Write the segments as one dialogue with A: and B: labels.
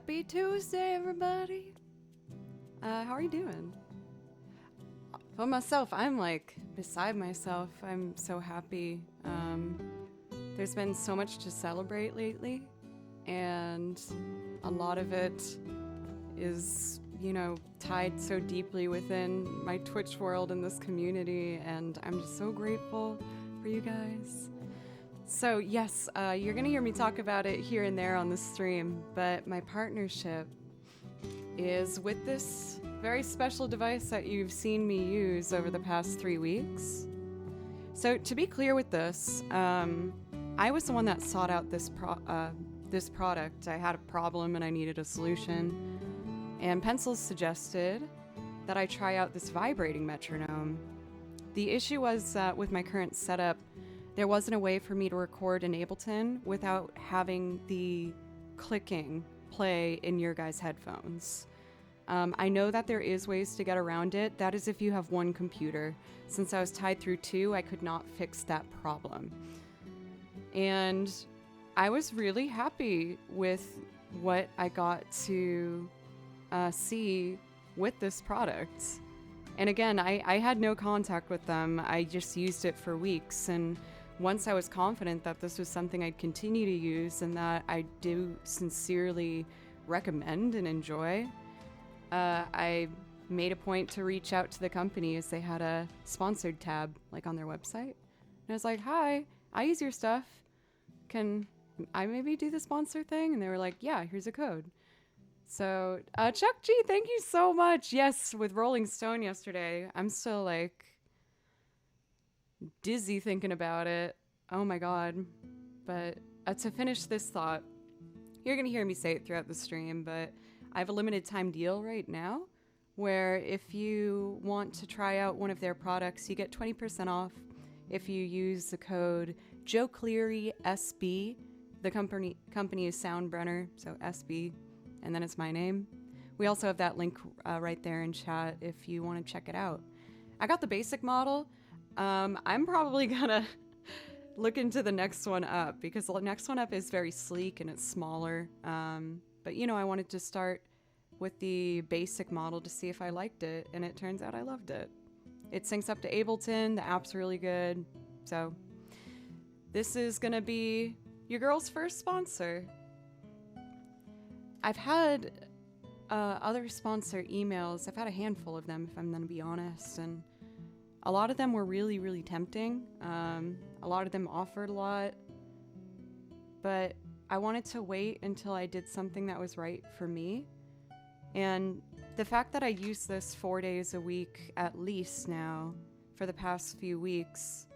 A: Happy Tuesday, everybody. How are you doing? For myself, I'm like beside myself. I'm so happy. There's been so much to celebrate lately, and a lot of it is, tied so deeply within my Twitch world and this community, and I'm just so grateful for you guys. So yes, you're gonna hear me talk about it here and there on the stream, but my partnership is with this very special device that you've seen me use over the past 3 weeks. So to be clear with this, I was the one that sought out this product. I had a problem and I needed a solution, and Pencils suggested that I try out this vibrating metronome. The issue was with my current setup, there wasn't a way for me to record in Ableton without having the clicking play in your guys' headphones. I know that there is ways to get around it. That is if you have one computer. Since I was tied through two, I could not fix that problem. And I was really happy with what I got to see with this product. And again, I had no contact with them. I just used it for weeks, and once I was confident that this was something I'd continue to use and that I do sincerely recommend and enjoy, I made a point to reach out to the company as they had a sponsored tab like on their website. And I was like, hi, I use your stuff. Can I maybe do the sponsor thing? And they were like, yeah, here's a code. So Chuck G, thank you so much. Yes, with Rolling Stone yesterday, I'm still like dizzy thinking about it. Oh my god. But to finish this thought, you're gonna hear me say it throughout the stream, but I have a limited time deal right now where if you want to try out one of their products, you get 20% off if you use the code Joe Cleary SB. The company is Soundbrenner, so SB, and then it's my name. We also have that link right there in chat if you want to check it out. I got the basic model. I'm probably gonna look into the next one up because the next one up is very sleek and it's smaller. But I wanted to start with the basic model to see if I liked it, and it turns out I loved it. It syncs up to Ableton, the app's really good. So this is gonna be your girl's first sponsor. I've had other sponsor emails. I've had a handful of them, if I'm gonna be honest, and a lot of them were really, really tempting. A lot of them offered a lot, but I wanted to wait until I did something that was right for me. And the fact that I use this 4 days a week at least now for the past few weeks,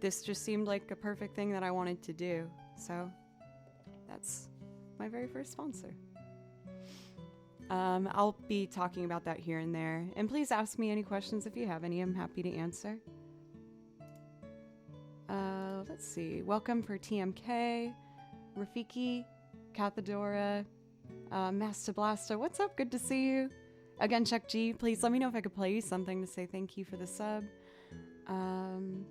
A: this just seemed like a perfect thing that I wanted to do. So that's my very first sponsor. I'll be talking about that here and there. And please ask me any questions if you have any. I'm happy to answer. Let's see. Welcome for TMK, Rafiki, Cathedora, Master Blaster. What's up? Good to see you. Again, Chuck G, please let me know if I could play you something to say thank you for the sub.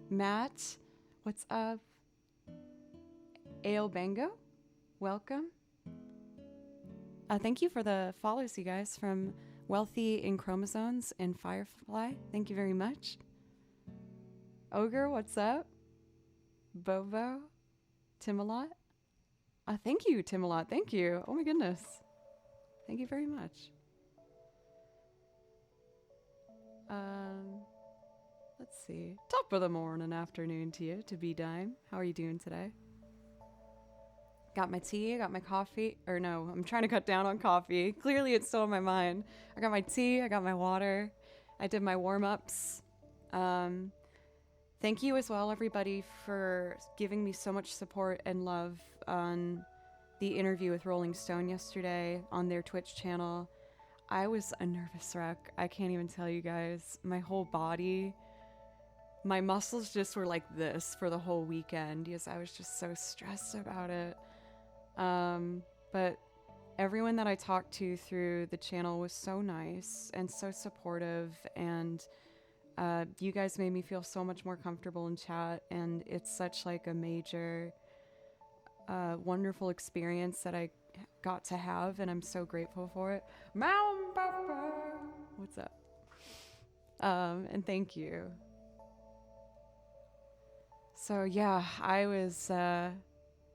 A: Matt, what's up? Ale Bango, welcome. Thank you for the follows, you guys, from Wealthy in Chromosomes and Firefly. Thank you very much. Ogre, what's up? Bobo, Timalot. Thank you, Timalot. Thank you. Oh my goodness. Thank you very much. Let's see. Top of the morning, afternoon to you, to be dime. How are you doing today? Got my tea, I got my coffee, or no, I'm trying to cut down on coffee. Clearly it's still in my mind. I got my tea, I got my water, I did my warm-ups. Thank you as well, everybody, for giving me so much support and love on the interview with Rolling Stone yesterday on their Twitch channel. I was a nervous wreck. I can't even tell you guys. My whole body, my muscles just were like this for the whole weekend because I was just so stressed about it. But everyone that I talked to through the channel was so nice and so supportive, and you guys made me feel so much more comfortable in chat, and it's such like a major wonderful experience that got to have, and I'm so grateful for it. Mound Papa! What's up? And thank you. So yeah, I was,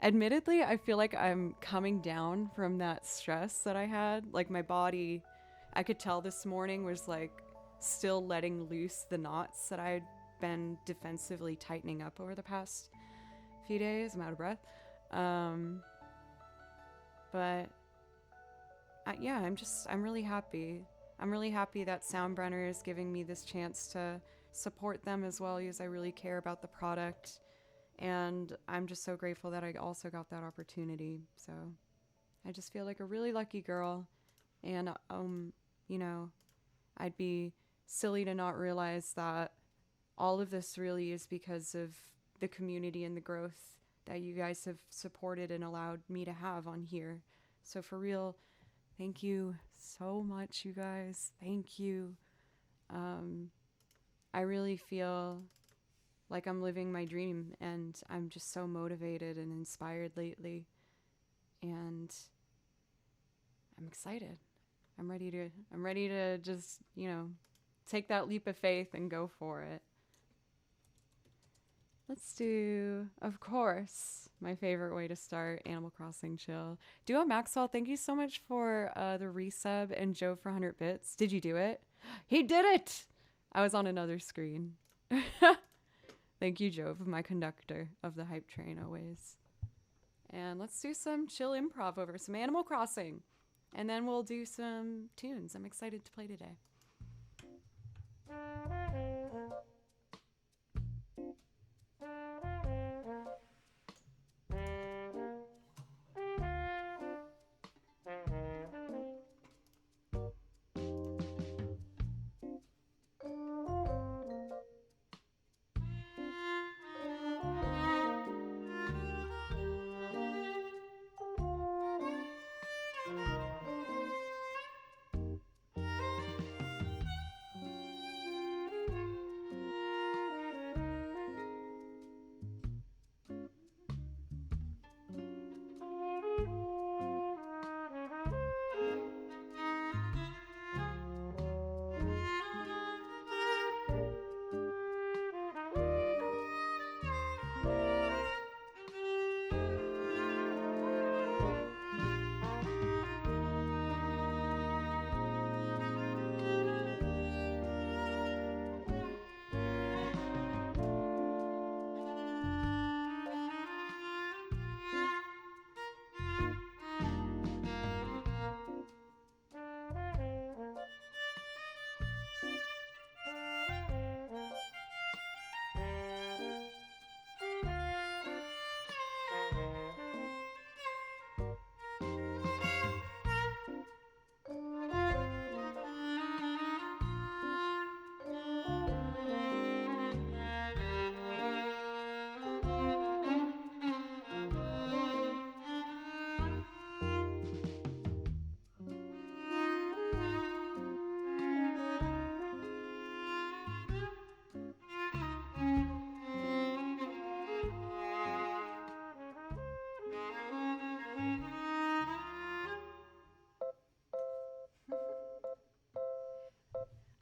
A: admittedly, I feel like I'm coming down from that stress that I had. Like my body, I could tell this morning was like still letting loose the knots that I'd been defensively tightening up over the past few days. I'm out of breath. But yeah, I'm really happy. I'm really happy that Soundbrenner is giving me this chance to support them as well, as I really care about the product. And I'm just so grateful that I also got that opportunity. So I just feel like a really lucky girl. And, you know, I'd be silly to not realize that all of this really is because of the community and the growth that you guys have supported and allowed me to have on here. So for real, thank you so much, you guys. Thank you. I really feel like I'm living my dream, and I'm just so motivated and inspired lately. And I'm excited. I'm ready to just, take that leap of faith and go for it. Let's do, of course, my favorite way to start, Animal Crossing Chill. Duo Maxwell, thank you so much for the resub, and Joe for 100 bits. Did you do it? He did it! I was on another screen. Thank you, Jove, my conductor of the hype train always. And let's do some chill improv over some Animal Crossing. And then we'll do some tunes. I'm excited to play today.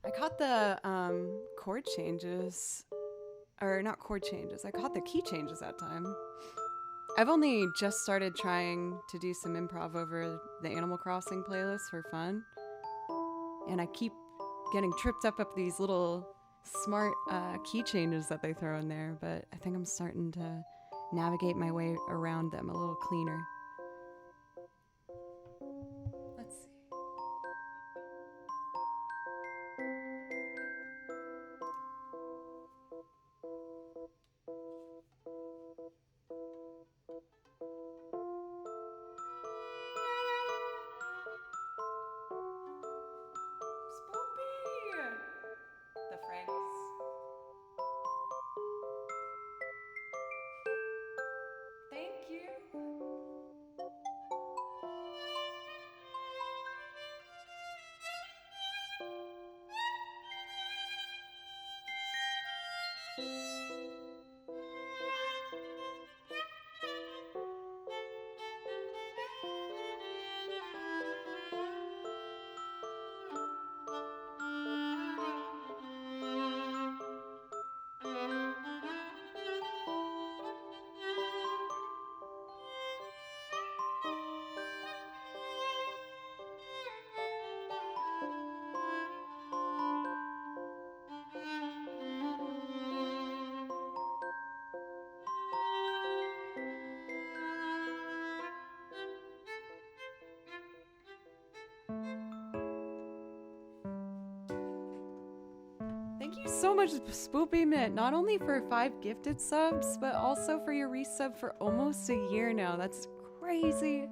A: I caught the chord changes, or not chord changes, I caught the key changes that time. I've only just started trying to do some improv over the Animal Crossing playlist for fun, and I keep getting tripped up these little smart key changes that they throw in there, but I think I'm starting to navigate my way around them a little cleaner. Let's see. Spoopy! The Franks. Thank you. you so much, Spoopy Mint, not only for 5 gifted subs, but also for your resub for almost a year now. That's crazy.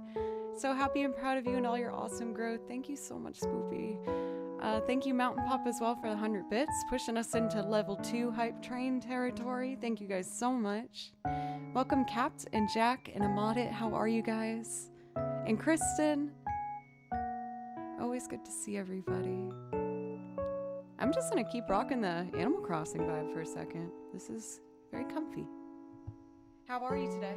A: So happy and proud of you and all your awesome growth. Thank you so much, Spoopy. Thank you, Mountain Pop, as well for the 100 bits, pushing us into level 2 hype train territory. Thank you guys so much. Welcome, Capt and Jack and Amadit. How are you guys? And Kristen. Always good to see everybody. I'm just gonna keep rocking the Animal Crossing vibe for a second. This is very comfy. How are you today?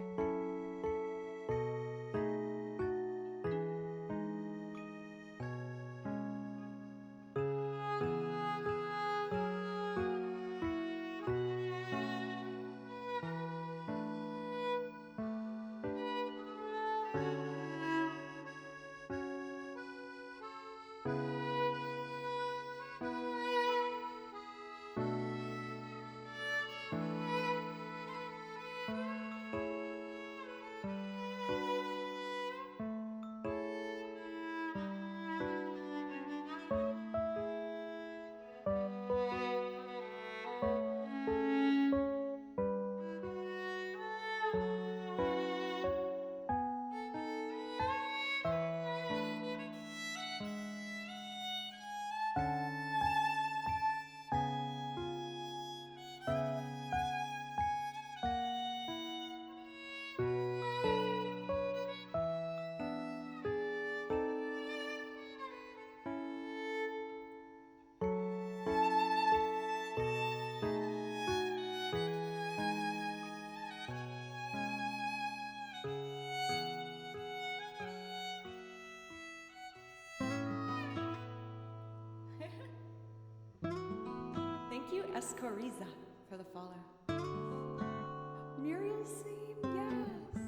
A: Thank you, Escoriza, for the follow. Muriel Seam, yes.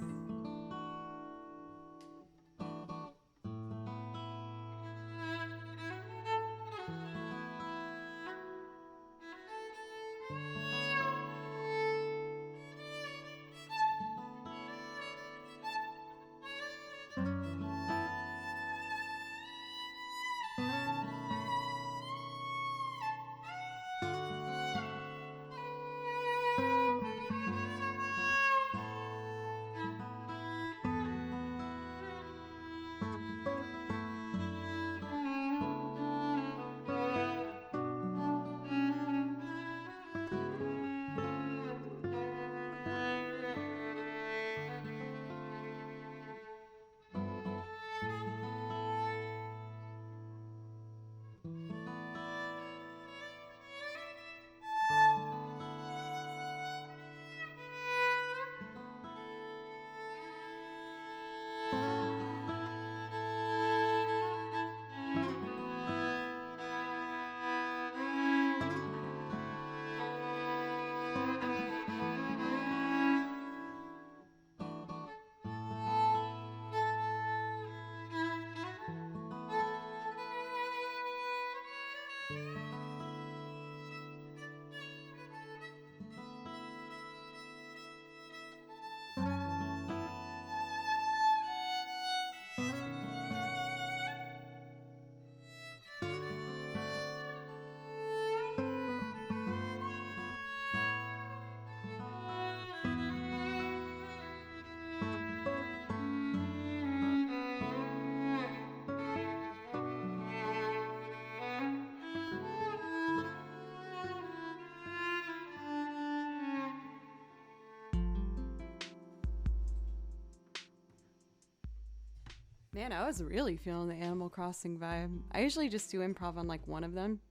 A: Man, I was really feeling the Animal Crossing vibe. I usually just do improv on like one of them.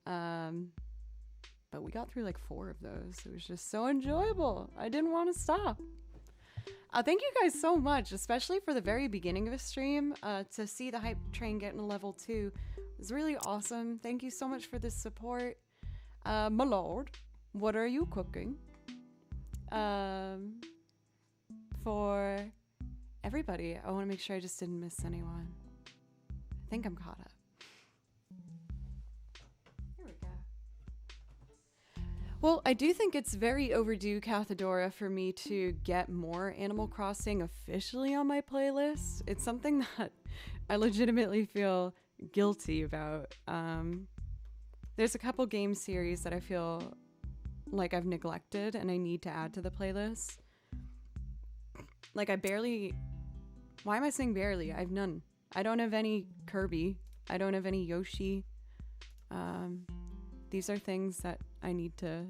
A: But we got through like 4 of those. It was just so enjoyable. I didn't want to stop. Thank you guys so much, especially for the very beginning of a stream. To see the hype train get into level 2 was really awesome. Thank you so much for the support. My lord, what are you cooking? For everybody, I want to make sure I just didn't miss anyone. I think I'm caught up. Here we go. Well, I do think it's very overdue, Cathedora, for me to get more Animal Crossing officially on my playlist. It's something that I legitimately feel guilty about. There's a couple game series that I feel like I've neglected and I need to add to the playlist. Like why am I saying barely? I have none. I don't have any Kirby. I don't have any Yoshi. These are things that I need to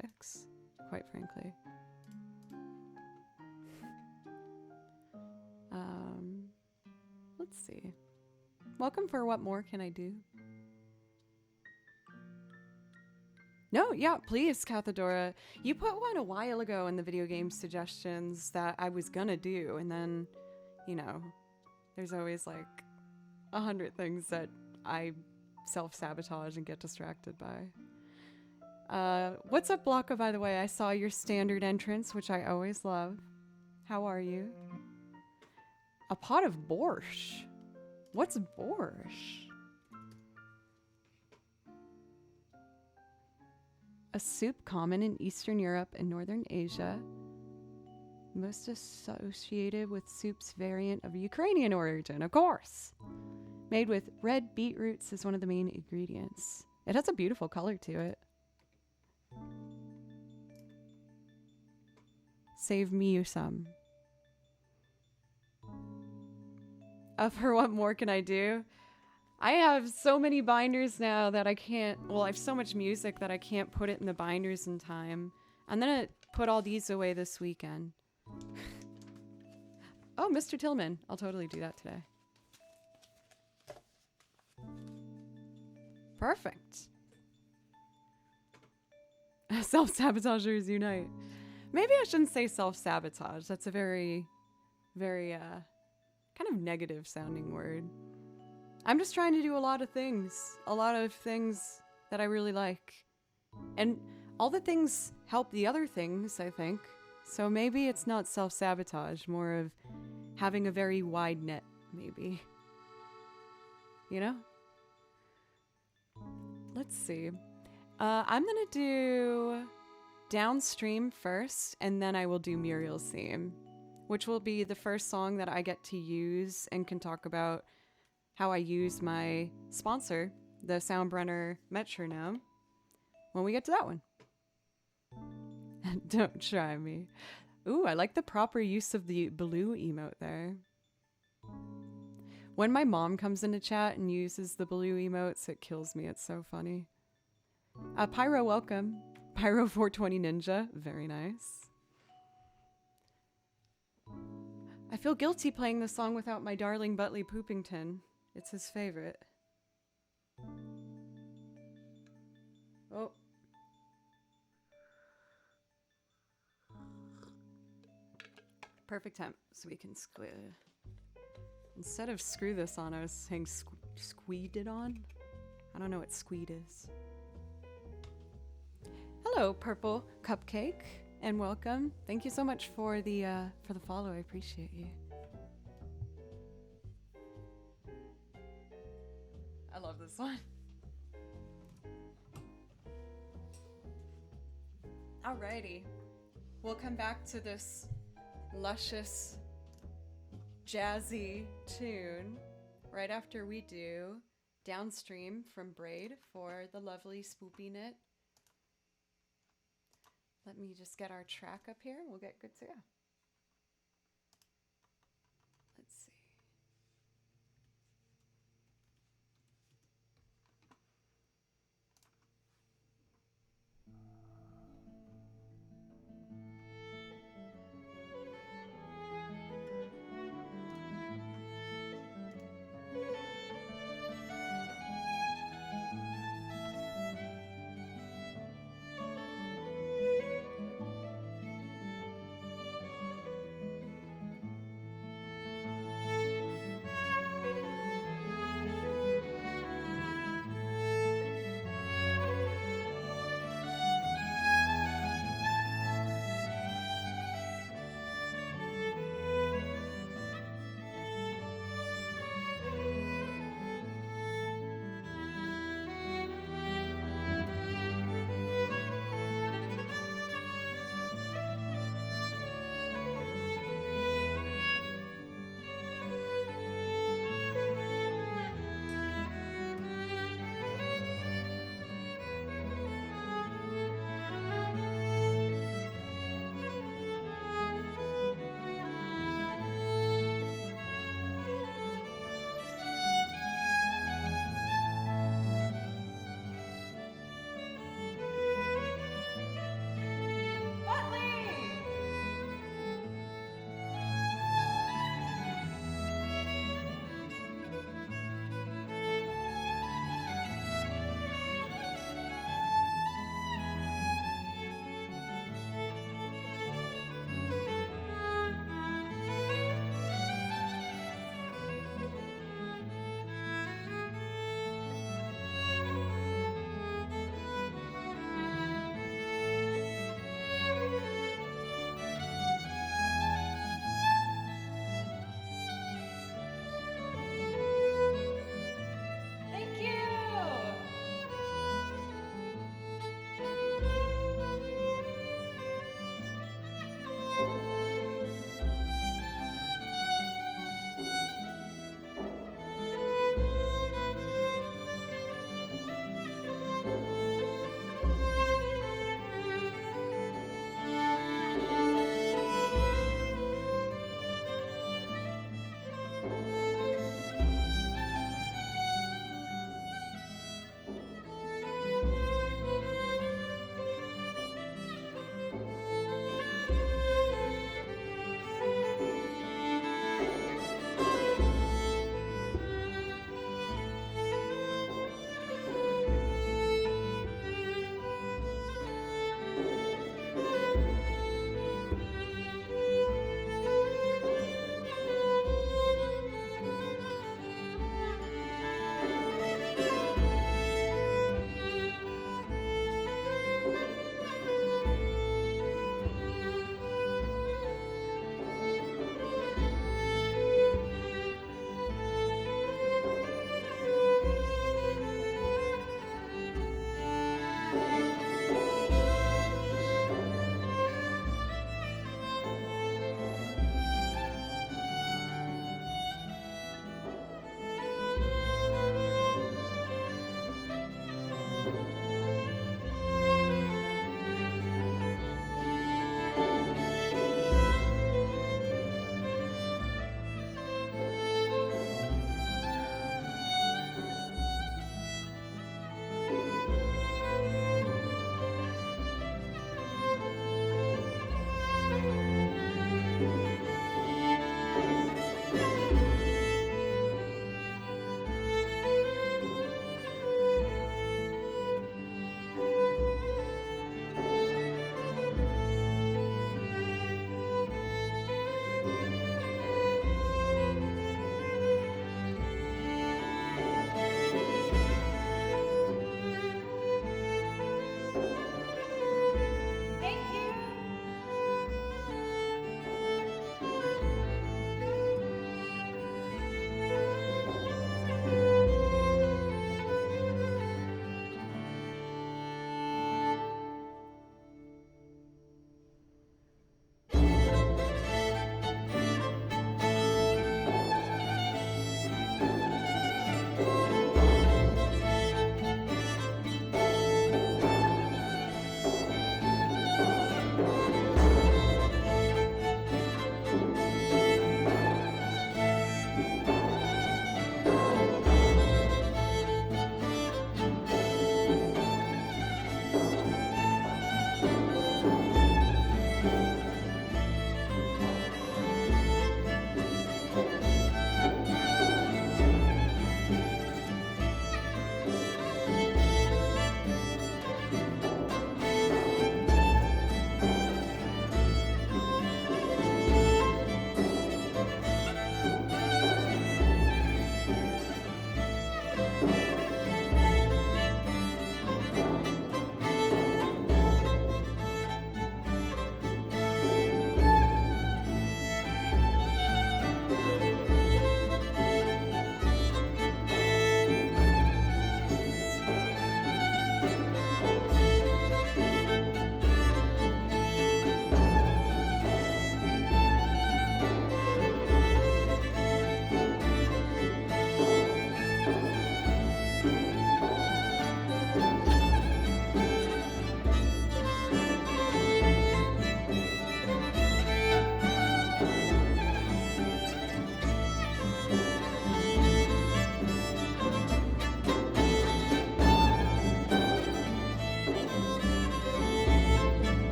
A: fix, quite frankly. Let's see. Welcome for What More Can I Do? No, yeah, please, Cathedora. You put one a while ago in the video game suggestions that I was gonna do, and then, you know, there's always like 100 things that I self-sabotage and get distracted by. What's up, Blanca, by the way? I saw your standard entrance, which I always love. How are you? A pot of borscht. What's borscht? A soup common in Eastern Europe and Northern Asia. Most associated with soup's variant of Ukrainian origin, of course. Made with red beetroots as one of the main ingredients. It has a beautiful color to it. Save me some. For What More Can I Do? I have so many binders now that I can't, well, I have so much music that I can't put it in the binders in time. I'm gonna put all these away this weekend. Oh, Mr. Tillman. I'll totally do that today. Perfect. Self-sabotagers unite. Maybe I shouldn't say self-sabotage. That's a very, very, kind of negative sounding word. I'm just trying to do a lot of things that I really like. And all the things help the other things, I think. So maybe it's not self-sabotage, more of having a very wide net, maybe. You know? Let's see. I'm gonna do Downstream first, and then I will do Muriel's theme, which will be the first song that I get to use and can talk about how I use my sponsor, the soundbrenner metronome, when we get to that one. Don't try me. Ooh, I like the proper use of the blue emote there. When my mom comes into chat and uses the blue emotes, it kills me. It's so funny. Pyro, welcome. Pyro 420 Ninja, very nice. I feel guilty playing this song without my darling Butley Poopington. It's his favorite. Oh. Perfect temp, so we can instead of screw this on, I was saying squeed it on. I don't know what squeed is. Hello, Purple Cupcake, and welcome. Thank you so much for the follow. I appreciate you. I love this one. Alrighty, we'll come back to this luscious, jazzy tune right after we do Downstream from Braid for the lovely Spoopy Knit. Let me just get our track up here and we'll get good to go. Let's see.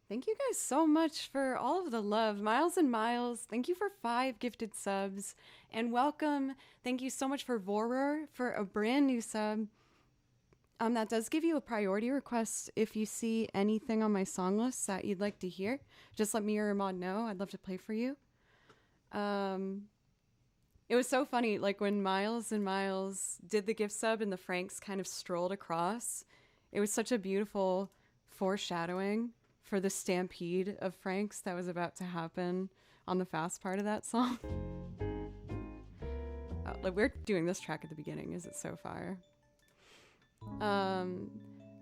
A: Thank you guys so much for all of the love. Miles and Miles, thank you for 5 gifted subs. And welcome. Thank you so much for Vorer for a brand new sub. That does give you a priority request if you see anything on my song list that you'd like to hear. Just let me or Ahmad know. I'd love to play for you. It was so funny, like when Miles and Miles did the gift sub and the Franks kind of strolled across. It was such a beautiful foreshadowing for the stampede of Franks that was about to happen on the fast part of that song. Like we're doing this track at the beginning. Is it so fire?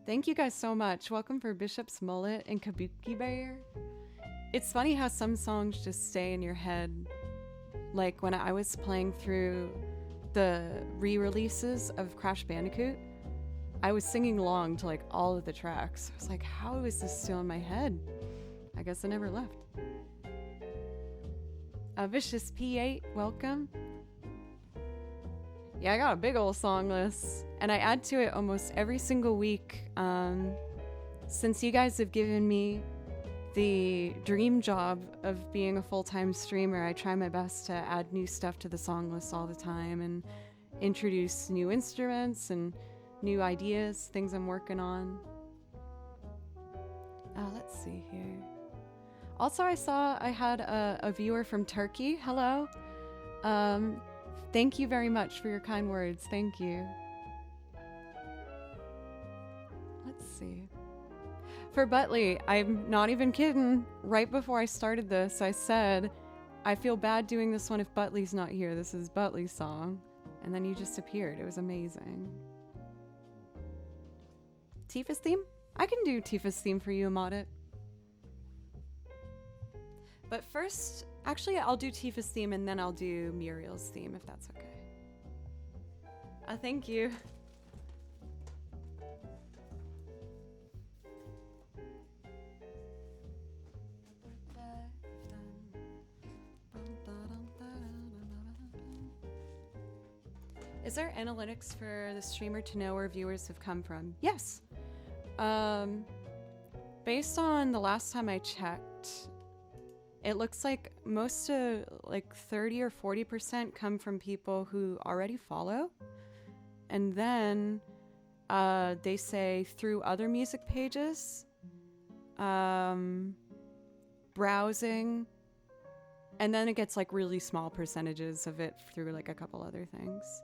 A: Thank you guys so much. Welcome for Bishop's Mullet and Kabuki Bear. It's funny how some songs just stay in your head. Like when I was playing through the re-releases of Crash Bandicoot, I was singing along to like all of the tracks. I was like, how is this still in my head? I guess I never left. Vicious P8, welcome. Yeah, I got a big old song list, and I add to it almost every single week. Since you guys have given me the dream job of being a full-time streamer, I try my best to add new stuff to the song list all the time and introduce new instruments and new ideas, things I'm working on. Let's see here. Also, I saw I had a viewer from Turkey. Hello. Thank you very much for your kind words. Thank you. Let's see. For Butley, I'm not even kidding. Right before I started this, I said, I feel bad doing this one if Butley's not here. This is Butley's song. And then you just appeared. It was amazing. Tifa's theme? I can do Tifa's theme for you, Amadit. But first, actually, I'll do Tifa's theme and then I'll do Muriel's theme, if that's okay. Thank you. Is there analytics for the streamer to know where viewers have come from? Yes. Based on the last time I checked, it looks like most of like 30 or 40% come from people who already follow. And then they say through other music pages, browsing, and then it gets like really small percentages of it through like a couple other things.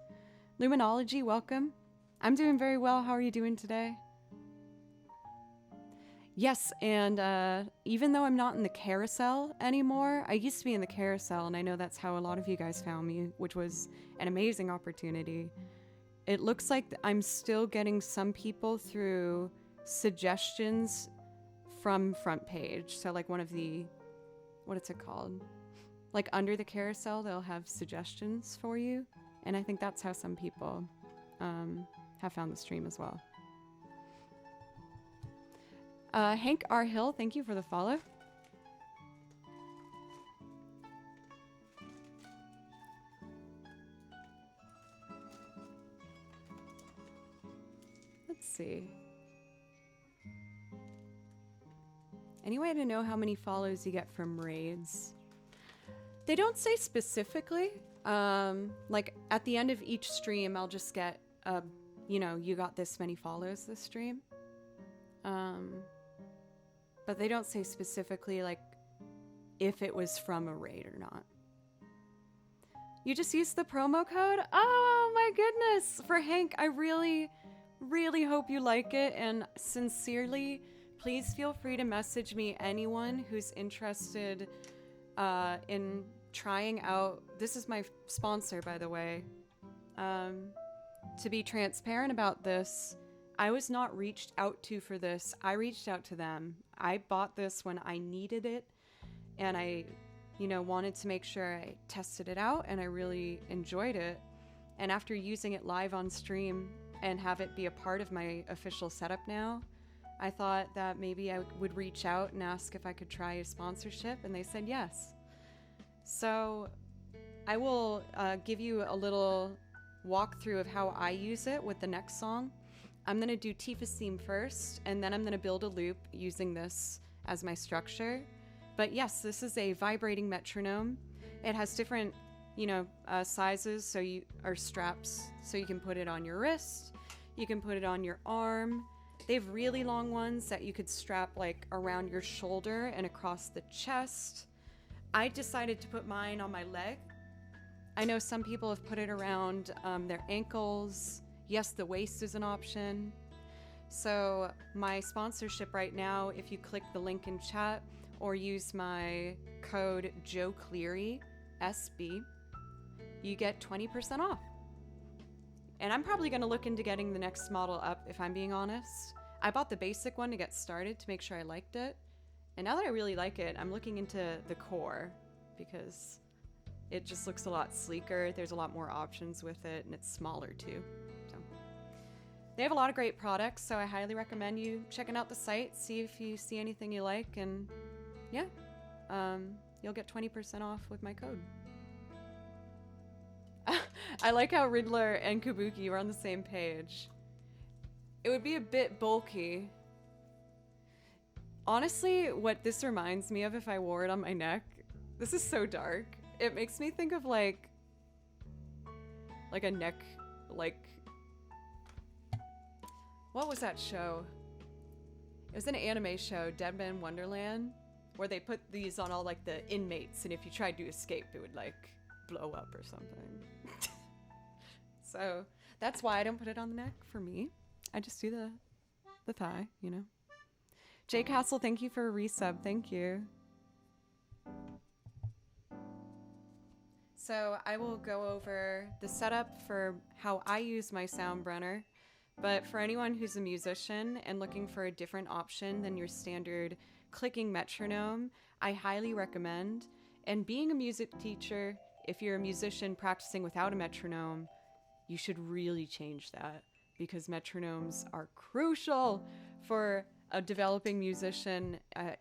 A: Luminology, welcome. I'm doing very well. How are you doing today? Yes, and even though I'm not in the carousel anymore, I used to be in the carousel, and I know that's how a lot of you guys found me, which was an amazing opportunity. It looks like I'm still getting some people through suggestions from front page. So like one of the, what is it called? Like under the carousel, they'll have suggestions for you. And I think that's how some people have found the stream as well. Hank R. Hill, thank you for the follow. Let's see. Any way to know how many follows you get from raids? They don't say specifically. Like at the end of each stream, I'll just get, you know, you got this many follows this stream. But they don't say specifically like if it was from a raid or not. You just used the promo code? Oh my goodness. For Hank, I really, really hope you like it. And sincerely, please feel free to message me anyone who's interested in trying out. This is my sponsor, by the way. To be transparent about this, I was not reached out to for this. I reached out to them. I bought this when I needed it, and I, you know, wanted to make sure I tested it out, and I really enjoyed it. And after using it live on stream and have it be a part of my official setup now, I thought that maybe I would reach out and ask if I could try a sponsorship, and they said yes. So I will give you a little walkthrough of how I use it with the next song. I'm going to do Tifa's theme first, and then I'm going to build a loop using this as my structure. But yes, this is a vibrating metronome. It has different, sizes, or straps, so you can put it on your wrist, you can put it on your arm. They have really long ones that you could strap like around your shoulder and across the chest. I decided to put mine on my leg. I know some people have put it around their ankles. Yes, the waist is an option. So my sponsorship right now, if you click the link in chat or use my code Joe Cleary, SB, you get 20% off. And I'm probably going to look into getting the next model up, if I'm being honest. I bought the basic one to get started to make sure I liked it. And now that I really like it, I'm looking into the core because it just looks a lot sleeker. There's a lot more options with it, and it's smaller too. So they have a lot of great products, so I highly recommend you checking out the site, see if you see anything you like, and yeah, you'll get 20% off with my code. I like how Riddler and Kabuki were on the same page. It would be a bit bulky. Honestly, what this reminds me of if I wore it on my neck, this is so dark. It makes me think of like a neck, what was that show? It was an anime show, Dead Man Wonderland, where they put these on all like the inmates, and if you tried to escape, it would like blow up or something. So that's why I don't put it on the neck for me. I just do the thigh, Jay Castle, thank you for a resub. Thank you. So I will go over the setup for how I use my soundbrenner. But for anyone who's a musician and looking for a different option than your standard clicking metronome, I highly recommend. And being a music teacher, if you're a musician practicing without a metronome, you should really change that, because metronomes are crucial for a developing musician.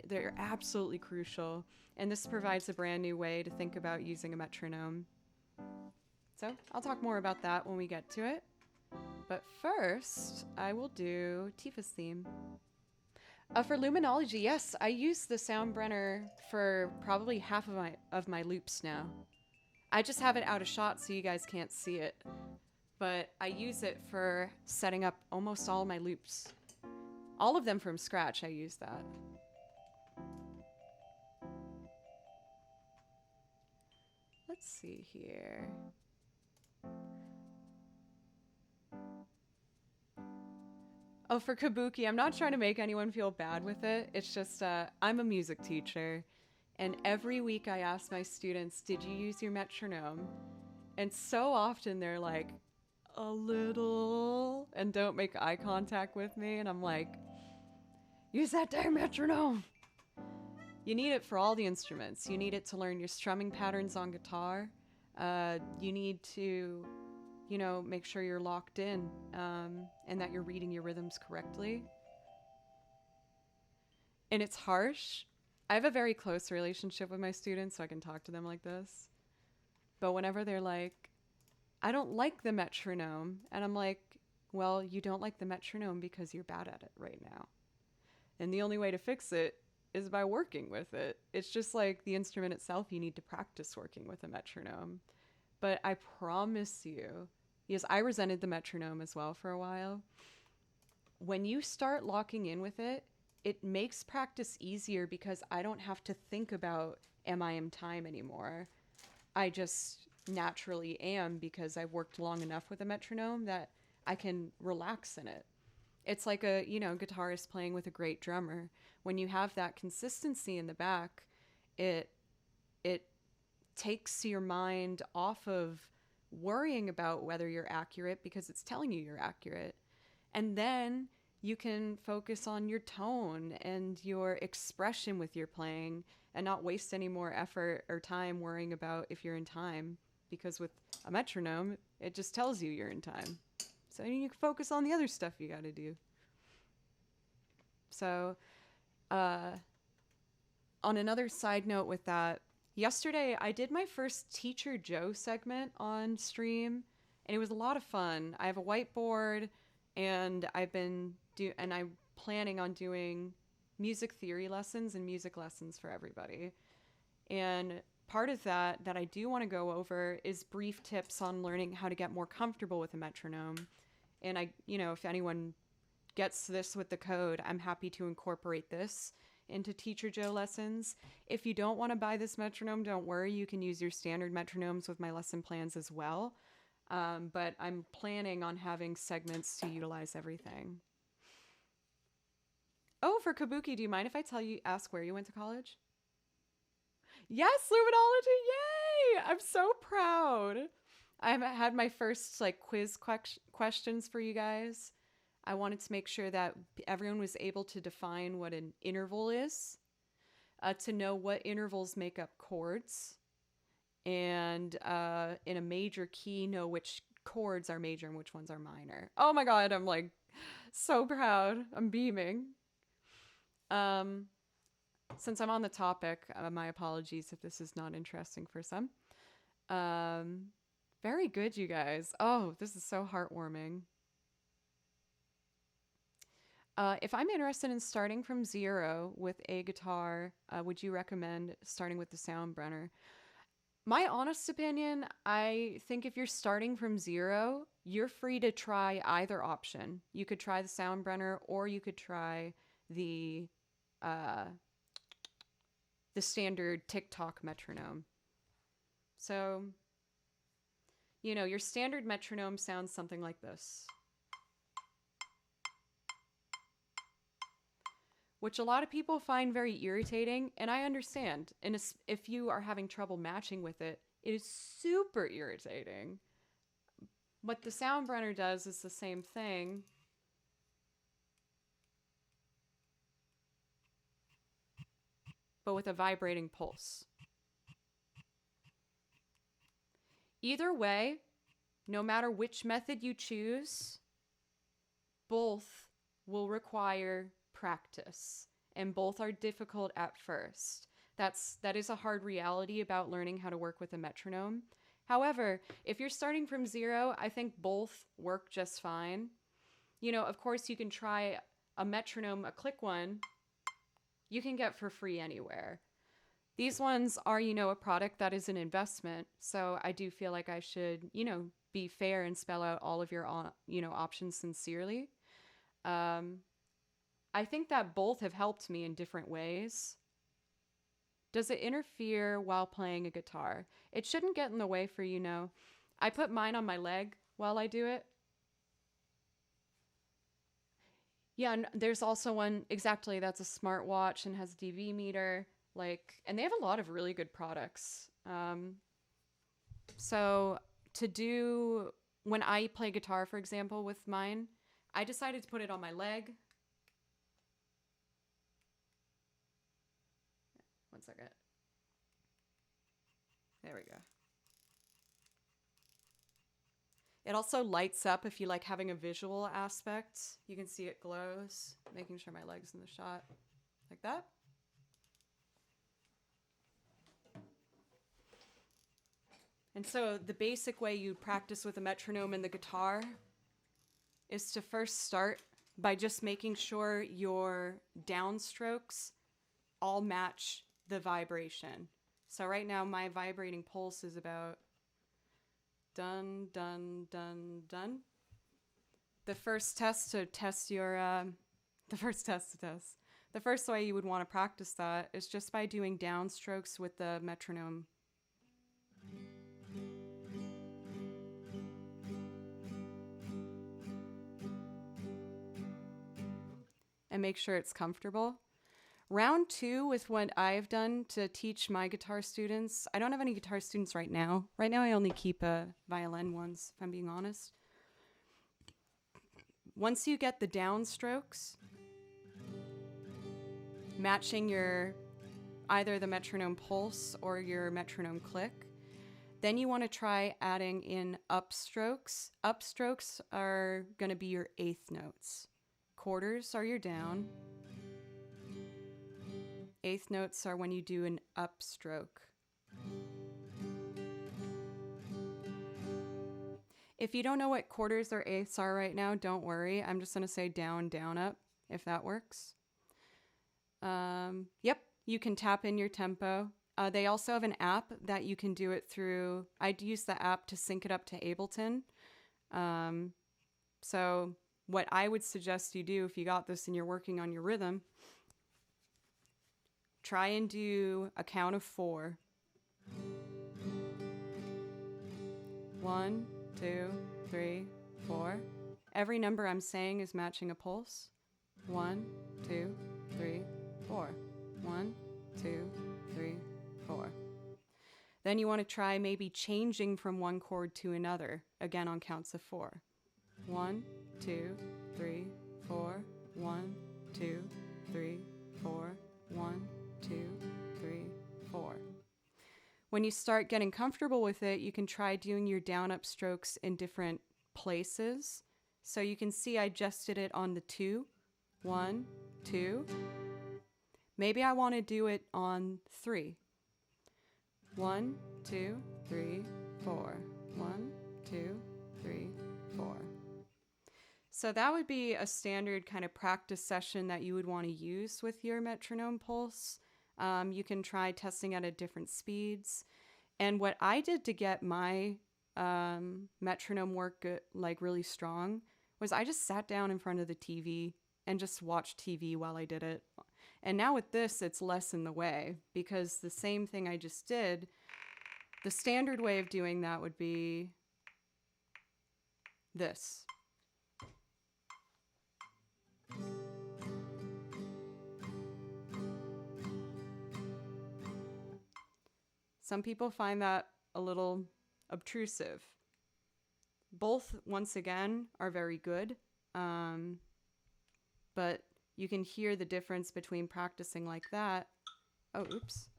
A: They're absolutely crucial. And this provides a brand new way to think about using a metronome. So I'll talk more about that when we get to it. But first, I will do Tifa's theme. For Luminology, yes, I use the soundbrenner for probably half of my loops now. I just have it out of shot so you guys can't see it. But I use it for setting up almost all my loops. All of them from scratch, I use that. Let's see here. Oh, for Kabuki, I'm not trying to make anyone feel bad with it. It's just, I'm a music teacher. And every week I ask my students, did you use your metronome? And so often they're like, a little, and don't make eye contact with me. And I'm like, use that damn metronome. You need it for all the instruments. You need it to learn your strumming patterns on guitar. You need to, make sure you're locked in, and that you're reading your rhythms correctly. And it's harsh. I have a very close relationship with my students, so I can talk to them like this. But whenever they're like, I don't like the metronome, and I'm like, well, you don't like the metronome because you're bad at it right now. And the only way to fix it is by working with it. It's just like the instrument itself, you need to practice working with a metronome. But I promise you, because I resented the metronome as well for a while, when you start locking in with it, it makes practice easier because I don't have to think about, am I in time anymore? I just naturally am, because I've worked long enough with a metronome that I can relax in it. It's like a, guitarist playing with a great drummer. When you have that consistency in the back, it takes your mind off of worrying about whether you're accurate, because it's telling you you're accurate. And then you can focus on your tone and your expression with your playing and not waste any more effort or time worrying about if you're in time, because with a metronome, it just tells you you're in time. So you can focus on the other stuff you got to do. So, on another side note with that, yesterday I did my first Teacher Joe segment on stream, and it was a lot of fun. I have a whiteboard, and I'm planning on doing music theory lessons and music lessons for everybody. And part of that I do want to go over is brief tips on learning how to get more comfortable with a metronome. And if anyone gets this with the code, I'm happy to incorporate this into Teacher Joe lessons. If you don't want to buy this metronome, don't worry. You can use your standard metronomes with my lesson plans as well. But I'm planning on having segments to utilize everything. Oh, for Kabuki, do you mind if I ask where you went to college? Yes, Luminology! Yay! I'm so proud. I've had my first quiz questions for you guys. I wanted to make sure that everyone was able to define what an interval is, to know what intervals make up chords, and in a major key, know which chords are major and which ones are minor. Oh my god, I'm so proud. I'm beaming. Since I'm on the topic, my apologies if this is not interesting for some. Very good, you guys. Oh, this is so heartwarming. If I'm interested in starting from zero with a guitar, would you recommend starting with the soundbrenner? My honest opinion, I think if you're starting from zero, you're free to try either option. You could try the soundbrenner, or you could try the standard TikTok metronome. So, your standard metronome sounds something like this, which a lot of people find very irritating, and I understand. And if you are having trouble matching with it, it is super irritating. What the soundbrenner does is the same thing, but with a vibrating pulse. Either way, no matter which method you choose, both will require practice, and both are difficult at first. That is a hard reality about learning how to work with a metronome. However, if you're starting from zero, I think both work just fine. Of course, you can try a metronome, a click one, you can get for free anywhere. These ones are, a product that is an investment. So I do feel like I should, be fair and spell out all of your, options sincerely. I think that both have helped me in different ways. Does it interfere while playing a guitar? It shouldn't get in the way for, I put mine on my leg while I do it. Yeah, and there's also one, exactly, that's a smartwatch and has a dB meter. And they have a lot of really good products. So when I play guitar, for example, with mine, I decided to put it on my leg. One second. There we go. It also lights up if you like having a visual aspect. You can see it glows, making sure my leg's in the shot. Like that. And so the basic way you practice with a metronome and the guitar is to first start by just making sure your downstrokes all match the vibration. So right now my vibrating pulse is about dun, dun, dun, dun. The first way you would want to practice that is just by doing downstrokes with the metronome. And make sure it's comfortable. Round 2 with what I've done to teach my guitar students. I don't have any guitar students right now. Right now I only keep violin ones, if I'm being honest. Once you get the downstrokes, matching either the metronome pulse or your metronome click, then you want to try adding in upstrokes. Upstrokes are going to be your eighth notes. Quarters are your down. Eighth notes are when you do an upstroke. If you don't know what quarters or eighths are right now, don't worry. I'm just going to say down, down, up, if that works. Yep, you can tap in your tempo. They also have an app that you can do it through. I'd use the app to sync it up to Ableton. So what I would suggest you do if you got this and you're working on your rhythm, try and do a count of 4. 1, 2, 3, 4. Every number I'm saying is matching a pulse. 1, 2, 3, 4. 1, 2, 3, 4. Then you want to try maybe changing from one chord to another, again on counts of 4. 1, 2, 3, 4. 1, 2, 3, 4. 1, 2, 3, 4. When you start getting comfortable with it, you can try doing your down-up strokes in different places. So you can see I adjusted it on the 2. 1, 2. Maybe I want to do it on 3. 1, 2, 3, 4. 1, 2, 3, 4. So that would be a standard kind of practice session that you would want to use with your metronome pulse. You can try testing it at different speeds. And what I did to get my metronome work like really strong was I just sat down in front of the TV and just watched TV while I did it. And now with this, it's less in the way because the same thing I just did, the standard way of doing that would be this. Some people find that a little obtrusive. Both, once again, are very good, but you can hear the difference between practicing like that. Oh, oops.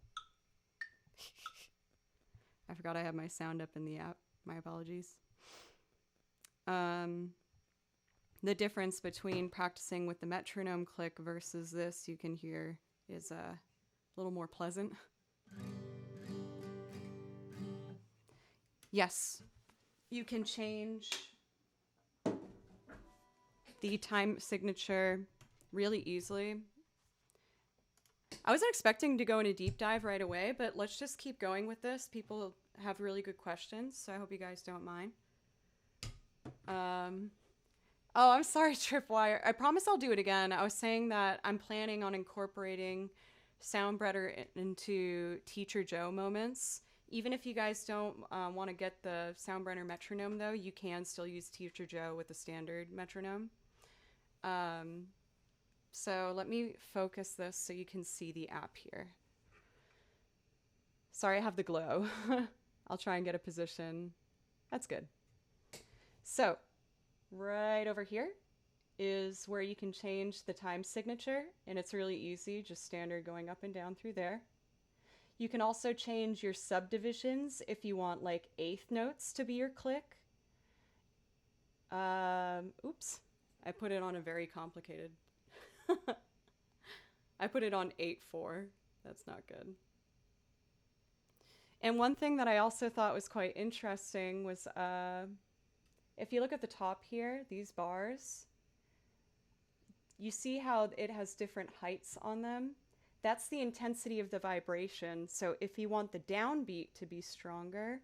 A: I forgot I had my sound up in the app. My apologies. The difference between practicing with the metronome click versus this, you can hear, is a little more pleasant. Yes, you can change the time signature really easily. I wasn't expecting to go in a deep dive right away, but let's just keep going with this. People have really good questions, so I hope you guys don't mind. Oh, I'm sorry, Tripwire. I promise I'll do it again. I was saying that I'm planning on incorporating soundbrenner into Teacher Joe moments. Even if you guys don't want to get the soundbrenner metronome, though, you can still use Teacher Joe with the standard metronome. So let me focus this so you can see the app here. Sorry, I have the glow. I'll try and get a position. That's good. So right over here is where you can change the time signature, and it's really easy, just standard going up and down through there. You can also change your subdivisions if you want like eighth notes to be your click. Oops, I put it on a very complicated. I put it on 8/4. That's not good. And one thing that I also thought was quite interesting was if you look at the top here, these bars, you see how it has different heights on them. That's the intensity of the vibration. So if you want the downbeat to be stronger,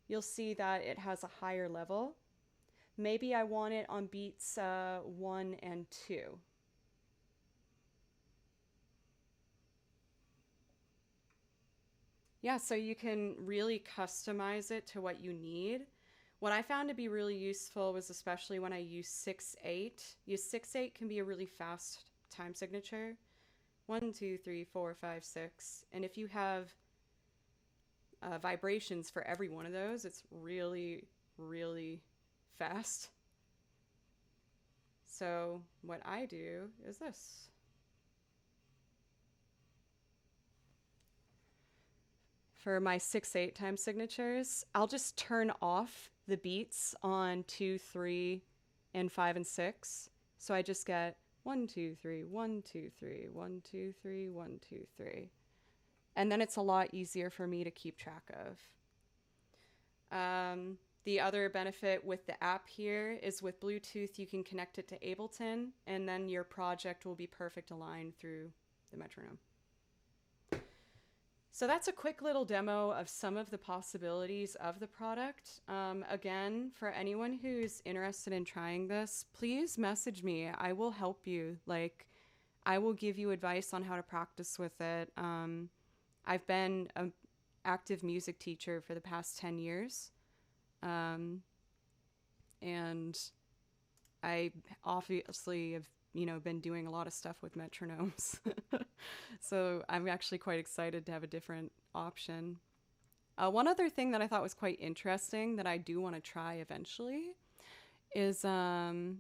A: you'll see that it has a higher level. Maybe I want it on beats 1 and 2. Yeah, so you can really customize it to what you need. What I found to be really useful was especially when I use 6/8. Use 6/8 can be a really fast time signature. 1, 2, 3, 4, 5, 6. And if you have vibrations for every one of those, it's really, really fast. So what I do is this. For my 6/8 time signatures, I'll just turn off the beats on 2, 3, and 5 and 6. So I just get 1, 2, 3, 1, 2, 3, 1, 2, 3, 1, 2, 3. And then it's a lot easier for me to keep track of. The other benefit with the app here is with Bluetooth, you can connect it to Ableton, and then your project will be perfect aligned through the metronome. So that's a quick little demo of some of the possibilities of the product. Again, for anyone who's interested in trying this, please message me. I will help you. Like, I will give you advice on how to practice with it. I've been an active music teacher for the past 10 years. And I obviously have, been doing a lot of stuff with metronomes. So I'm actually quite excited to have a different option. One other thing that I thought was quite interesting that I do want to try eventually is you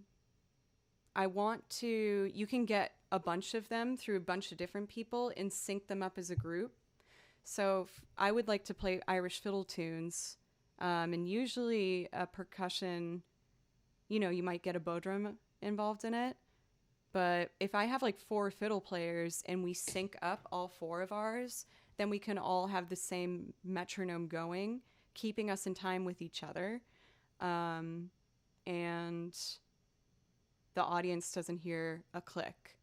A: can get a bunch of them through a bunch of different people and sync them up as a group. So I would like to play Irish fiddle tunes, and usually a percussion, you might get a bow drum involved in it. But if I have like 4 fiddle players and we sync up all 4 of ours, then we can all have the same metronome going, keeping us in time with each other. And the audience doesn't hear a click.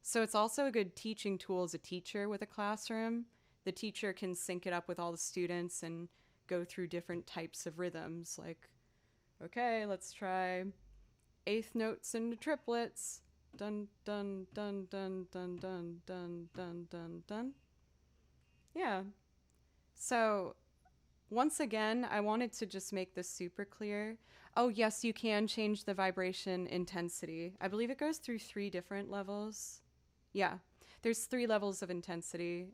A: So it's also a good teaching tool as a teacher with a classroom. The teacher can sync it up with all the students and go through different types of rhythms. Like, okay, let's try eighth notes into triplets. Dun, dun, dun, dun, dun, dun, dun, dun, dun, dun. Yeah. So once again, I wanted to just make this super clear. Oh, yes, you can change the vibration intensity. I believe it goes through 3 different levels. Yeah, there's 3 levels of intensity.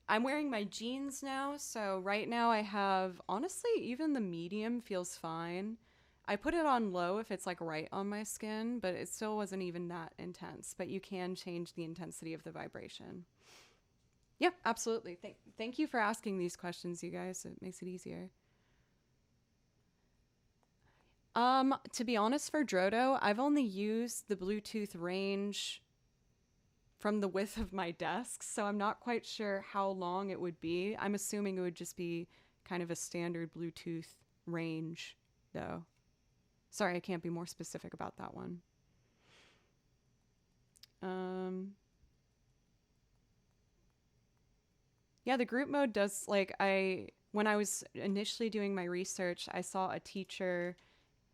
A: I'm wearing my jeans now, so right now I have, honestly, even the medium feels fine. I put it on low if it's like right on my skin, but it still wasn't even that intense. But you can change the intensity of the vibration. Yeah, absolutely. Thank you for asking these questions, you guys. It makes it easier. To be honest, for Drodo, I've only used the Bluetooth range from the width of my desk, so I'm not quite sure how long it would be. I'm assuming it would just be kind of a standard Bluetooth range, though. Sorry, I can't be more specific about that one. Yeah, the group mode does, when I was initially doing my research, I saw a teacher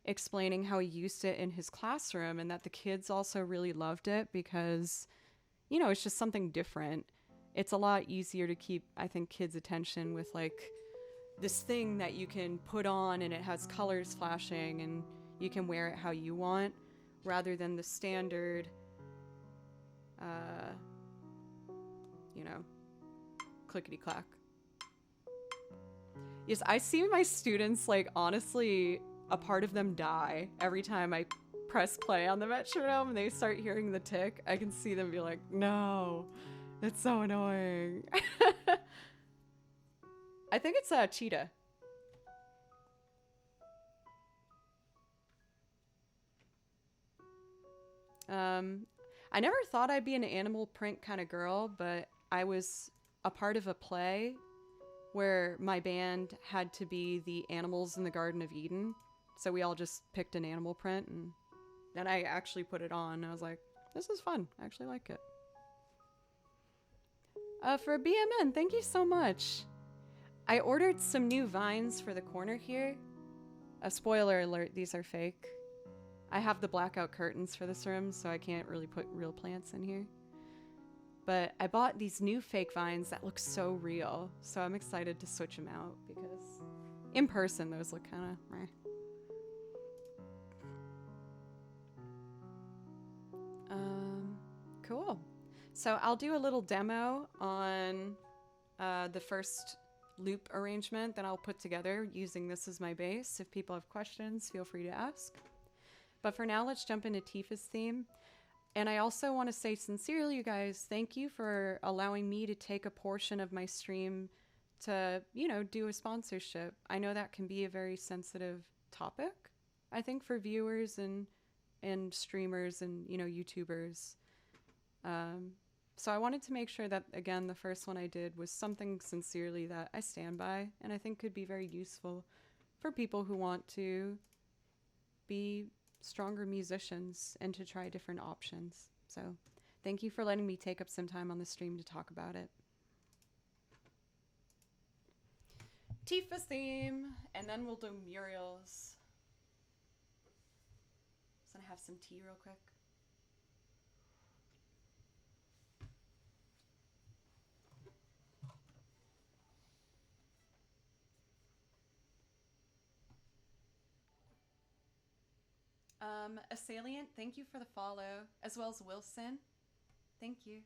A: explaining how he used it in his classroom and that the kids also really loved it because, it's just something different. It's a lot easier to keep, I think, kids' attention with this thing that you can put on and it has colors flashing and you can wear it how you want, rather than the standard, clickety-clack. Yes, I see my students, honestly, a part of them die every time I press play on the metronome and they start hearing the tick. I can see them be like, no, it's so annoying. I think it's a cheetah. I never thought I'd be an animal print kind of girl, but I was a part of a play where my band had to be the animals in the Garden of Eden. So we all just picked an animal print and then I actually put it on. I was like, this is fun. I actually like it. For BMN, thank you so much. I ordered some new vines for the corner here. A spoiler alert, these are fake. I have the blackout curtains for this room, so I can't really put real plants in here. But I bought these new fake vines that look so real, so I'm excited to switch them out because in person those look kind of meh. Cool. So I'll do a little demo on the first loop arrangement that I'll put together using this as my base. If people have questions, feel free to ask. But for now, let's jump into Tifa's theme. And I also want to say sincerely, you guys, thank you for allowing me to take a portion of my stream to, do a sponsorship. I know that can be a very sensitive topic, I think, for viewers and streamers and, YouTubers. So I wanted to make sure that, again, the first one I did was something sincerely that I stand by and I think could be very useful for people who want to be stronger musicians and to try different options. So thank you for letting me take up some time on the stream to talk about it. Tifa's theme, and then we'll do Muriel's. Just gonna have some tea real quick. Assailant, thank you for the follow, as well as Wilson. Thank you.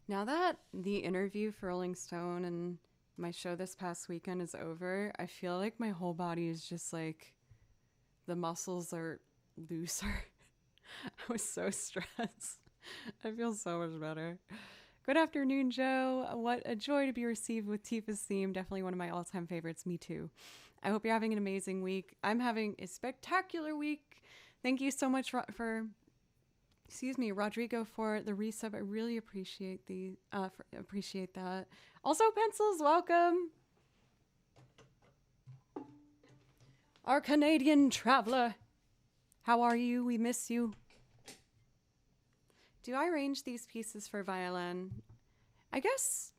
A: Now that the interview for Rolling Stone and my show this past weekend is over, I feel like my whole body is just like the muscles are looser. I was so stressed. I feel so much better. Good afternoon, Joe. What a joy to be received with Tifa's theme. Definitely one of my all-time favorites. Me too. I hope you're having an amazing week. I'm having a spectacular week. Thank you so much Rodrigo, for the resub. I really appreciate appreciate that. Also, Pencils, welcome. Our Canadian traveler. How are you? We miss you. Do I arrange these pieces for violin? I guess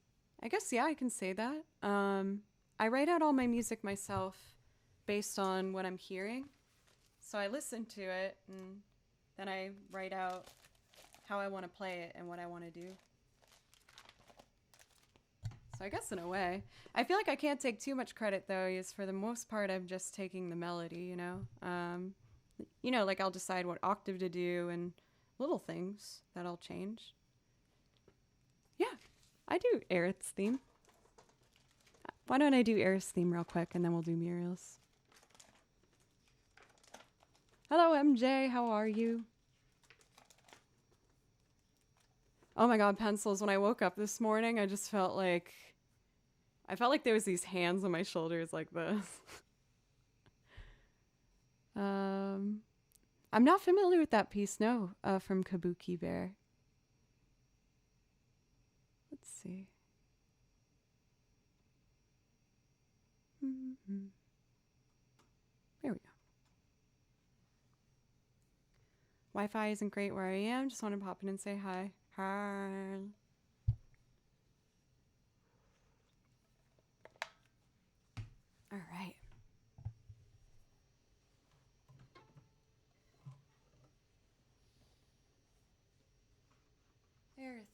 A: yeah, I can say that. I write out all my music myself based on what I'm hearing. So I listen to it and then I write out how I want to play it and what I want to do. So I guess in a way, I feel like I can't take too much credit though, because for the most part I'm just taking the melody, you know? Like I'll decide what octave to do and little things that I'll change. Yeah, I do Aerith's theme. Why don't I do Aerith's theme real quick and then we'll do Muriel's. Hello, MJ. How are you? Oh my God, Pencils. When I woke up this morning, I just felt like there was these hands on my shoulders like this. I'm not familiar with that piece, no, from Kabuki Bear. Let's see. There we go. Wi-Fi isn't great where I am. Just want to pop in and say hi. Hi. All right. There's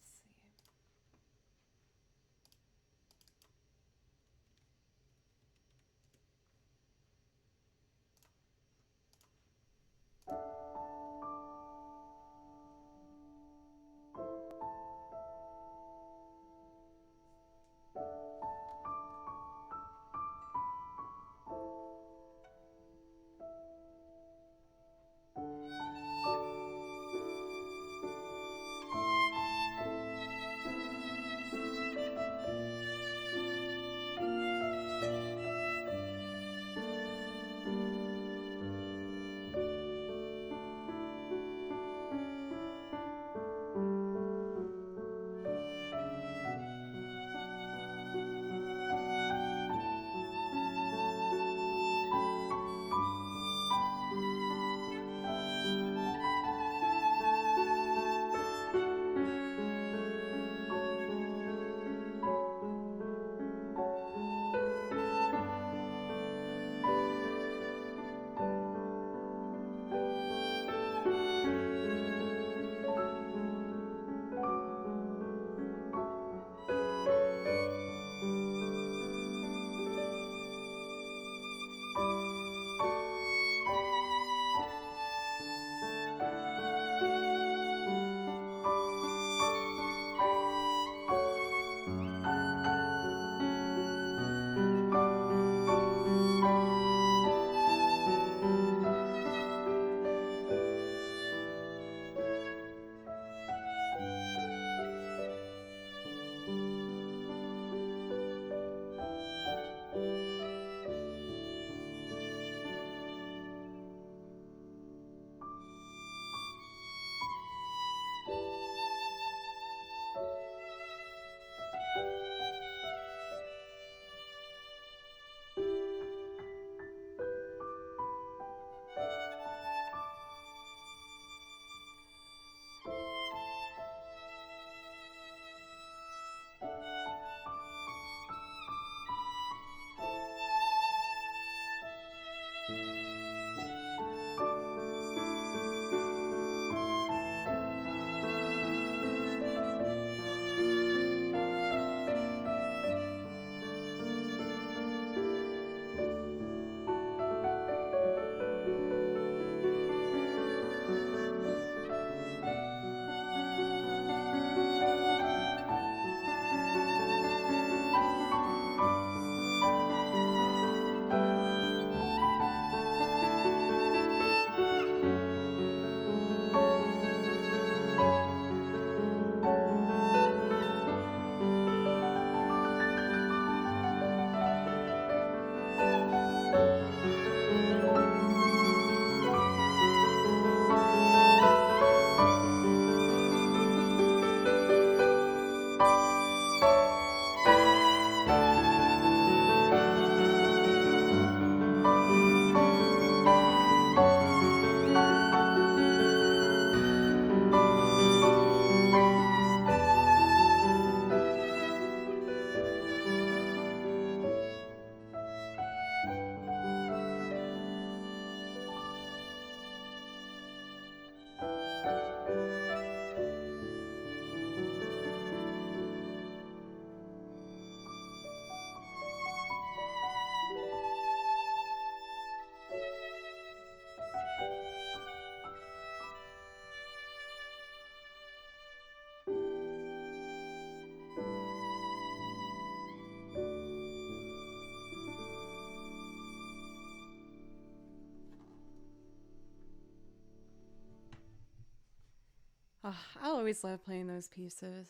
A: I always love playing those pieces.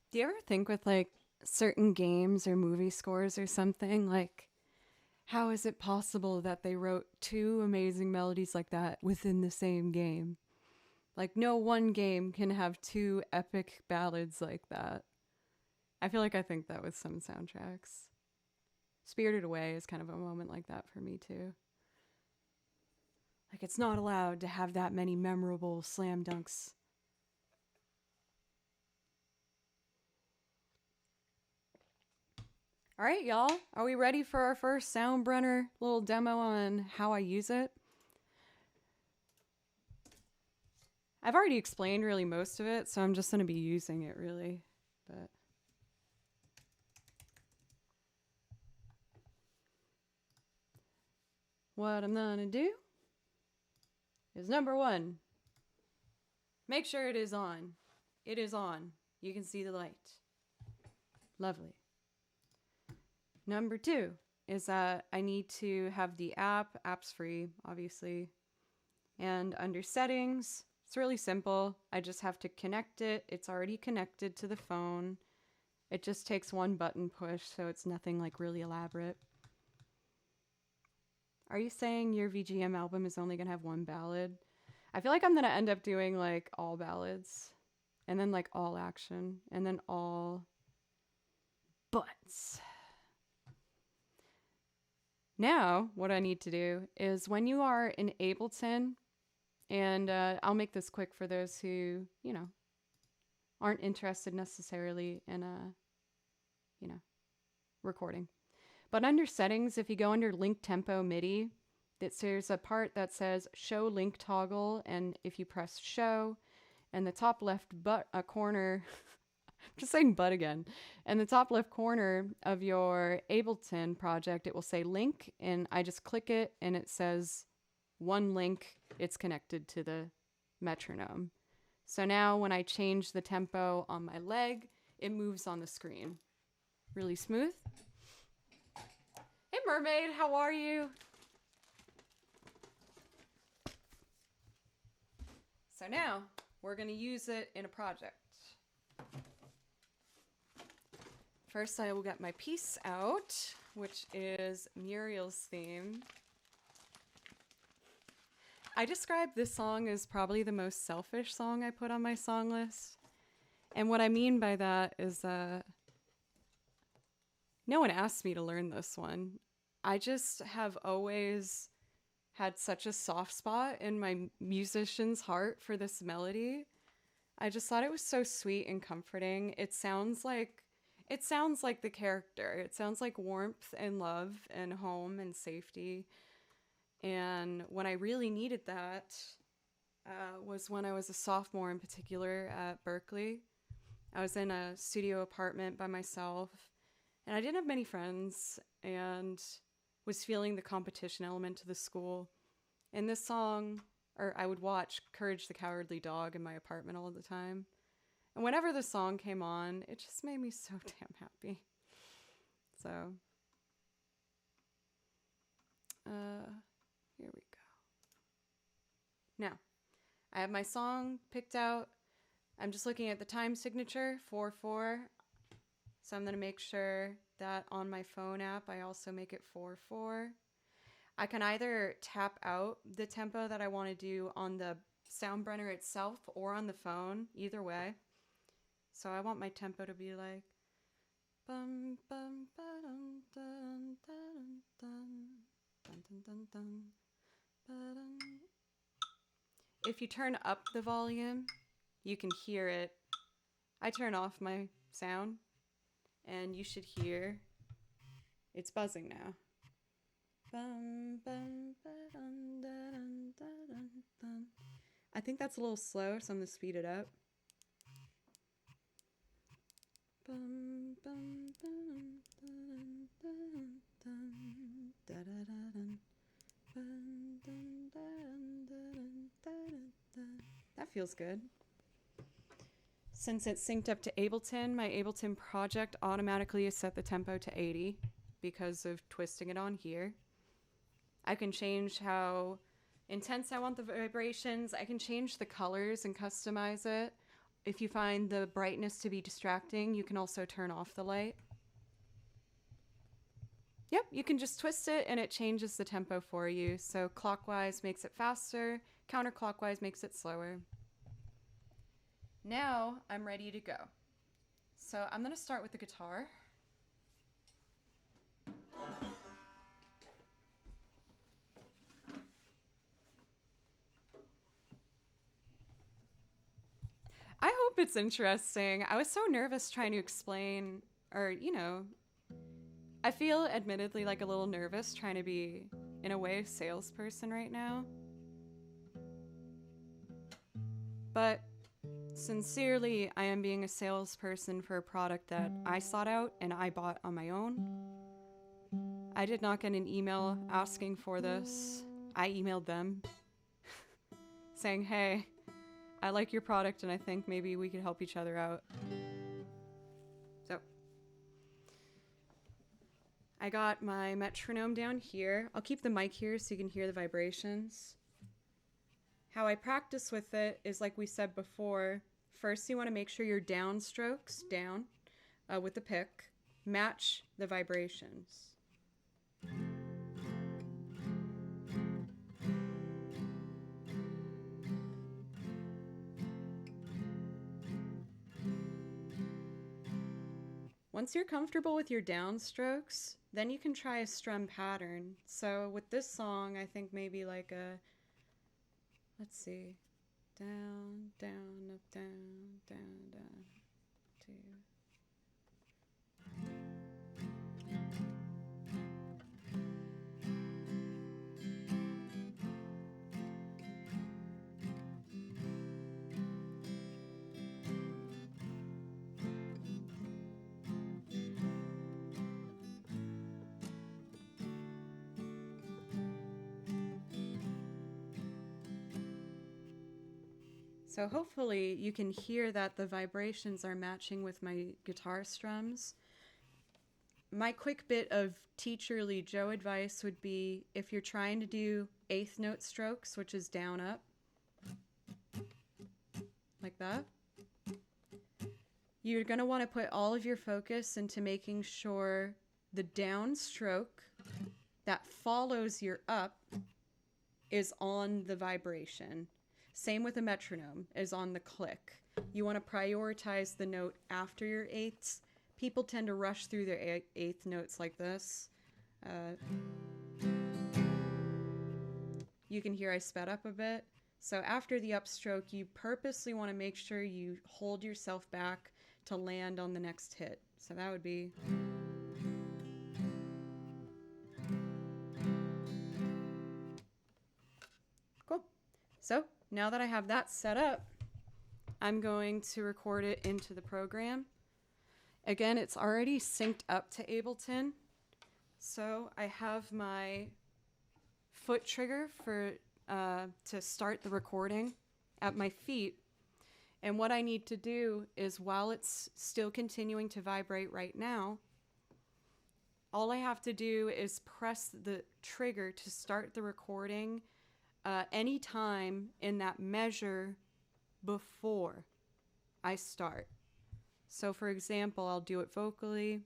A: Do you ever think with like certain games or movie scores or something, like, how is it possible that they wrote two amazing melodies like that within the same game? Like, no one game can have two epic ballads like that. I feel like I think that with some soundtracks. Spirited Away is kind of a moment like that for me, too. Like, it's not allowed to have that many memorable slam dunks. All right, y'all. Are we ready for our first soundbrenner little demo on how I use it? I've already explained really most of it, so I'm just going to be using it really. But what I'm going to do is number one, make sure it is on. It is on. You can see the light. Lovely. Number two is that I need to have the app's free, obviously. And under settings, it's really simple. I just have to connect it. It's already connected to the phone. It just takes one button push, so it's nothing like really elaborate. Are you saying your VGM album is only going to have one ballad? I feel like I'm going to end up doing like all ballads, and then like all action, and then all butts. Now, what I need to do is when you are in Ableton, and I'll make this quick for those who, you know, aren't interested necessarily in recording. But under settings, if you go under link tempo MIDI, there's a part that says show link toggle, and if you press show, and the top left corner, just saying but again, and the top left corner of your Ableton project, it will say link, and I just click it, and it says one link, it's connected to the metronome. So now when I change the tempo on my leg, it moves on the screen. Really smooth. Hey Mermaid, how are you? So now we're going to use it in a project. First I will get my piece out, which is Muriel's theme. I describe this song as probably the most selfish song I put on my song list. And what I mean by that is no one asked me to learn this one. I just have always had such a soft spot in my musician's heart for this melody. I just thought it was so sweet and comforting. It sounds like the character. It sounds like warmth and love and home and safety. And when I really needed that was when I was a sophomore in particular at Berkeley. I was in a studio apartment by myself, and I didn't have many friends, and was feeling the competition element to the school. And this song, or I would watch Courage the Cowardly Dog in my apartment all the time. And whenever the song came on, it just made me so damn happy. So, here we go. Now, I have my song picked out. I'm just looking at the time signature, 4/4. So I'm going to make sure that on my phone app, I also make it 4/4. I can either tap out the tempo that I want to do on the soundbrenner itself or on the phone, either way. So I want my tempo to be like bum bum ba-dum dun dun dun dun dun dun ba-dum. If you turn up the volume, you can hear it. I turn off my sound, and you should hear it's buzzing now. Bum, bum, ba-dum, da-dum, da-dum, dum. I think that's a little slow, so I'm going to speed it up. Bum, bum, ba-dum, da-dum, da-dum, dum, da-da-da-dum, bum, dum, da-dum, da-dum, da-da-da. That feels good. Since it's synced up to Ableton, my Ableton project automatically has set the tempo to 80 because of twisting it on here. I can change how intense I want the vibrations. I can change the colors and customize it. If you find the brightness to be distracting, you can also turn off the light. Yep, you can just twist it and it changes the tempo for you. So clockwise makes it faster, counterclockwise makes it slower. Now I'm ready to go. So I'm going to start with the guitar. I hope it's interesting. I was so nervous trying to explain, or, I feel admittedly like a little nervous trying to be, in a way, a salesperson right now. But sincerely, I am being a salesperson for a product that I sought out and I bought on my own. I did not get an email asking for this. I emailed them saying, hey, I like your product and I think maybe we could help each other out. So I got my metronome down here. I'll keep the mic here so you can hear the vibrations. How I practice with it is like we said before. First, you want to make sure your downstrokes down with the pick match the vibrations. Once you're comfortable with your downstrokes, then you can try a strum pattern. So with this song, I think maybe like a, let's see, down, down, up, down, down, down, 2. So hopefully you can hear that the vibrations are matching with my guitar strums. My quick bit of teacherly Joe advice would be if you're trying to do 8th note strokes, which is down up, like that, you're going to want to put all of your focus into making sure the down stroke that follows your up is on the vibration. Same with a metronome, is on the click. You want to prioritize the note after your 8ths. People tend to rush through their 8th notes like this. You can hear I sped up a bit. So after the upstroke, you purposely want to make sure you hold yourself back to land on the next hit. So that would be... Cool. So now that I have that set up, I'm going to record it into the program. Again, it's already synced up to Ableton. So I have my foot trigger for to start the recording at my feet. And what I need to do is, while it's still continuing to vibrate right now, all I have to do is press the trigger to start the recording any time in that measure before I start. So for example, I'll do it vocally.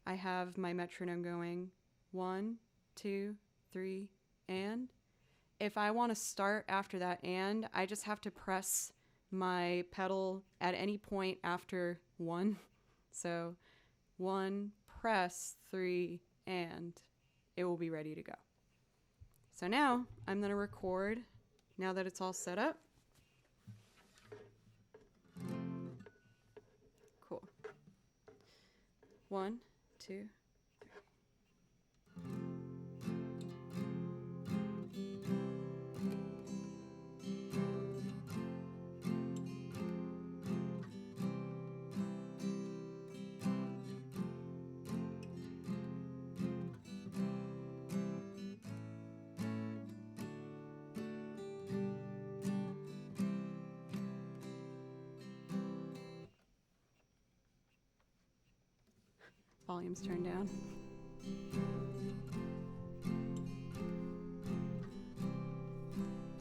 A: I have my metronome going 1, 2, 3, and. If I want to start after that and, I just have to press my pedal at any point after 1. So 1, press, 3, and it will be ready to go. So now I'm going to record now that it's all set up. Cool. 1, 2, volume's turned down.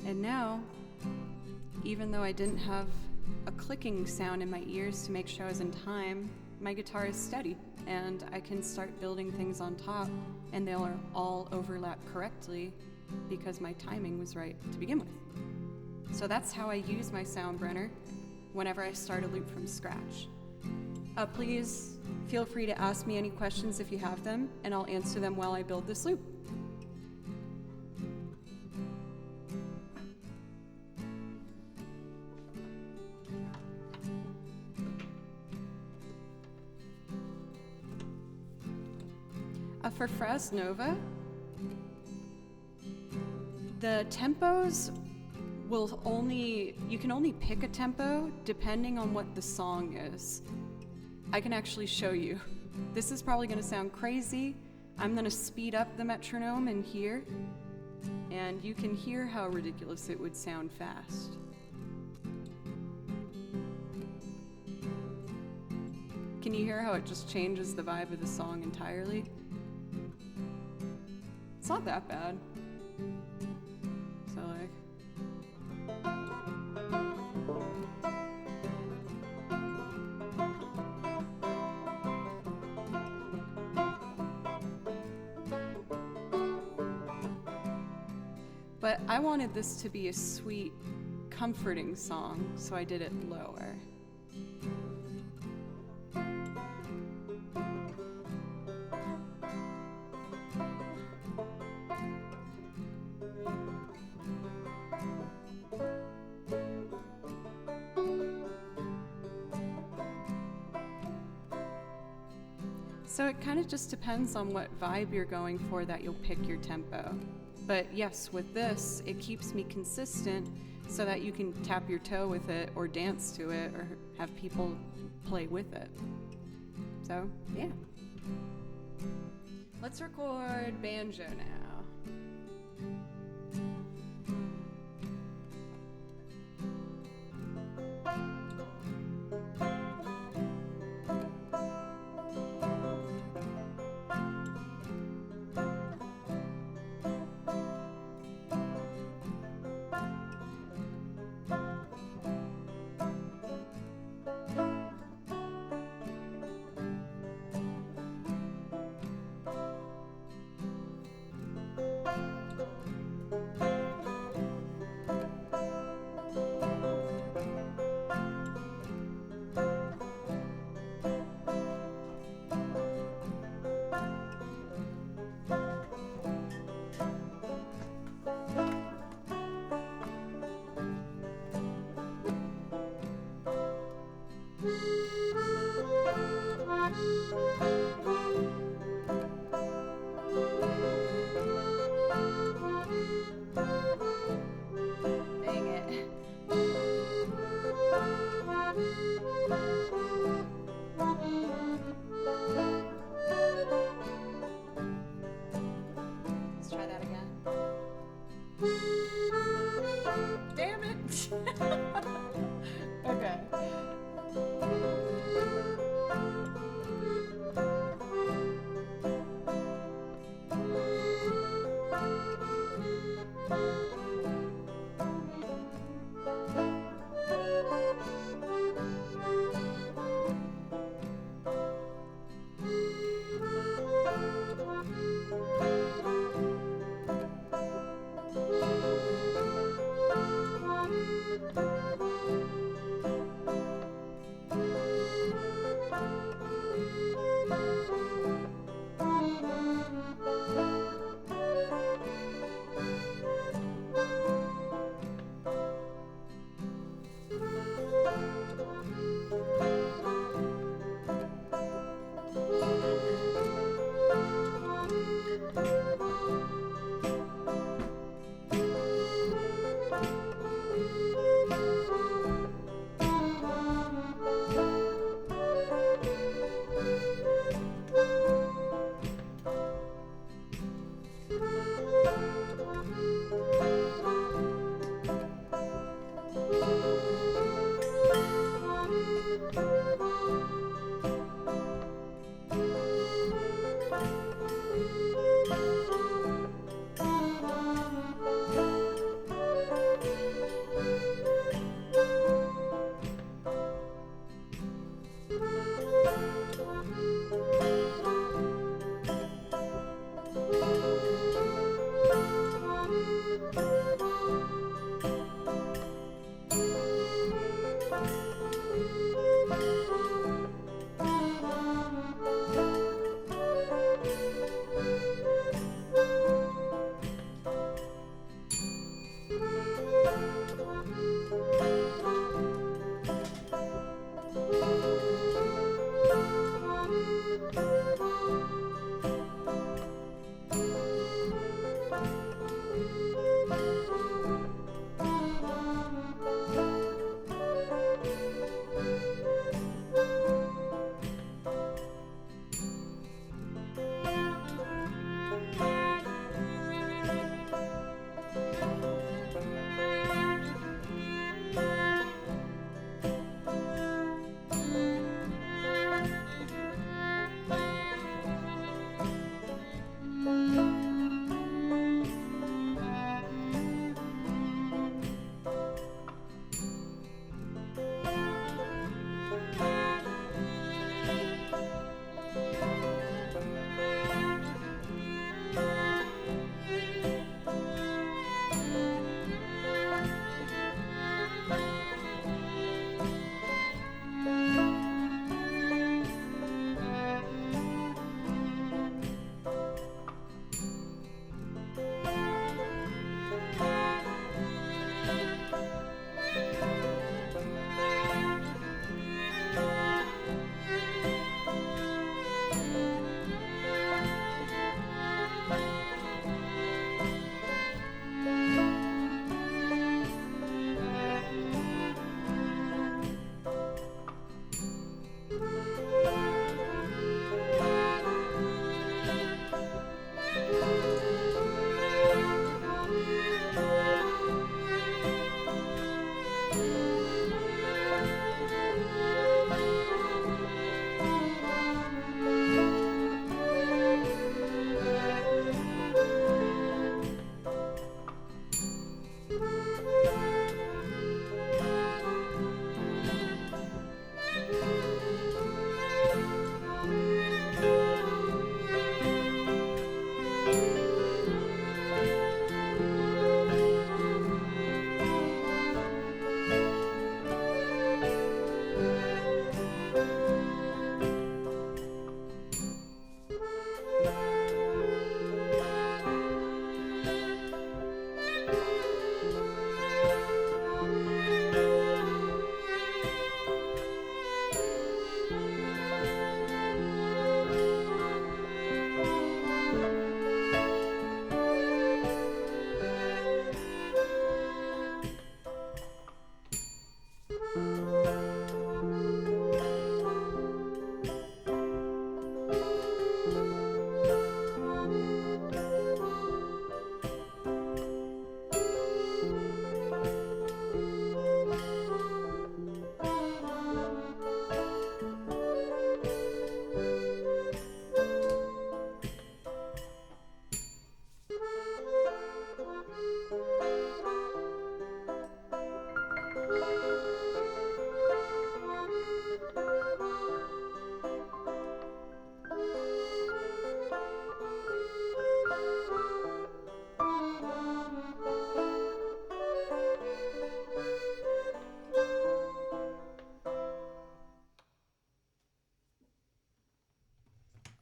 A: And now, even though I didn't have a clicking sound in my ears to make sure I was in time, my guitar is steady, and I can start building things on top, and they'll all overlap correctly because my timing was right to begin with. So that's how I use my soundbrenner whenever I start a loop from scratch. Please feel free to ask me any questions if you have them, and I'll answer them while I build this loop. For Fras Nova, the tempos you can only pick a tempo depending on what the song is. I can actually show you. This is probably going to sound crazy. I'm going to speed up the metronome in here, and you can hear how ridiculous it would sound fast. Can you hear how it just changes the vibe of the song entirely? It's not that bad. So but I wanted this to be a sweet, comforting song, so I did it lower. So it kind of just depends on what vibe you're going for that you'll pick your tempo. But yes, with this, it keeps me consistent so that you can tap your toe with it or dance to it or have people play with it. So, yeah. Let's record banjo now.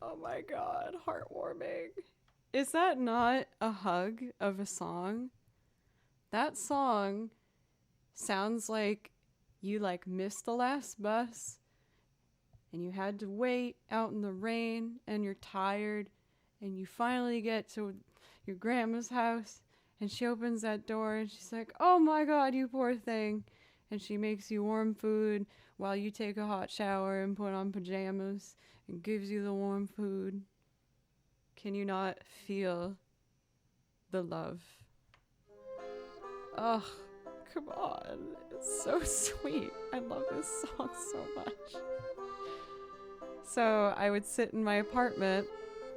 A: Oh my god, heartwarming. Is that not a hug of a song? That song sounds like you like missed the last bus and you had to wait out in the rain and you're tired and you finally get to your grandma's house and she opens that door and she's like, "Oh my god, you poor thing." And she makes you warm food while you take a hot shower and put on pajamas and gives you the warm food. Can you not feel the love? Ugh, come on. It's so sweet. I love this song so much. So I would sit in my apartment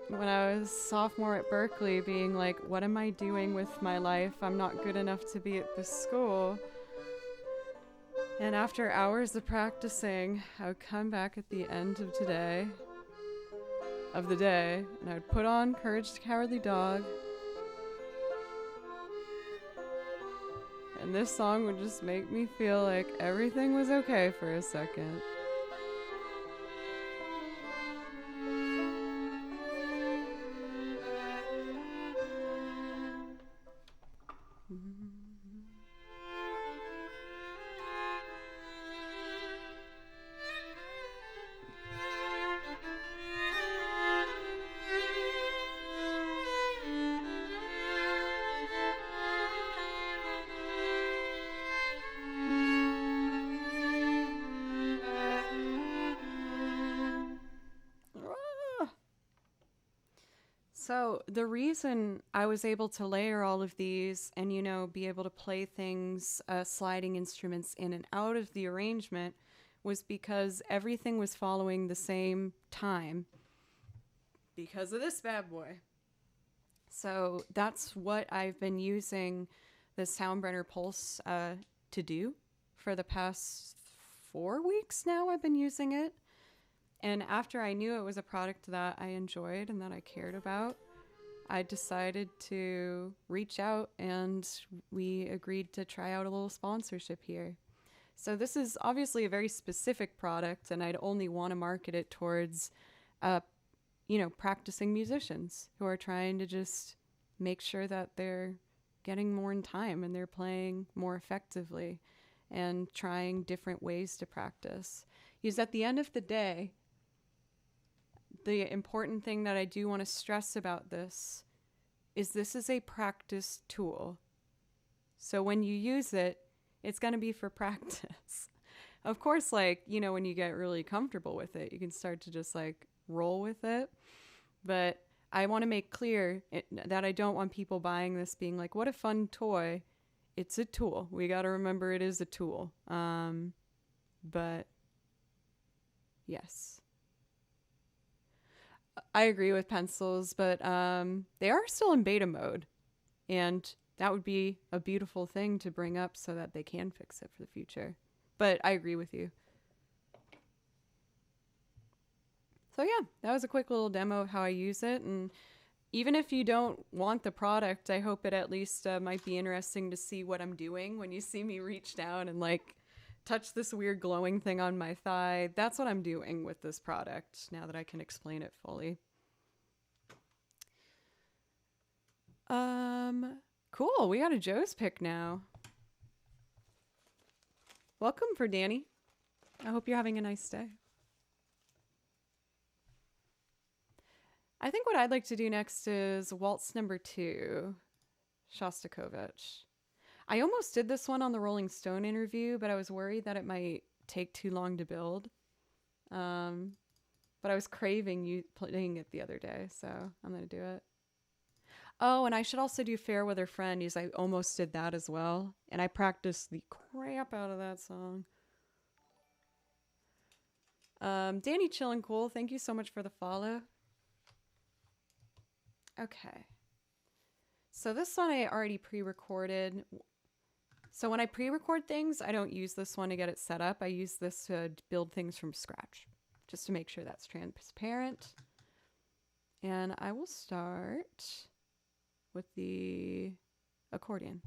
A: when I was sophomore at Berkeley being like, what am I doing with my life? I'm not good enough to be at this school. And after hours of practicing, I would come back at the end of the day, and I would put on Courage the Cowardly Dog. And this song would just make me feel like everything was okay for a second. So the reason I was able to layer all of these and, you know, be able to play things, sliding instruments in and out of the arrangement was because everything was following the same time because of this bad boy. So that's what I've been using the Soundbrenner Pulse to do for the past 4 weeks now. I've been using it. And after I knew it was a product that I enjoyed and that I cared about, I decided to reach out, and we agreed to try out a little sponsorship here. So this is obviously a very specific product, and I'd only want to market it towards, practicing musicians who are trying to just make sure that they're getting more in time and they're playing more effectively and trying different ways to practice. Because at the end of the day, the important thing that I do want to stress about this is a practice tool. So when you use it, it's going to be for practice. Of course, when you get really comfortable with it, you can start to just roll with it. But I want to make clear that I don't want people buying this being like, what a fun toy. It's a tool. We got to remember it is a tool. But yes. I agree with pencils, but they are still in beta mode. And that would be a beautiful thing to bring up so that they can fix it for the future. But I agree with you. So yeah, that was a quick little demo of how I use it. And even if you don't want the product, I hope it at least might be interesting to see what I'm doing when you see me reach down and touch this weird glowing thing on my thigh. That's what I'm doing with this product now that I can explain it fully. Cool. We got a Joe's pick now. Welcome for Danny. I hope you're having a nice day. I think what I'd like to do next is Waltz number 2, Shostakovich. I almost did this one on the Rolling Stone interview, but I was worried that it might take too long to build. But I was craving you playing it the other day, so I'm going to do it. Oh, and I should also do Fair Weather Friend, because I almost did that as well. And I practiced the crap out of that song. Danny Chillin' Cool, thank you so much for the follow. Okay. So this one I already pre-recorded. So when I pre-record things, I don't use this one to get it set up. I use this to build things from scratch, just to make sure that's transparent. And I will start with the accordion.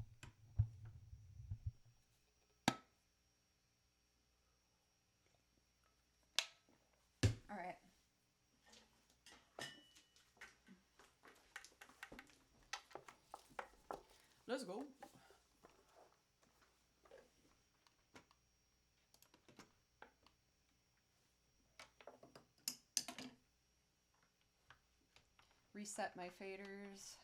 A: All right. Let's go. Reset my faders.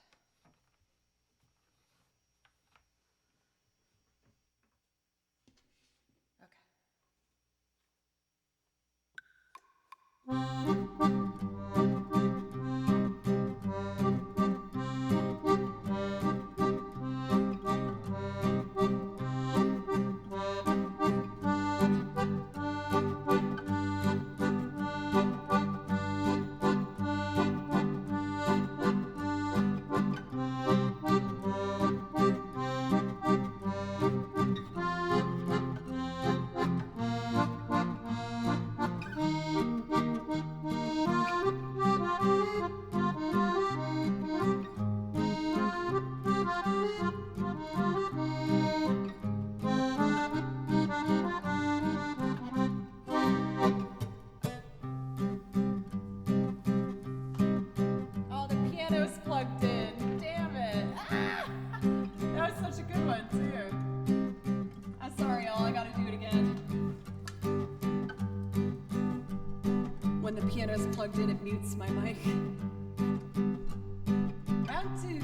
A: Plugged in, it mutes my mic. Round 2.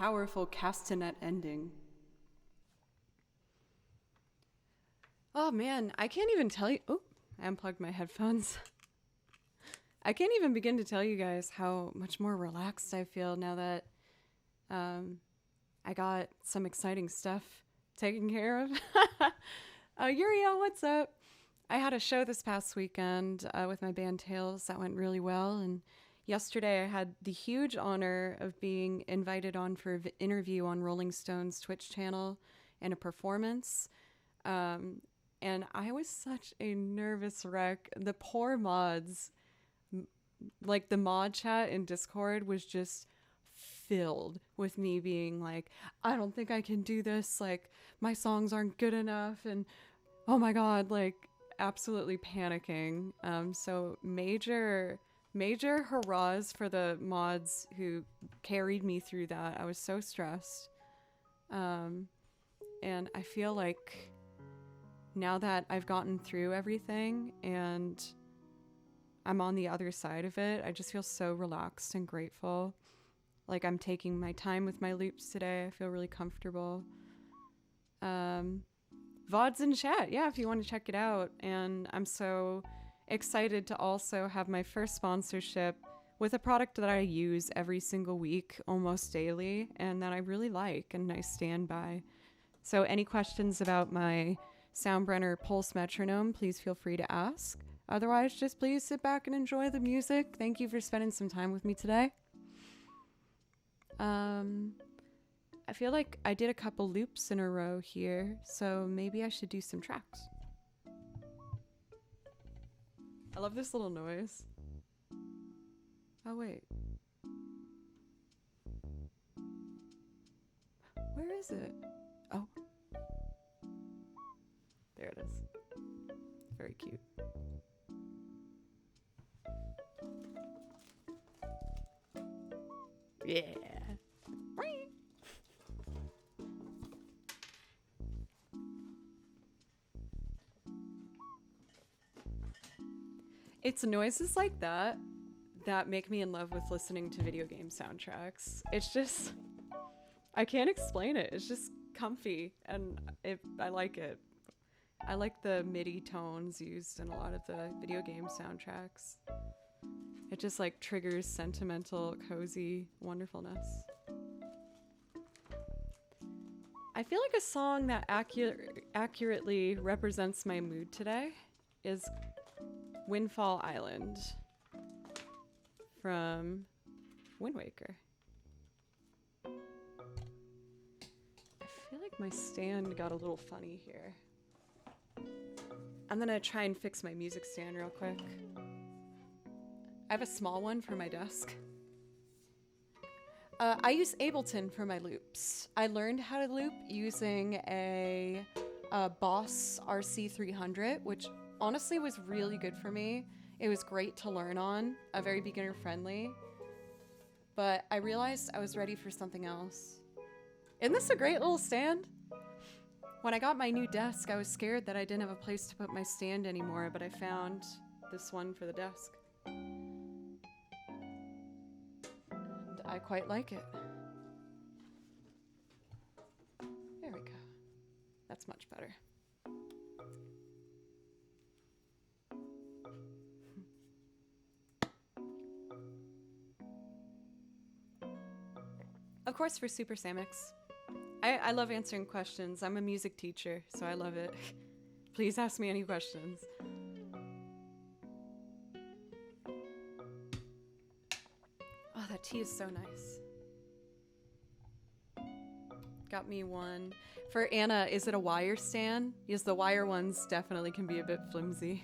A: powerful castanet ending. Oh man, I can't even tell you. Oh, I unplugged my headphones. I can't even begin to tell you guys how much more relaxed I feel now that I got some exciting stuff taken care of. Uriel, what's up? I had a show this past weekend with my band Tails that went really well, and yesterday I had the huge honor of being invited on for an interview on Rolling Stone's Twitch channel and a performance. And I was such a nervous wreck. The poor mods, like the mod chat in Discord was just filled with me being like, I don't think I can do this. Like, my songs aren't good enough. And oh my God, like absolutely panicking. So major hurrahs for the mods who carried me through that. I was so stressed. And I feel like now that I've gotten through everything and I'm on the other side of it, I just feel so relaxed and grateful. Like I'm taking my time with my loops today. I feel really comfortable. VOD's in chat. Yeah, if you want to check it out. And I'm so excited to also have my first sponsorship with a product that I use every single week, almost daily, and that I really like and I stand by. So any questions about my Soundbrenner Pulse Metronome, please feel free to ask. Otherwise, just please sit back and enjoy the music. Thank you for spending some time with me today. I feel like I did a couple loops in a row here, so maybe I should do some tracks. I love this little noise. Oh, wait. Where is it? Oh. There it is. Very cute. Yeah. It's noises like that that make me in love with listening to video game soundtracks. It's just, I can't explain it. It's just comfy and I like it. I like the MIDI tones used in a lot of the video game soundtracks. It just like triggers sentimental, cozy wonderfulness. I feel like a song that accurately represents my mood today is Windfall Island from Wind Waker. I feel like my stand got a little funny here. I'm gonna try and fix my music stand real quick. I have a small one for my desk. I use Ableton for my loops. I learned how to loop using a Boss RC300, which honestly was really good for me. It was great to learn on, very beginner friendly. But I realized I was ready for something else. Isn't this a great little stand? When I got my new desk, I was scared that I didn't have a place to put my stand anymore, but I found this one for the desk. And I quite like it. There we go. That's much better. Of course, for Super Samix. I love answering questions. I'm a music teacher, so I love it. Please ask me any questions. Oh, that tea is so nice. Got me one. For Anna, is it a wire stand? Yes, the wire ones definitely can be a bit flimsy.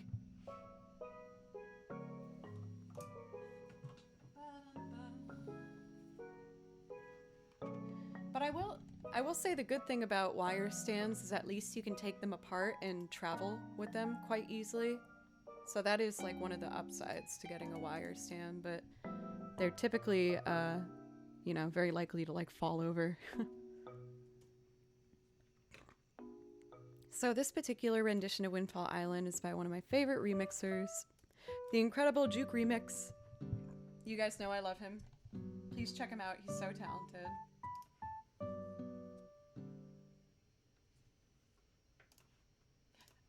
A: But I will say the good thing about wire stands is at least you can take them apart and travel with them quite easily. So that is like one of the upsides to getting a wire stand, but they're typically, you know, very likely to like fall over. So this particular rendition of Windfall Island is by one of my favorite remixers, the incredible Juke Remix. You guys know I love him. Please check him out. He's so talented.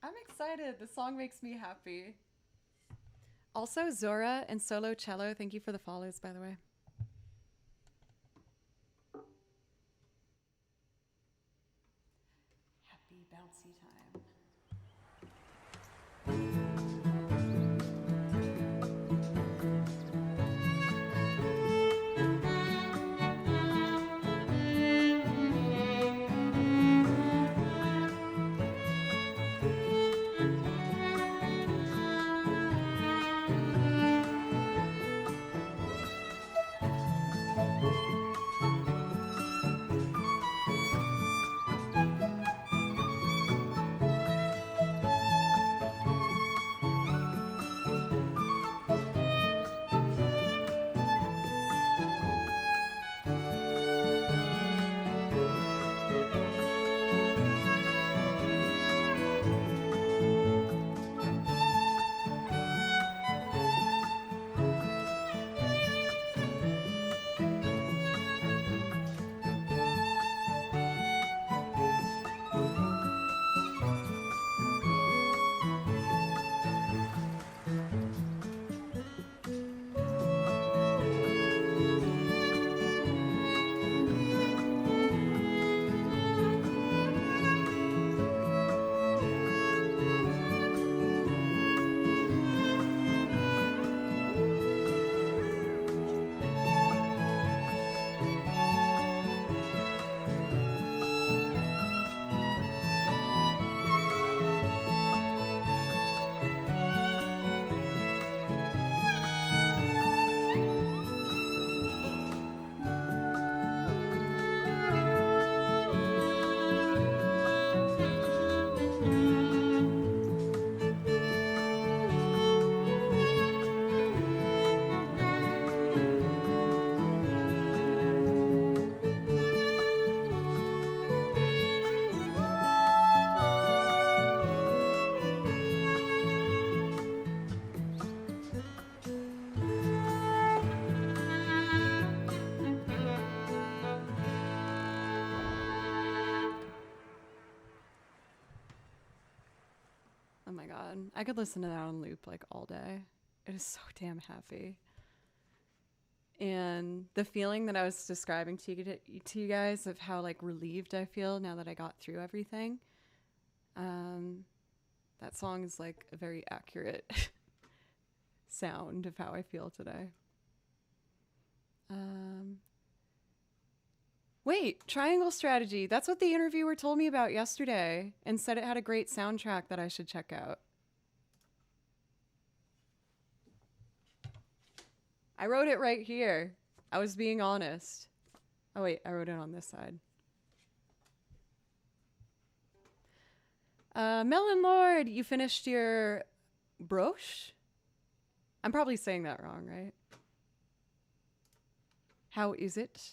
A: I'm excited. The song makes me happy. Also, Zora and Solo Cello, thank you for the follows, by the way. Happy bouncy time. Oh my god. I could listen to that on loop like all day. It is so damn happy. And the feeling that I was describing to you guys of how like relieved I feel now that I got through everything. That song is like a very accurate sound of how I feel today. Wait, Triangle Strategy. That's what the interviewer told me about yesterday and said it had a great soundtrack that I should check out. I wrote it right here. I was being honest. Oh wait, I wrote it on this side. Melon Lord, you finished your broche? I'm probably saying that wrong, right? How is it?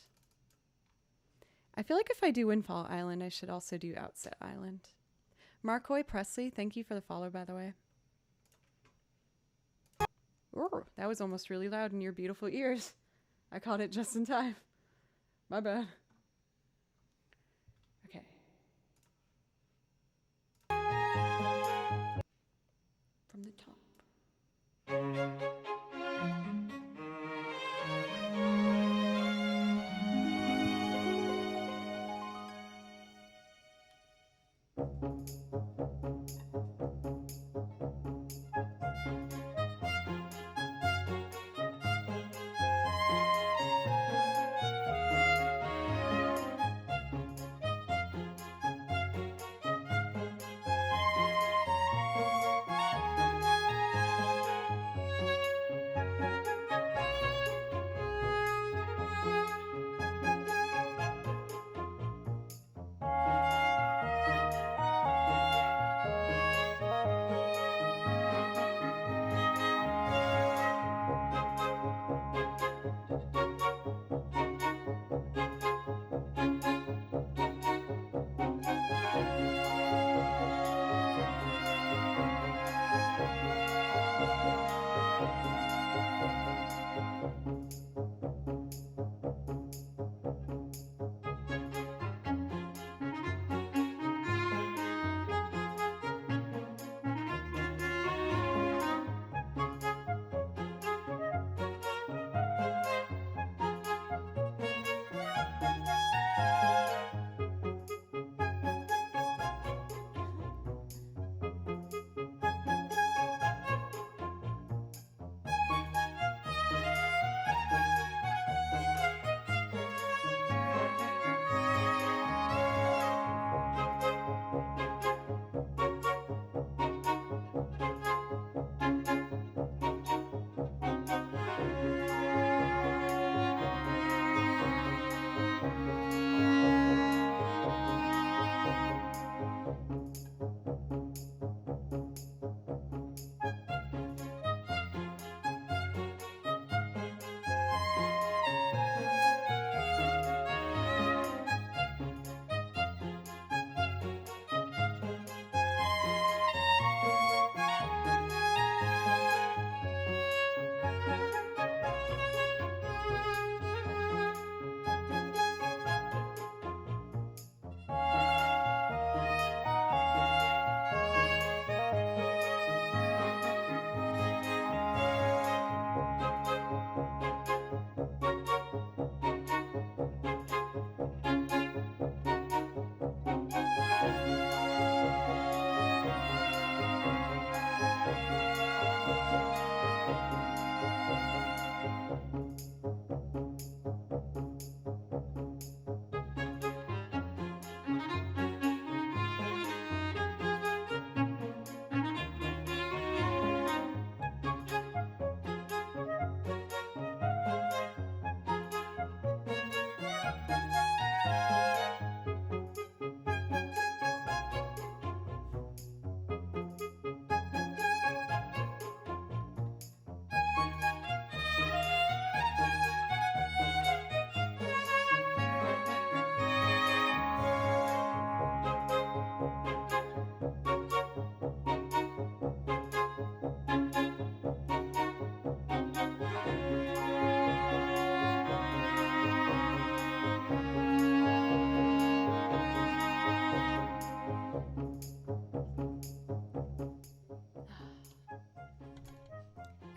A: I feel like if I do Windfall Island, I should also do Outset Island. Marcoy Presley, thank you for the follow, by the way. Ooh, that was almost really loud in your beautiful ears. I caught it just in time. My bad. Okay. From the top.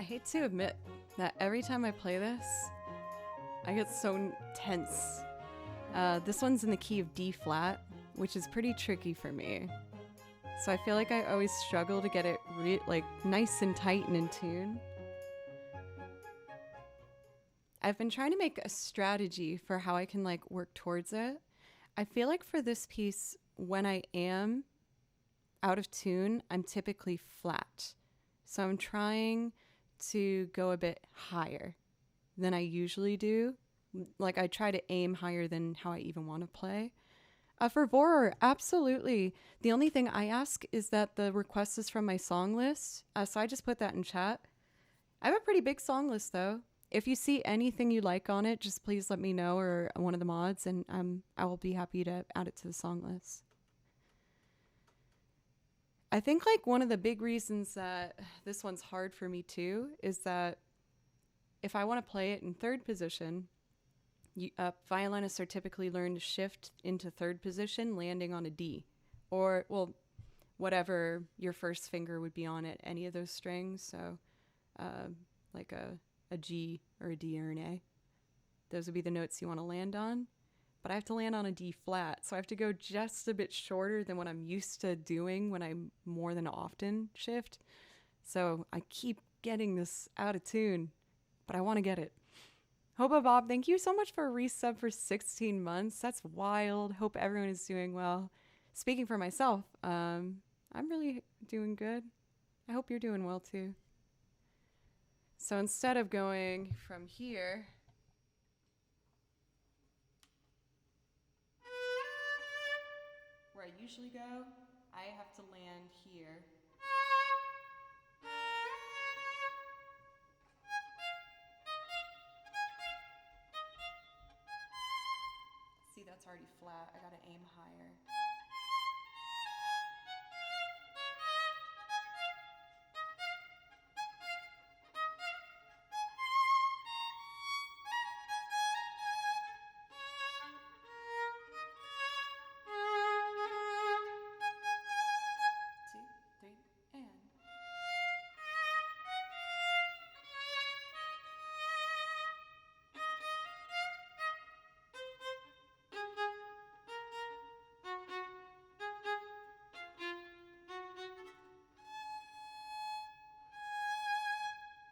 A: hate to admit that every time I play this, I get so tense. This one's in the key of D flat, which is pretty tricky for me. So I feel like I always struggle to get it like nice and tight and in tune. I've been trying to make a strategy for how I can like work towards it. I feel like for this piece, when I am out of tune, I'm typically flat. So I'm trying to go a bit higher than I usually do. Like I try to aim higher than how I even want to play. For Vorer, absolutely. The only thing I ask is that the request is from my song list. So I just put that in chat. I have a pretty big song list though. If you see anything you like on it, just please let me know or one of the mods, and I will be happy to add it to the song list. I think like one of the big reasons that this one's hard for me too is that if I want to play it in third position, violinists are typically learned to shift into third position, landing on a D, or well, whatever your first finger would be on at any of those strings. So, like a G or a D or an A. Those would be the notes you want to land on. But I have to land on a D flat, so I have to go just a bit shorter than what I'm used to doing when I more than often shift. So I keep getting this out of tune, but I want to get it. Hoba Bob, thank you so much for a resub for 16 months. That's wild. Hope everyone is doing well. Speaking for myself, I'm really doing good. I hope you're doing well too. So instead of going from here, where I usually go, I have to land here. See, that's already flat. I gotta aim higher.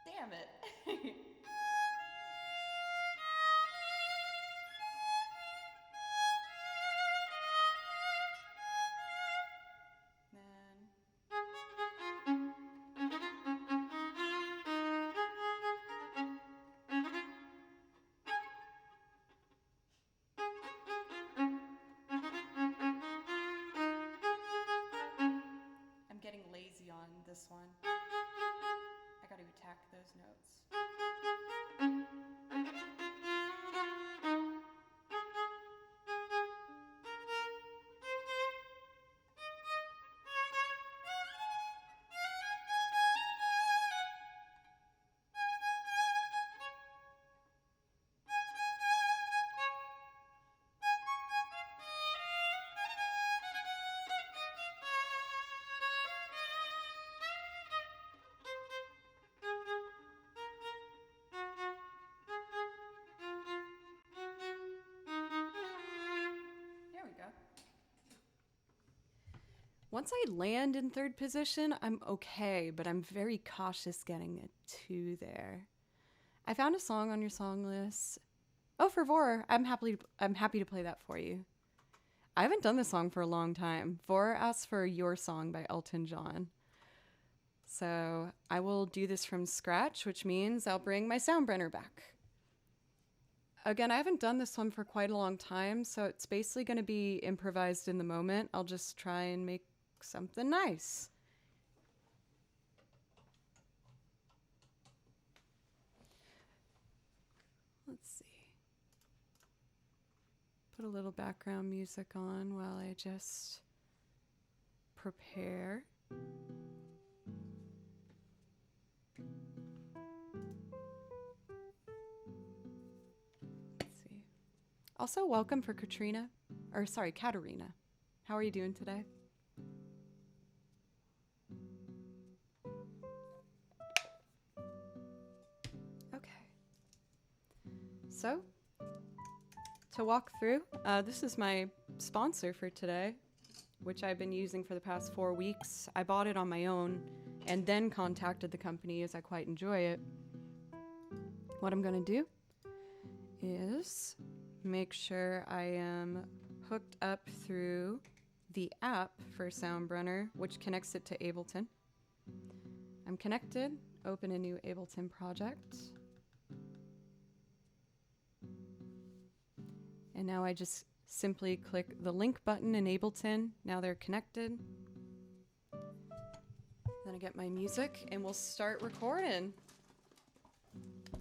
A: Damn it. I'm getting lazy on this one. I gotta attack those notes. Once I land in third position, I'm okay, but I'm very cautious getting a 2 there. I found a song on your song list. Oh, for Vor, I'm happy to play that for you. I haven't done this song for a long time. Vor asked for Your Song by Elton John. So I will do this from scratch, which means I'll bring my soundbrenner back. Again, I haven't done this one for quite a long time, so it's basically going to be improvised in the moment. I'll just try and make something nice. Let's see. Put a little background music on while I just prepare. Let's see. Also, welcome for Katarina. How are you doing today? So, to walk through, this is my sponsor for today, which I've been using for the past 4 weeks. I bought it on my own and then contacted the company as I quite enjoy it. What I'm going to do is make sure I am hooked up through the app for Soundbrenner, which connects it to Ableton. I'm connected. Open a new Ableton project. And now I just simply click the link button in Ableton. Now they're connected. Then I get my music and we'll start recording. Here we go.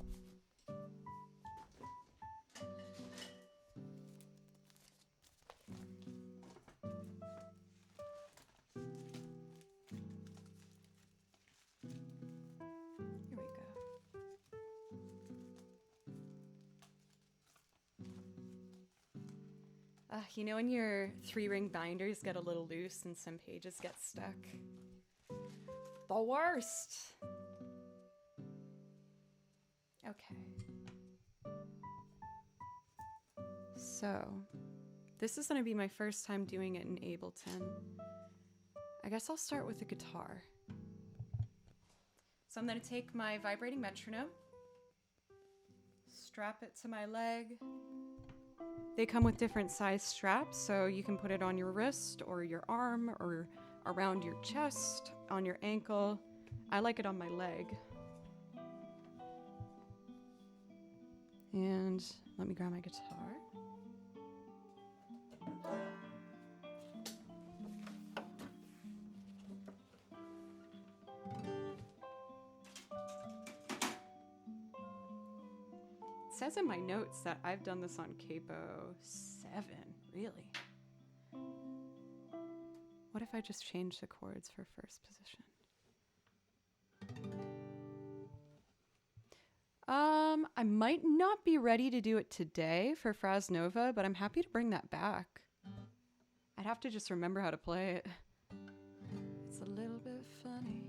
A: You know when your 3-ring binders get a little loose and some pages get stuck? The worst! Okay. So, this is going to be my first time doing it in Ableton. I guess I'll start with the guitar. So I'm going to take my vibrating metronome, strap it to my leg. They come with different size straps, so you can put it on your wrist or your arm or around your chest, on your ankle. I like it on my leg. And let me grab my guitar. It says in my notes that I've done this on Capo 7, really? What if I just change the chords for first position? I might not be ready to do it today for Fraz Nova, but I'm happy to bring that back. I'd have to just remember how to play it. It's a little bit funny,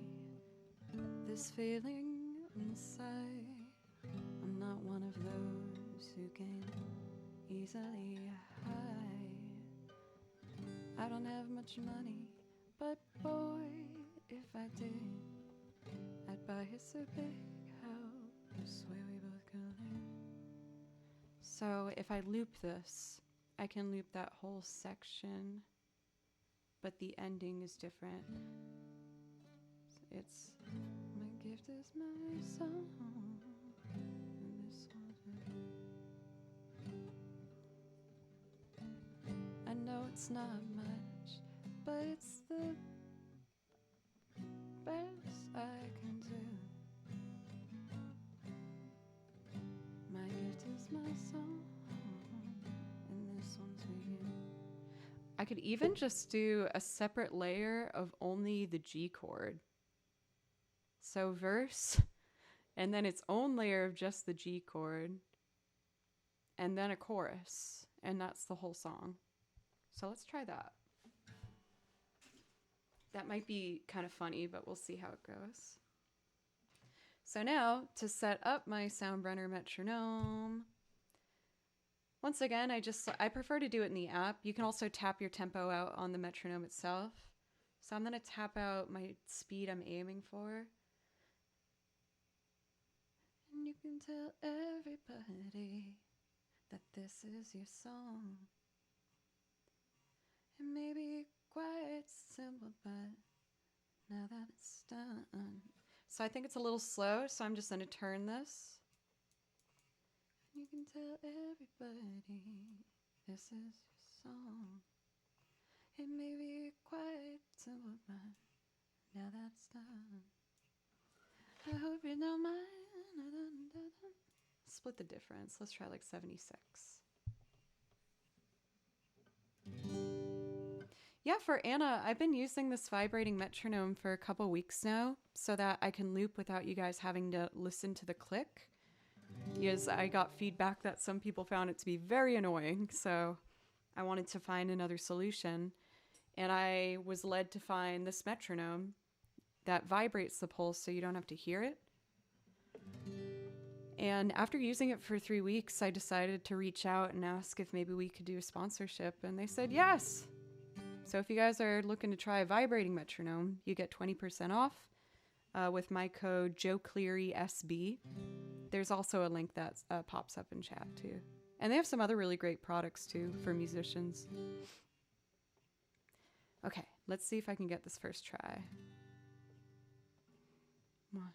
A: this feeling inside. I'm not one of those who can easily hide. I don't have much money, but boy, if I did, I'd buy us a big house where we both could live. So if I loop this, I can loop that whole section, but the ending is different. It's my gift is my song. I know it's not much, but it's the best I can do. My gift is my song, and this one's for you. I could even just do a separate layer of only the G chord. So verse, and then its own layer of just the G chord, and then a chorus, and that's the whole song. So let's try that. That might be kind of funny, but we'll see how it goes. So now, to set up my Soundbrenner metronome, once again, I prefer to do it in the app. You can also tap your tempo out on the metronome itself. So I'm going to tap out my speed I'm aiming for. And you can tell everybody that this is your song. It may be quite simple, but now that it's done. So I think it's a little slow, so I'm just going to turn this. And you can tell everybody this is your song. It may be quite simple, but now that it's done. I hope you don't mind. Split the difference. Let's try like 76. Yeah, for Anna, I've been using this vibrating metronome for a couple weeks now so that I can loop without you guys having to listen to the click. Because I got feedback that some people found it to be very annoying, so I wanted to find another solution. And I was led to find this metronome that vibrates the pulse so you don't have to hear it. And after using it for 3 weeks, I decided to reach out and ask if maybe we could do a sponsorship. And they said yes. So if you guys are looking to try a vibrating metronome, you get 20% off with my code JoeClearySB. There's also a link that pops up in chat too. And they have some other really great products too for musicians. Okay, let's see if I can get this first try. One.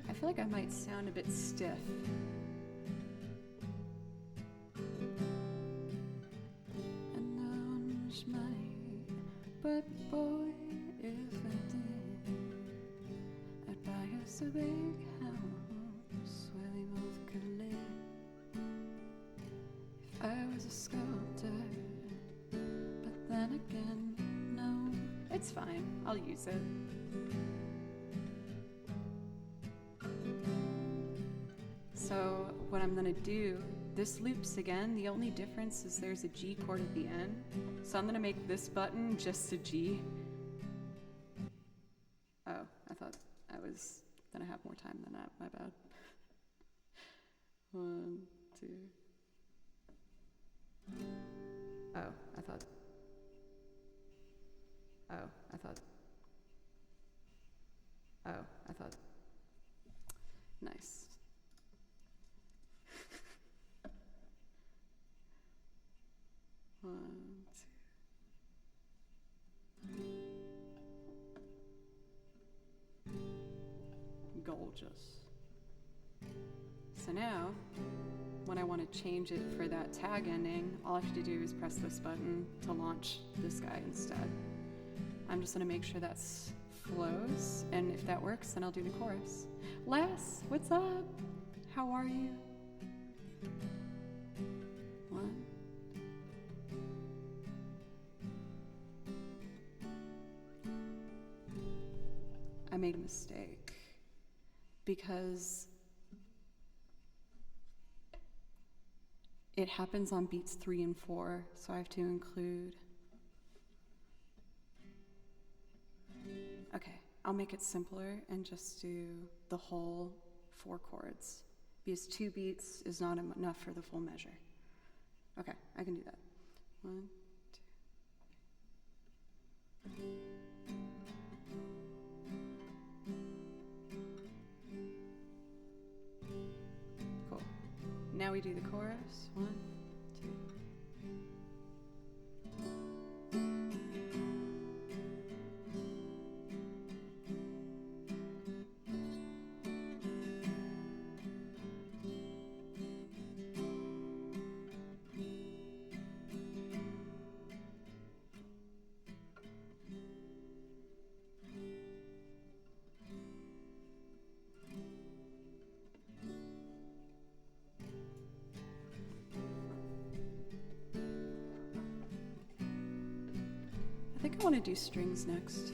A: I feel like I might sound a bit stiff. And no much money, but boy, if I did, I'd buy us a big house where we both could live. If I was a sculptor, but then again, no, it's fine, I'll use it. So what I'm gonna do, this loops again, the only difference is there's a G chord at the end. So I'm gonna make this button just a G. Oh, I thought I was gonna have more time than that, my bad. 1, 2. Oh, I thought. Nice. One, two. Gorgeous. So now, when I want to change it for that tag ending, all I have to do is press this button to launch this guy instead. I'm just gonna make sure that flows, and if that works, then I'll do the chorus. Les, what's up? How are you? 1. I made a mistake because it happens on beats 3 and 4, so I have to include. Okay, I'll make it simpler and just do the whole 4 chords because 2 beats is not enough for the full measure. Okay, I can do that. 1, 2, 3. Cool. Now we do the chorus. 1, 2. I think I want to do strings next.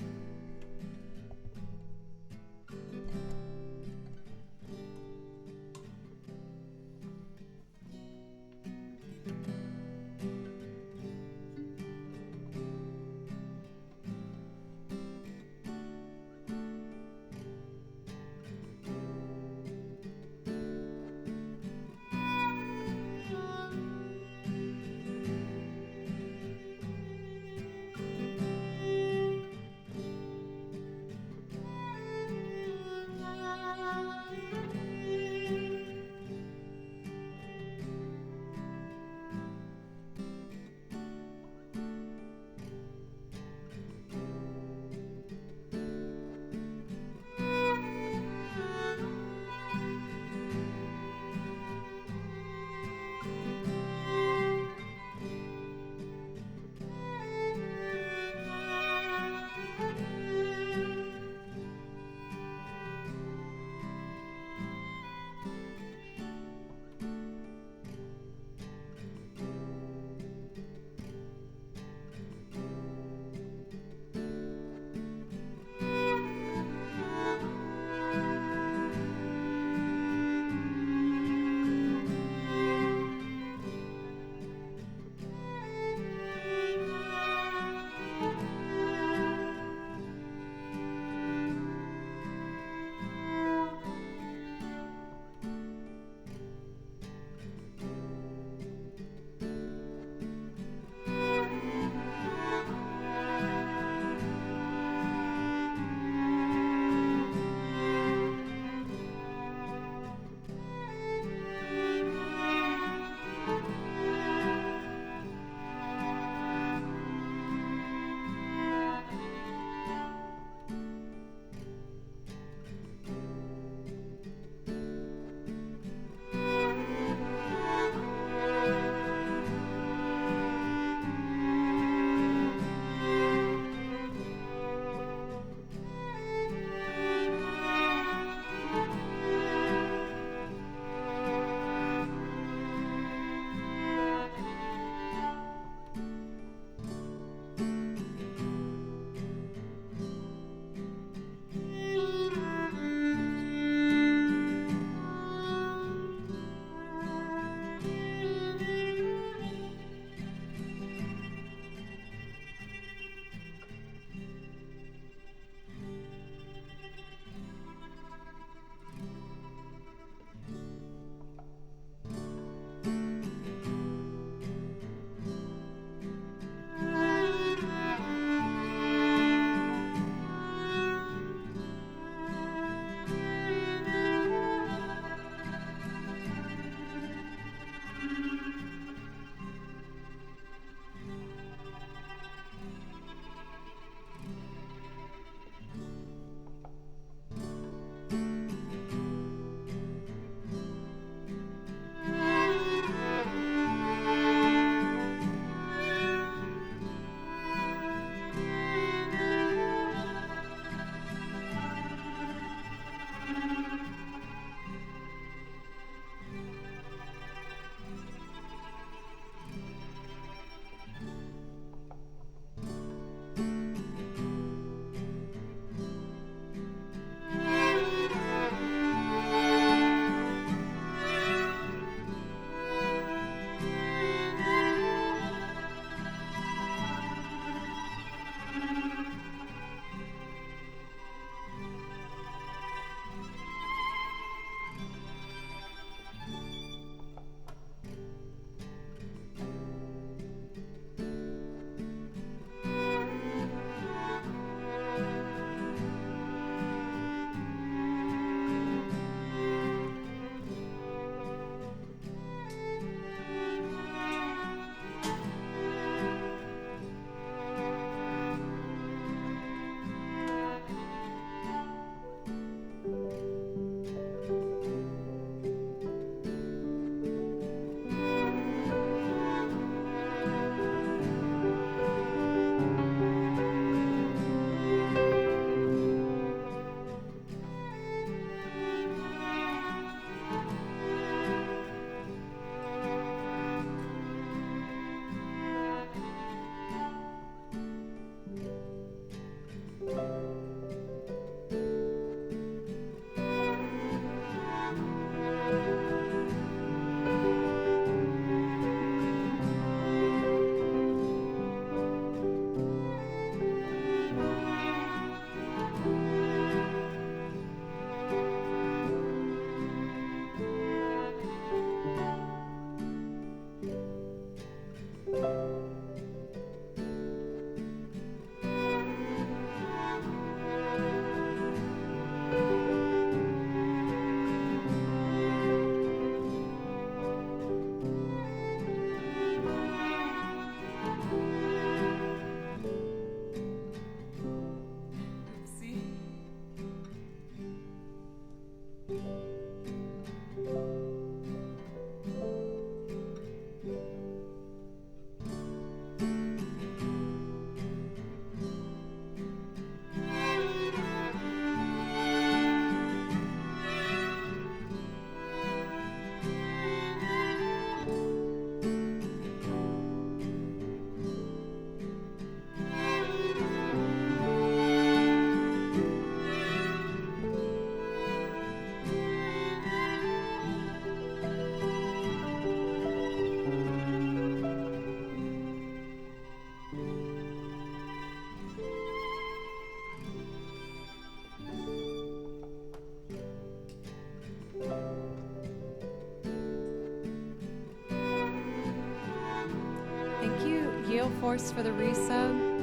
A: Thank you, Yale Force, for the resub.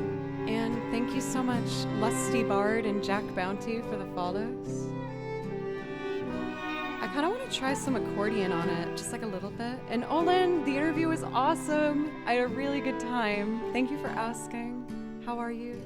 A: And thank you so much, Lusty Bard and Jack Bounty, for the follows. I kind of want to try some accordion on it, just like a little bit. And Olin, the interview was awesome. I had a really good time. Thank you for asking. How are you?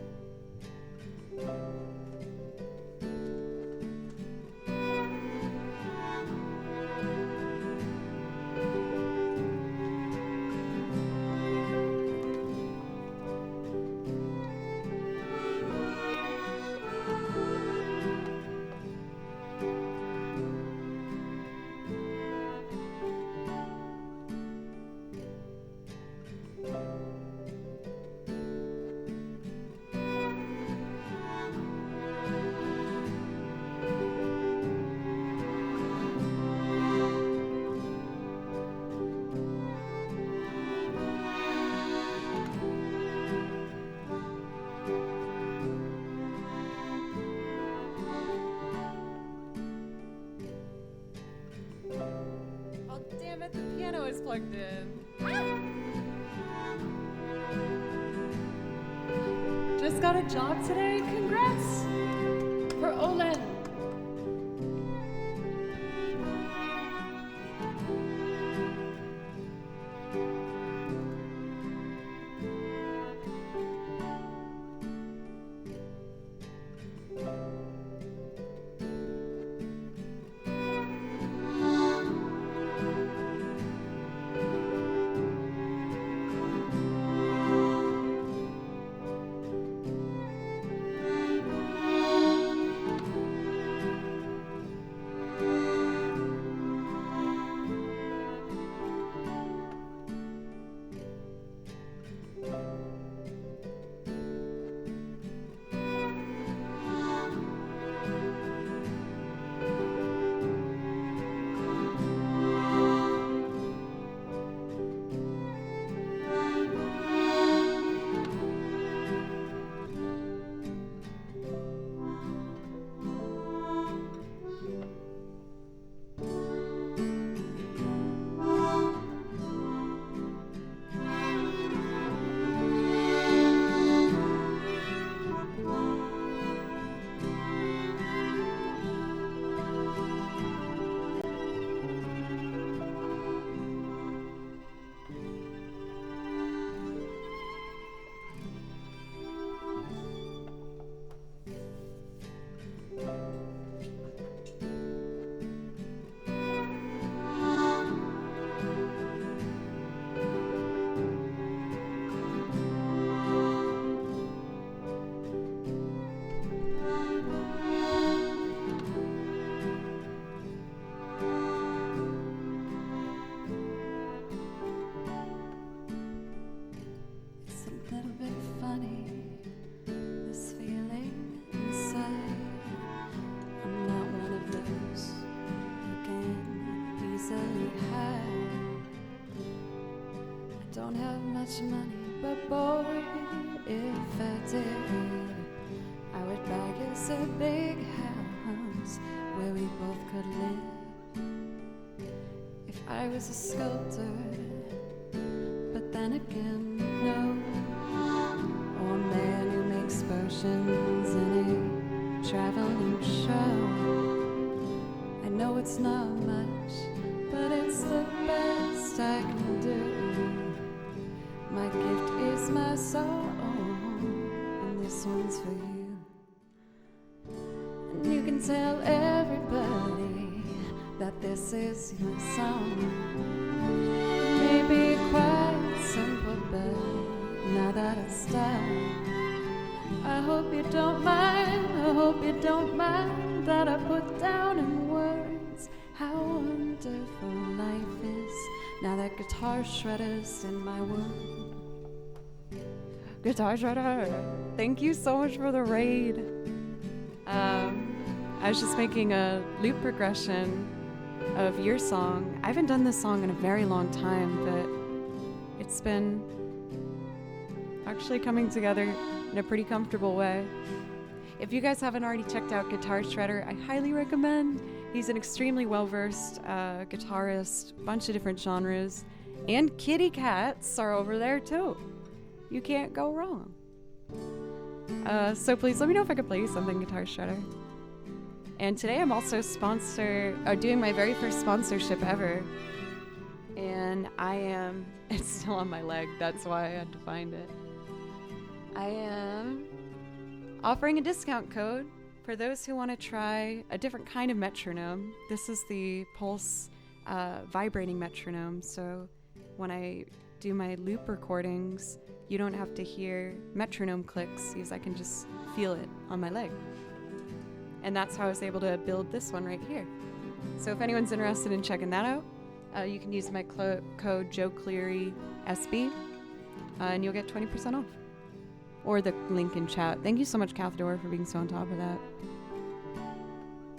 A: The piano is plugged in. Just got a job today. Congrats for Olin. Don't have much money, but boy, if I did, I would buy us a big house where we both could live. If I was a sculptor, but then again, no. Or a man who makes potions in a traveling show. I know it's not much, but it's the best I can do. My gift is my song, and this one's for you. And you can tell everybody that this is my song. It may be quite simple, but now that it's done, I hope you don't mind, I hope you don't mind that I put down in words how wonderful life is now that Guitar Shredder's in my world. Guitar Shredder, thank you so much for the raid. I was just making a loop progression of your song. I haven't done this song in a very long time, but it's been actually coming together in a pretty comfortable way. If you guys haven't already checked out Guitar Shredder, I highly recommend. He's an extremely well-versed guitarist, a bunch of different genres, And kitty cats are over there too. You can't go wrong. So please let me know if I could play you something, Guitar Shredder. And today I'm also doing my very first sponsorship ever. And it's still on my leg, that's why I had to find it. I am offering a discount code for those who want to try a different kind of metronome. This is the Pulse vibrating metronome, so when I do my loop recordings, you don't have to hear metronome clicks because I can just feel it on my leg. And that's how I was able to build this one right here. So if anyone's interested in checking that out, you can use my code JoeClearySB, and you'll get 20% off. Or the link in chat. Thank you so much, Cathador, for being so on top of that.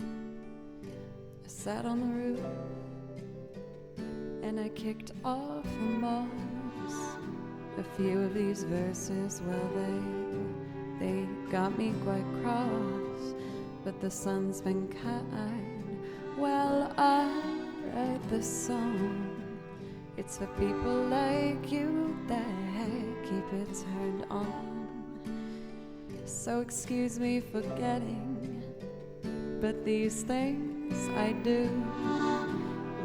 A: I sat on the roof and I kicked off the moss. A few of these verses, well, they got me quite cross. But the sun's been kind. Well, I write this song. It's for people like you that keep it turned on. So excuse me for getting, but these things I do.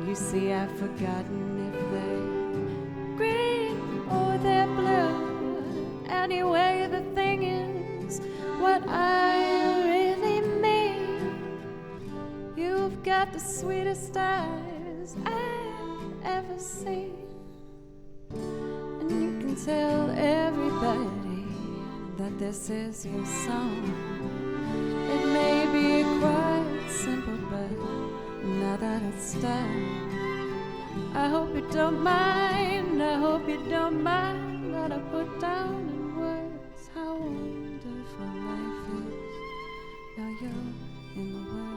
A: You see, I've forgotten if they're green or they're blue. Anyway, the thing is, what I really mean. You've got the sweetest eyes I've ever seen. And you can tell everybody that this is your song. It may be quite simple, but now that it's done, I hope you don't mind, I hope you don't mind that I put down in words how wonderful life is. Now you're in the world.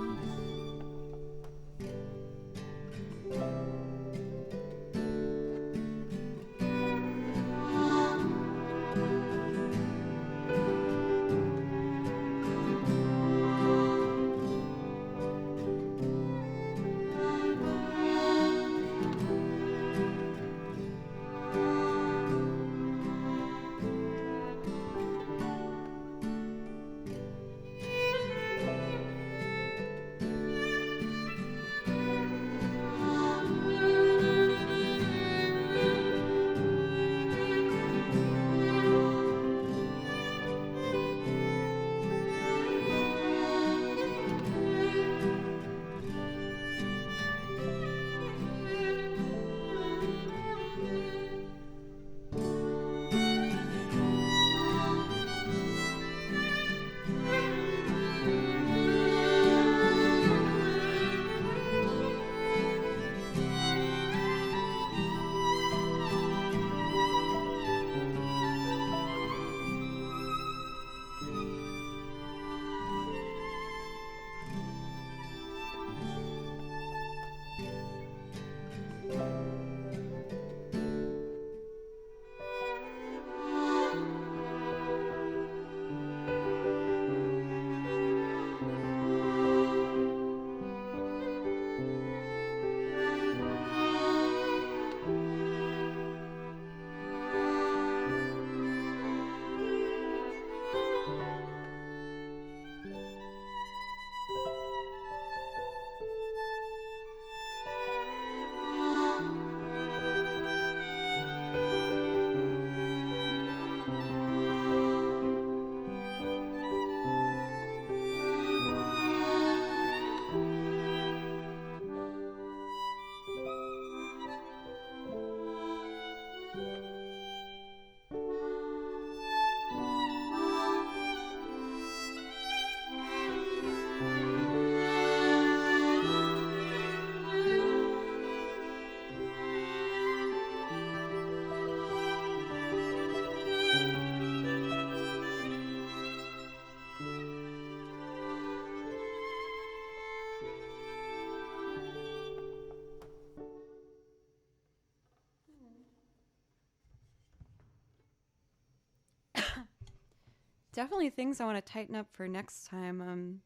A: Definitely things I want to tighten up for next time.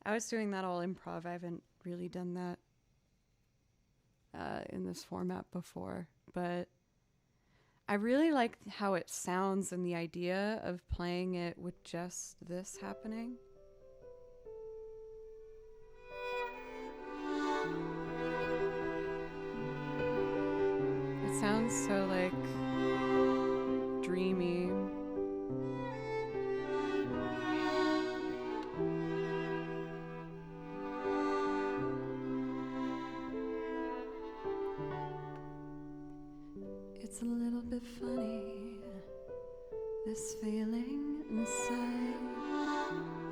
A: I was doing that all improv. I haven't really done that in this format before. but I really like how it sounds and the idea of playing it with just this happening. It sounds so like dreamy. It's a little bit funny, this feeling inside.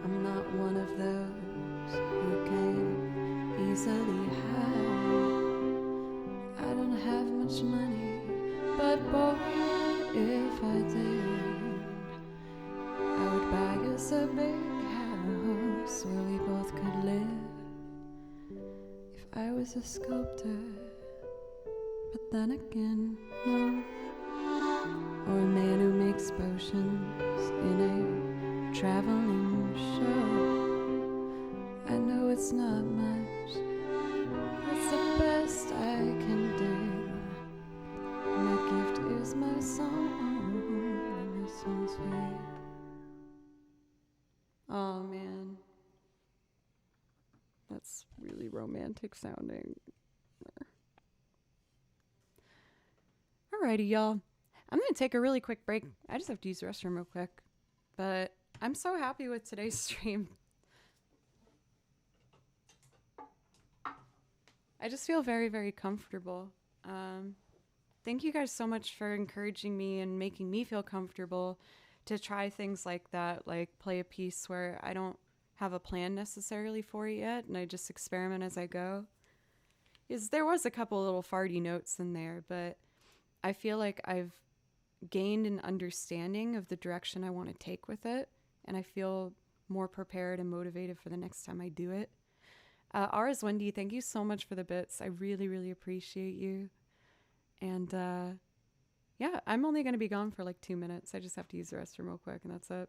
A: I'm not one of those who can easily hide. I don't have much money, but boy, if I did, I would buy us a big house where we both could live. If I was a sculptor, but then again, no. Or a man who makes potions in a traveling show. I know it's not much, it's the best I can do. My gift is my song, and this song's for you. Oh man, that's really romantic sounding. Alrighty, y'all. I'm gonna take a really quick break. I just have to use the restroom real quick. But I'm so happy with today's stream. I just feel very, very comfortable. Thank you guys so much for encouraging me and making me feel comfortable to try things like that, like play a piece where I don't have a plan necessarily for it yet, and I just experiment as I go. There was a couple little farty notes in there, but I feel like I've gained an understanding of the direction I want to take with it, and I feel more prepared and motivated for the next time I do it. Ours Wendy, thank you so much for the bits. I really, really appreciate you. And yeah, I'm only going to be gone for like 2 minutes. I just have to use the restroom real quick, and that's it.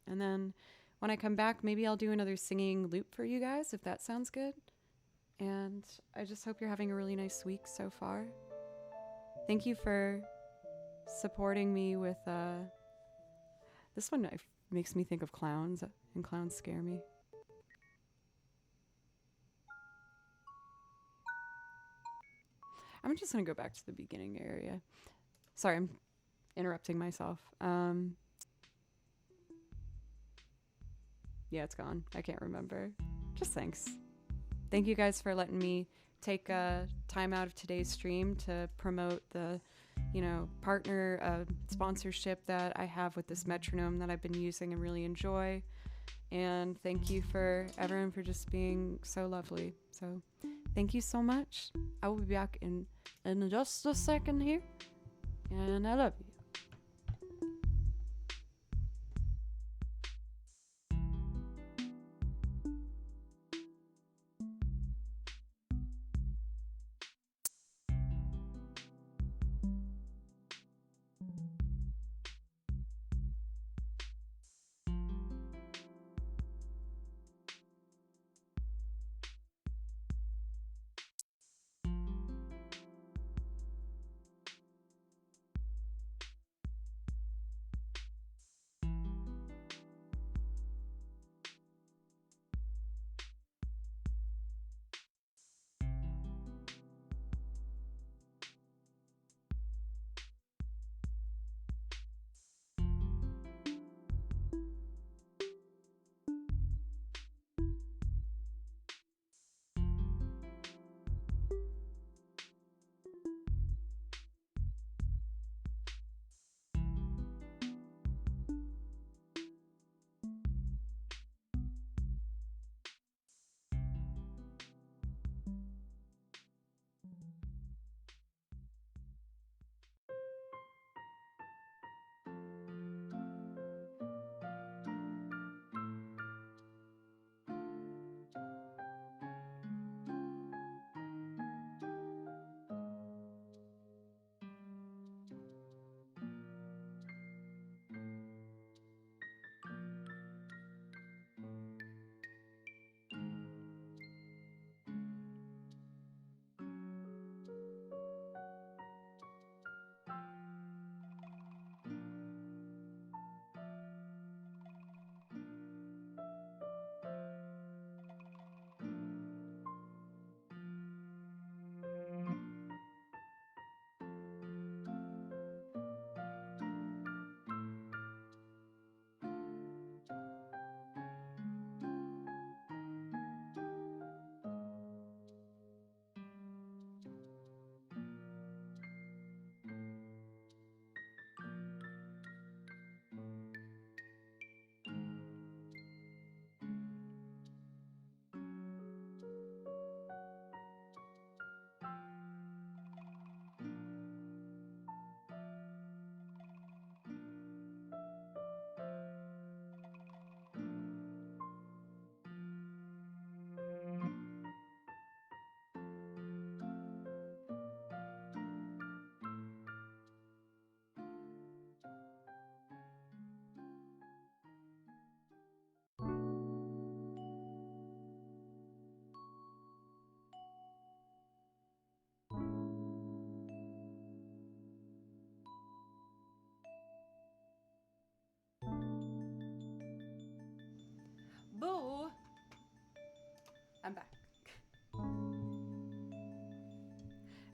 A: And then when I come back, maybe I'll do another singing loop for you guys, if that sounds good. And I just hope you're having a really nice week so far. Thank you for supporting me with this one. Makes me think of clowns, and clowns scare me. I'm just gonna go back to the beginning area. Sorry, I'm interrupting myself. Yeah, it's gone. I can't remember. Just thanks. Thank you guys for letting me take time out of today's stream to promote the, partner sponsorship that I have with this metronome that I've been using and really enjoy. And thank you for everyone for just being so lovely. So thank you so much. I will be back in just a second here. And I love you.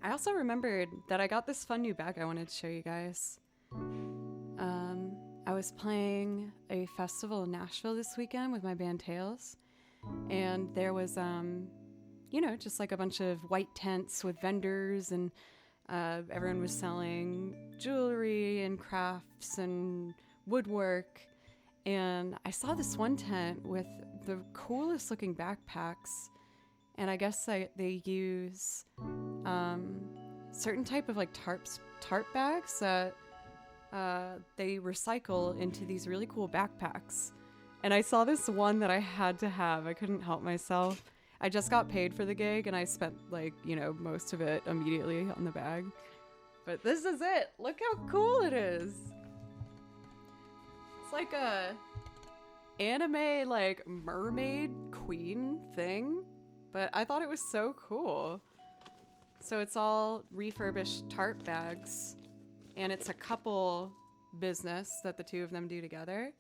A: I also remembered that I got this fun new bag I wanted to show you guys. I was playing a festival in Nashville this weekend with my band Tails, and there was, just like a bunch of white tents with vendors, and everyone was selling jewelry and crafts and woodwork. And I saw this one tent with the coolest looking backpacks, and I guess they use certain type of like tarp bags that they recycle into these really cool backpacks. And I saw this one that I had to have. I couldn't help myself. I just got paid for the gig and I spent most of it immediately on the bag. But this is it. Look how cool it is. It's like a anime like mermaid queen thing, but I thought it was so cool. So it's all refurbished tarp bags, and it's a couple business that the two of them do together.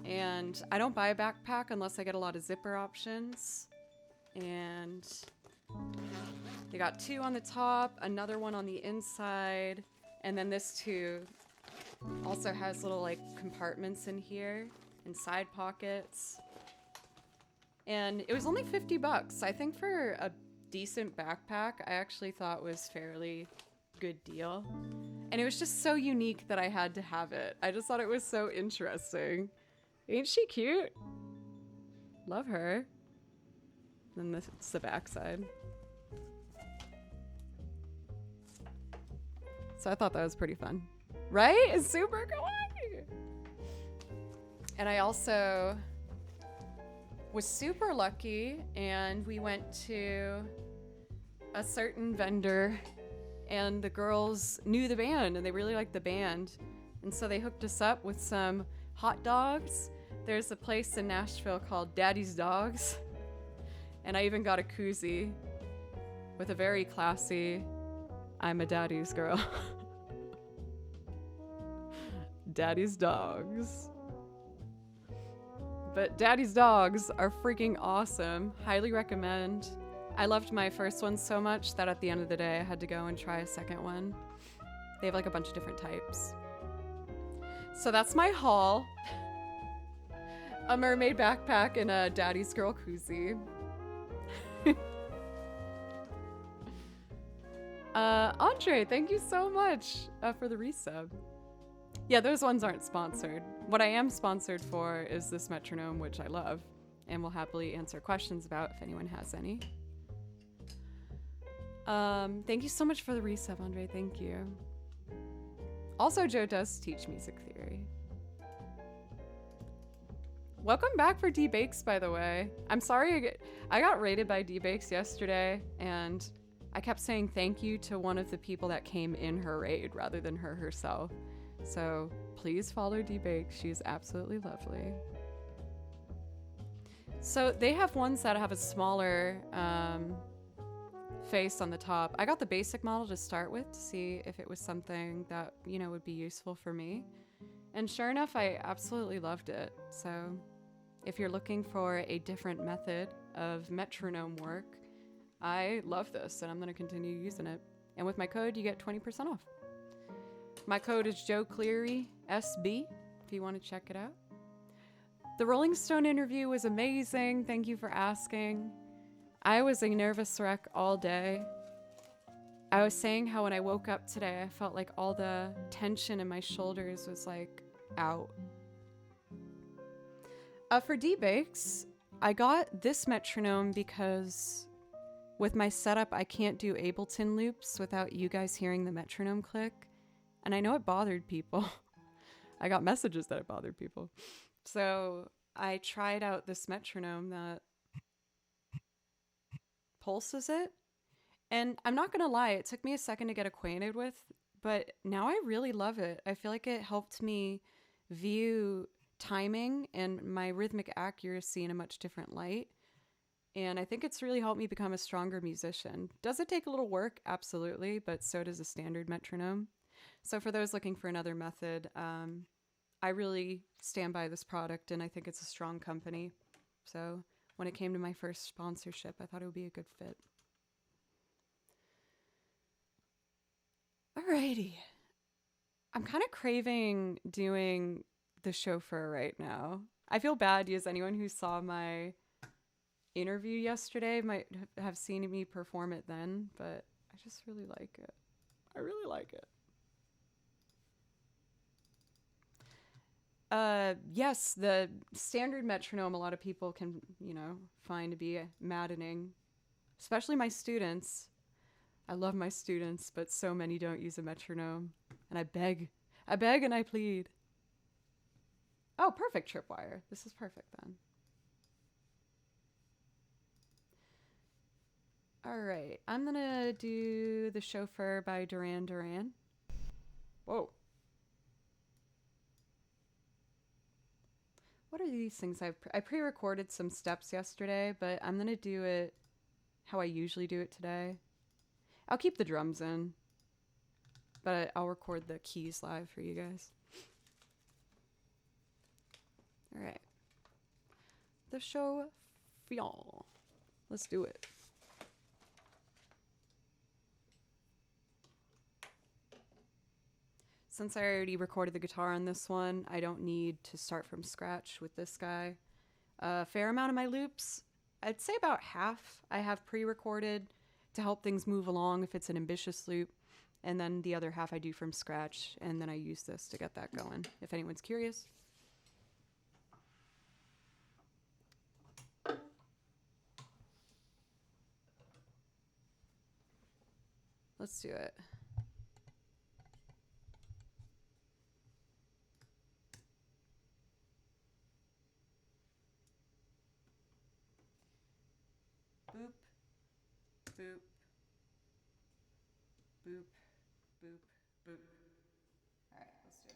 A: And I don't buy a backpack unless I get a lot of zipper options. And they got two on the top, another one on the inside, and then this too also has little like compartments in here and side pockets. And it was only $50. I think for a decent backpack, I actually thought was fairly good deal. And it was just so unique that I had to have it. I just thought it was so interesting. Ain't she cute? Love her. And this is the backside. So I thought that was pretty fun. Right? It's super kawaii! And I also was super lucky, and we went to a certain vendor, and the girls knew the band and they really liked the band, and so they hooked us up with some hot dogs. There's a place in Nashville called Daddy's Dogs, and I even got a koozie with a very classy "I'm a daddy's girl." Daddy's Dogs. But Daddy's Dogs are freaking awesome. Highly recommend. I loved my first one so much that at the end of the day I had to go and try a second one. They have like a bunch of different types. So that's my haul. A mermaid backpack and a Daddy's Girl koozie. Andre, thank you so much for the resub. Yeah, those ones aren't sponsored. What I am sponsored for is this metronome, which I love, and will happily answer questions about if anyone has any. Thank you so much for the resub, Andre. Thank you. Also, Joe does teach music theory. Welcome back for D-Bakes, by the way. I'm sorry I got raided by D-Bakes yesterday, and I kept saying thank you to one of the people that came in her raid rather than her herself. So please follow D-Bakes. She's absolutely lovely. So they have ones that have a smaller face on the top. I got the basic model to start with to see if it was something that, would be useful for me. And sure enough, I absolutely loved it. So if you're looking for a different method of metronome work, I love this and I'm going to continue using it. And with my code, you get 20% off. My code is Joe Cleary SB if you want to check it out. The Rolling Stone interview was amazing. Thank you for asking. I was a nervous wreck all day. I was saying how when I woke up today, I felt like all the tension in my shoulders was like out. For D-Bakes, I got this metronome because with my setup, I can't do Ableton loops without you guys hearing the metronome click. And I know it bothered people. I got messages that it bothered people. So I tried out this metronome that pulses it. And I'm not going to lie, it took me a second to get acquainted with, but now I really love it. I feel like it helped me view timing and my rhythmic accuracy in a much different light. And I think it's really helped me become a stronger musician. Does it take a little work? Absolutely, but so does a standard metronome. So for those looking for another method, I really stand by this product and I think it's a strong company. So when it came to my first sponsorship, I thought it would be a good fit. Alrighty. I'm kind of craving doing the chauffeur right now. I feel bad because anyone who saw my interview yesterday might have seen me perform it then, but I just really like it. I really like it. Yes, the standard metronome a lot of people can, find to be maddening, especially my students. I love my students, but so many don't use a metronome. And I beg and I plead. Oh, perfect tripwire. This is perfect then. All right, I'm gonna do The Chauffeur by Duran Duran. Whoa. What are these things? I pre-recorded some steps yesterday, but I'm gonna do it how I usually do it today. I'll keep the drums in, but I'll record the keys live for you guys. All right. The show for y'all. Let's do it. Since I already recorded the guitar on this one, I don't need to start from scratch with this guy. A fair amount of my loops, I'd say about half, I have pre-recorded to help things move along if it's an ambitious loop. And then the other half I do from scratch, and then I use this to get that going, if anyone's curious. Let's do it. Boop, boop, boop, boop, boop. All right, let's do it.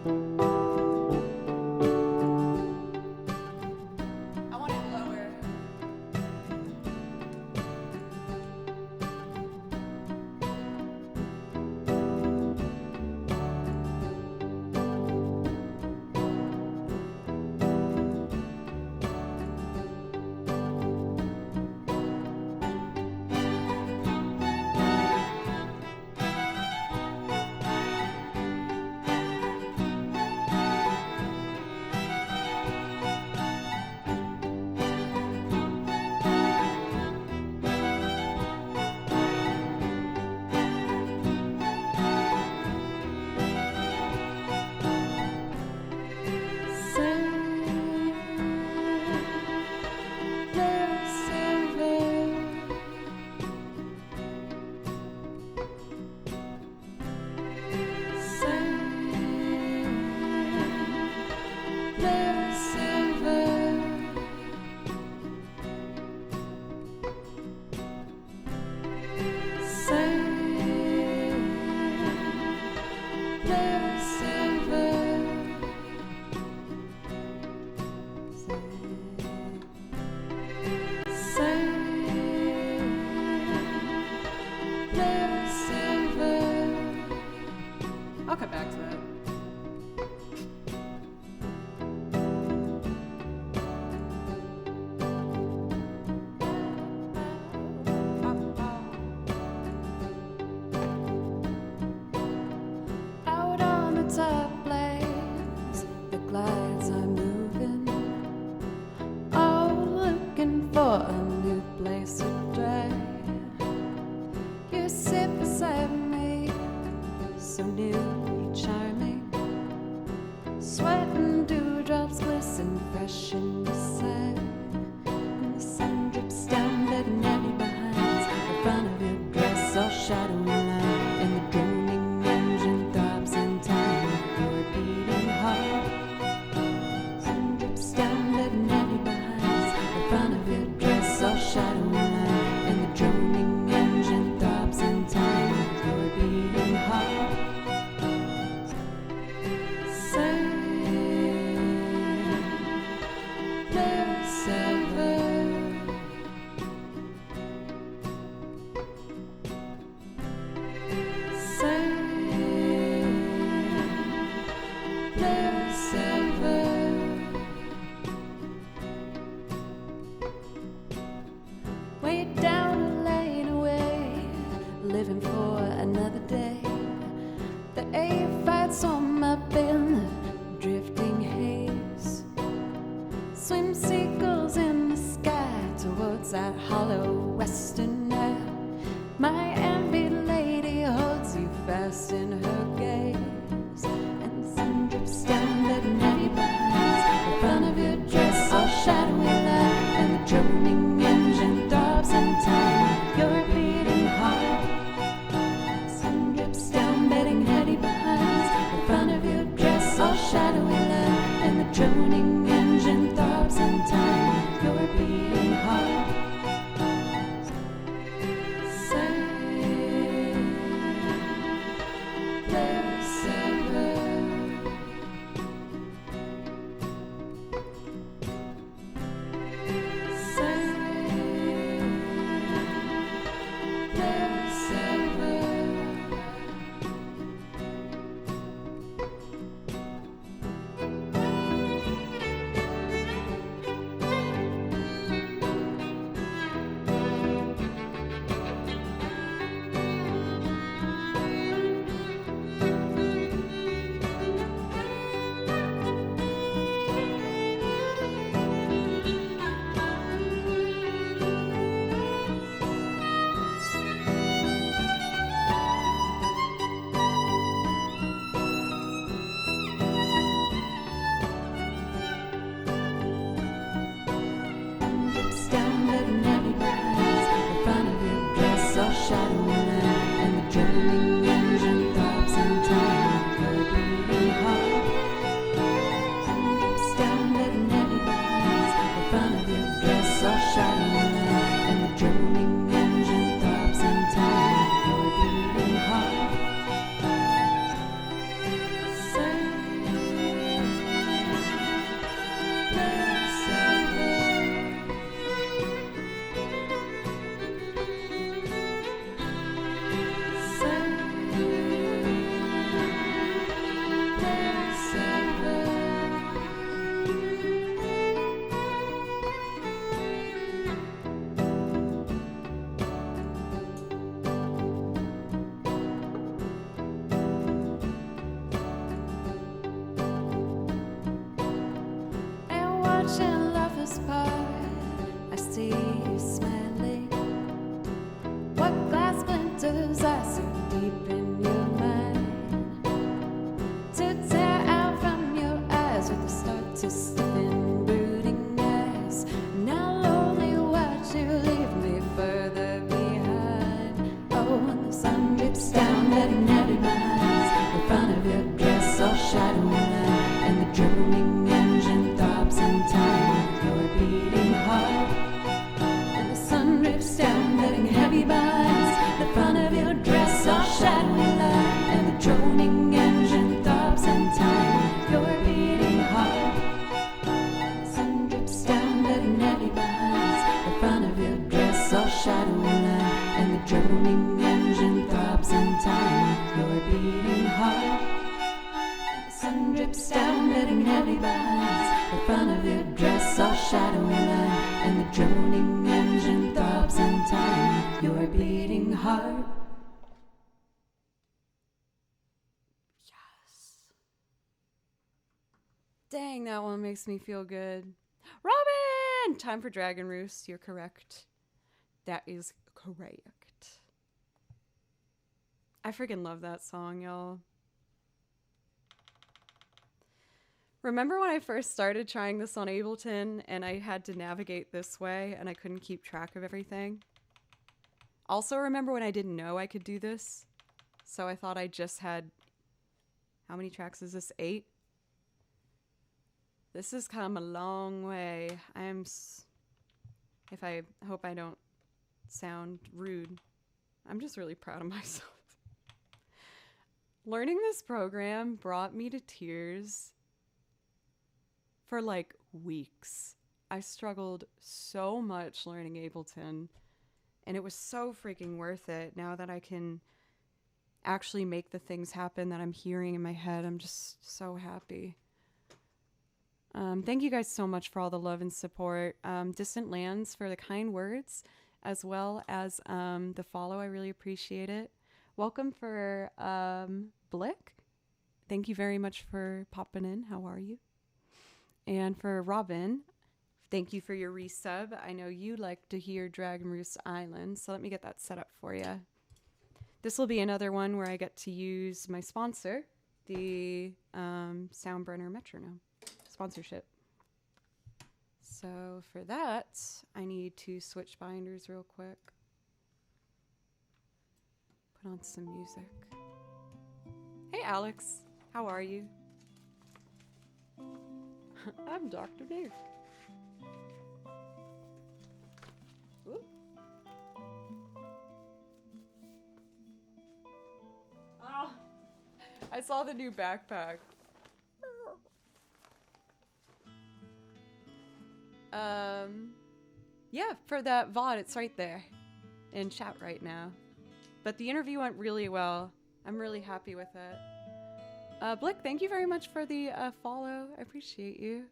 A: I want it lower. I'll come back to that. Out on the top blades, the glides are moving, all looking for a new place to drive. You sit beside me, so newly charming. Sweat and dewdrops glisten fresh in the sand, and the sun drips down, letting heavy behind the front of your dress, all shadow line, and the droning engine throbs in time with your beating heart. Sun drips down, letting heavy behind the front of your dress, all shadow line, and the droning engine throbs in time with your beating heart. Say, watching lovers part. I see you smiling. What glass splinters are so deep in your mind to tear out from your eyes with the start to stiffen brooding eyes. Now lonely watch you leave me further behind. Oh, when the sun drips down, letting heavy minds in front of your dress all shadowy line, and the droning engine throbs in time with your beating heart. And the sun drips down, letting heavy minds the front of your dress all shadowy line, and the droning engine throbs in time with your beating heart. And the sun drips down, letting heavy minds the front of your dress all shadowy line, and the droning engine throbs in time with your beating heart. And the sun drips down, letting heavy minds the front of your dress all shadowy line, and the droning engine throbs in time with your beating heart. Yes. Dang, that one makes me feel good. Robin! Time for Dragon Roost. You're correct. That is correct. I freaking love that song, y'all. Remember when I first started trying this on Ableton and I had to navigate this way and I couldn't keep track of everything? Also remember when I didn't know I could do this? So I thought I just had... How many tracks is this? 8? This has come a long way. If I hope I don't sound rude, I'm just really proud of myself. Learning this program brought me to tears for like weeks. I struggled so much learning Ableton, and it was so freaking worth it. Now that I can actually make the things happen that I'm hearing in my head, I'm just so happy. Thank you guys so much for all the love and support. Distant Lands for the kind words, as well as the follow. I really appreciate it. Welcome for Blick. Thank you very much for popping in. How are you? And for Robin, thank you for your resub. I know you like to hear Dragon Roost Island, so let me get that set up for you. This will be another one where I get to use my sponsor, the Soundbrenner Metronome sponsorship. So for that, I need to switch binders real quick. Put on some music. Hey Alex, how are you? I'm Dr. Dave. Ooh. Oh, I saw the new backpack. Yeah, for that VOD, it's right there in chat right now. But the interview went really well. I'm really happy with it. Blick, thank you very much for the follow. I appreciate you.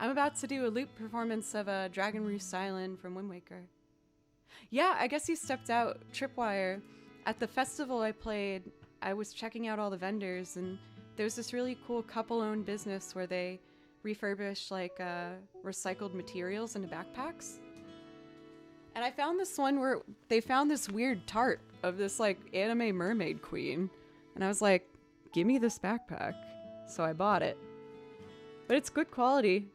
A: I'm about to do a loop performance of Dragon Roost Island from Wind Waker. Yeah, I guess he stepped out. Tripwire. At the festival I played, I was checking out all the vendors, and there's this really cool couple-owned business where they refurbish like recycled materials into backpacks. And I found this one where they found this weird tart of this like anime mermaid queen. And I was like, give me this backpack. So I bought it. But it's good quality.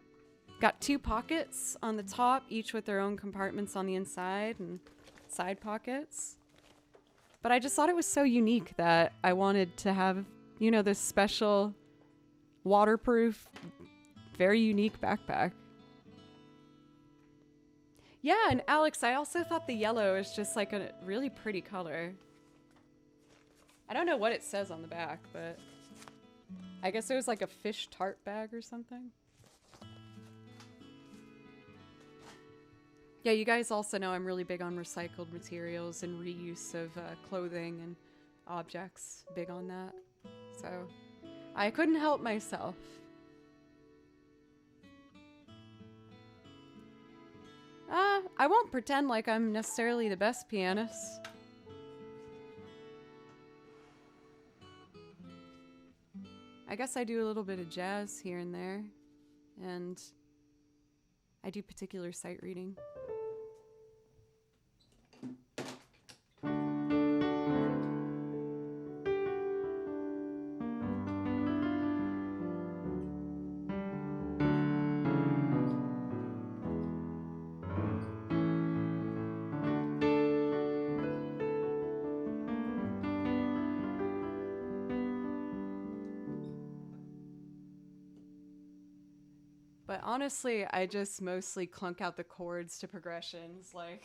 A: Got 2 pockets on the top, each with their own compartments on the inside and side pockets. But I just thought it was so unique that I wanted to have, you know, this special waterproof, very unique backpack. Yeah, and Alex, I also thought the yellow is just like a really pretty color. I don't know what it says on the back, but I guess it was like a fish tart bag or something. Yeah, you guys also know I'm really big on recycled materials and reuse of clothing and objects. Big on that. So I couldn't help myself. I won't pretend like I'm necessarily the best pianist. I guess I do a little bit of jazz here and there. And I do particular sight reading. But honestly, I just mostly clunk out the chords to progressions, like...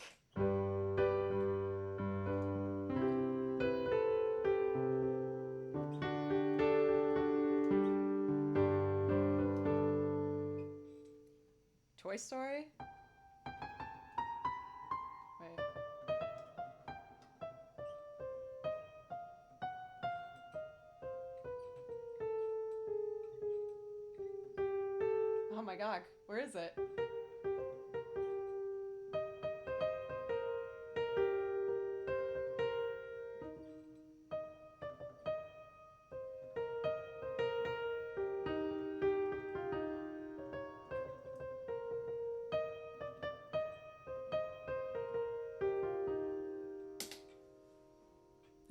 A: Toy Story? Wait. Oh my god, where is it?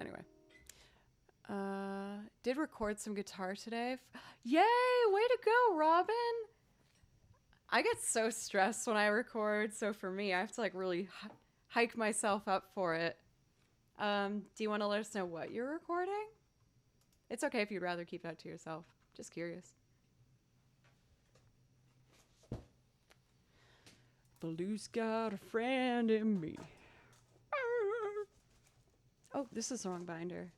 A: Anyway. Did record some guitar today. Yay! Way to go, Robin! I get so stressed when I record, so for me, I have to like really hike myself up for it. Do you want to let us know what you're recording? It's okay if you'd rather keep that to yourself. Just curious. Blue's got a friend in me. Oh, this is the wrong binder.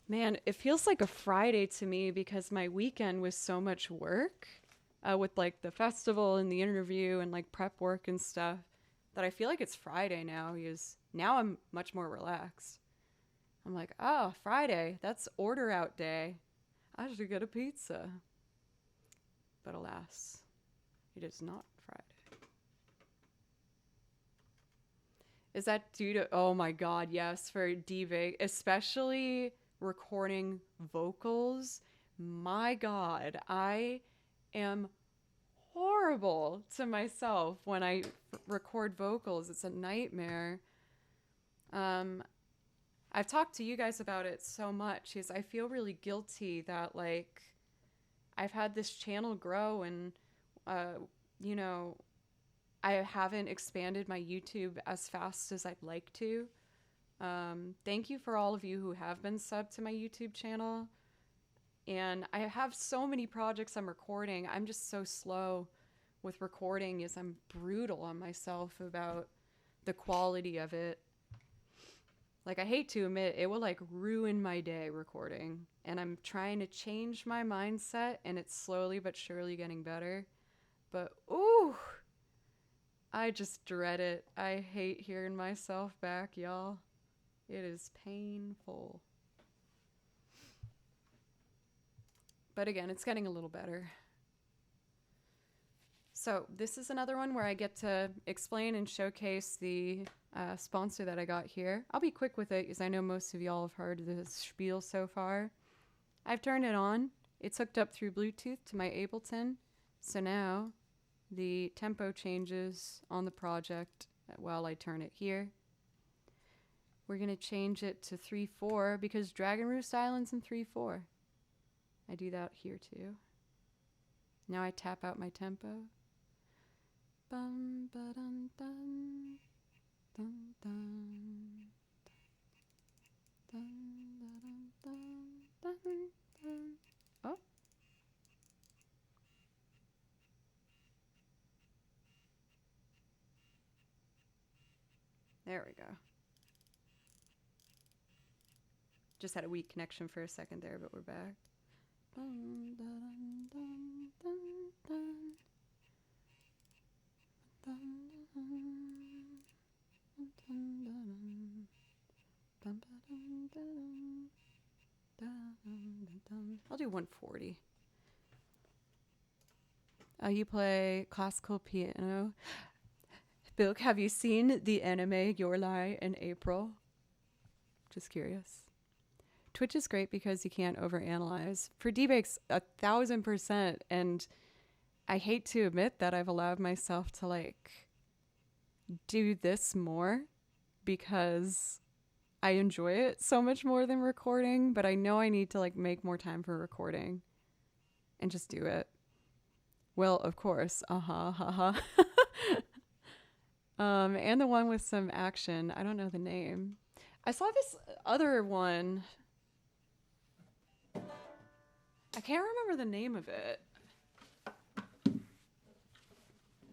A: Man, it feels like a Friday to me because my weekend was so much work with like the festival and the interview and like prep work and stuff that I feel like it's Friday now because now I'm much more relaxed. I'm like, oh, Friday, that's order out day. I should get a pizza. But alas, it is not Friday. Is that due to, oh my God, yes, for D-Vig, especially recording vocals? My God, I am horrible to myself when I record vocals. It's a nightmare. I've talked to you guys about it so much because I feel really guilty that like I've had this channel grow and you know, I haven't expanded my YouTube as fast as I'd like to. Thank you for all of you who have been subbed to my YouTube channel. And I have so many projects I'm recording. I'm just so slow with recording as I'm brutal on myself about the quality of it. Like, I hate to admit, it will like ruin my day recording. And I'm trying to change my mindset and it's slowly but surely getting better. But, ooh, I just dread it. I hate hearing myself back, y'all. It is painful. But again, it's getting a little better. So this is another one where I get to explain and showcase the sponsor that I got here. I'll be quick with it because I know most of y'all have heard the spiel so far. I've turned it on. It's hooked up through Bluetooth to my Ableton. So now the tempo changes on the project while I turn it here. We're going to change it to 3/4 because Dragon Roost Island's in 3/4. I do that here too. Now I tap out my tempo. Bum, ba, dun, dun, dun, dun, dun, dun, dun, dun, dun. Oh. There we go. Just had a weak connection for a second there, but we're back. Bum, da, dun, dun, dun, dun. Dun, dun, dun, dun, dun, dun, dun, dun, dun. I'll do 140. You play classical piano. Bilk, have you seen the anime Your Lie in April? Just curious. Twitch is great because you can't overanalyze. For D-Bakes, 1,000%. And I hate to admit that I've allowed myself to like do this more because I enjoy it so much more than recording, but I know I need to like make more time for recording and just do it. Well, of course. Haha. And the one with some action. I don't know the name. I saw this other one. I can't remember the name of it.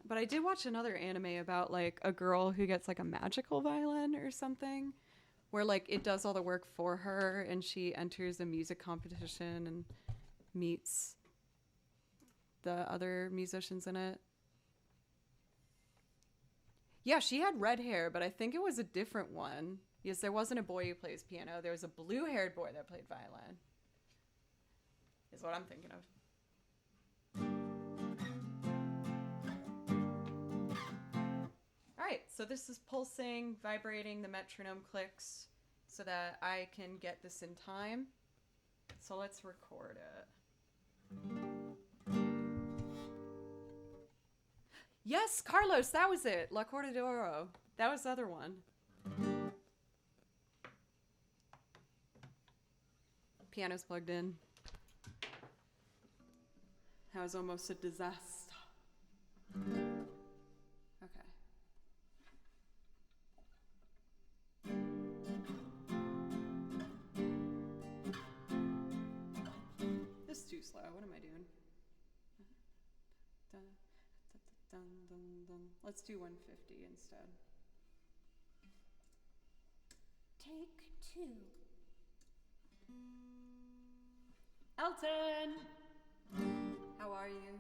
A: But I did watch another anime about like a girl who gets like a magical violin or something, where like it does all the work for her and she enters a music competition and meets the other musicians in it. Yeah, she had red hair, but I think it was a different one. Yes, there wasn't a boy who plays piano. There was a blue-haired boy that played violin. Is what I'm thinking of. All right, so this is pulsing, vibrating, the metronome clicks so that I can get this in time. So let's record it. Yes, Carlos, that was it. La Corda de Oro. That was the other one. Piano's plugged in. That was almost a disaster. Okay. This is too slow. What am I doing? Dun, dun, dun, dun. Let's do 150 instead.
B: Take 2.
A: Elton! How are you?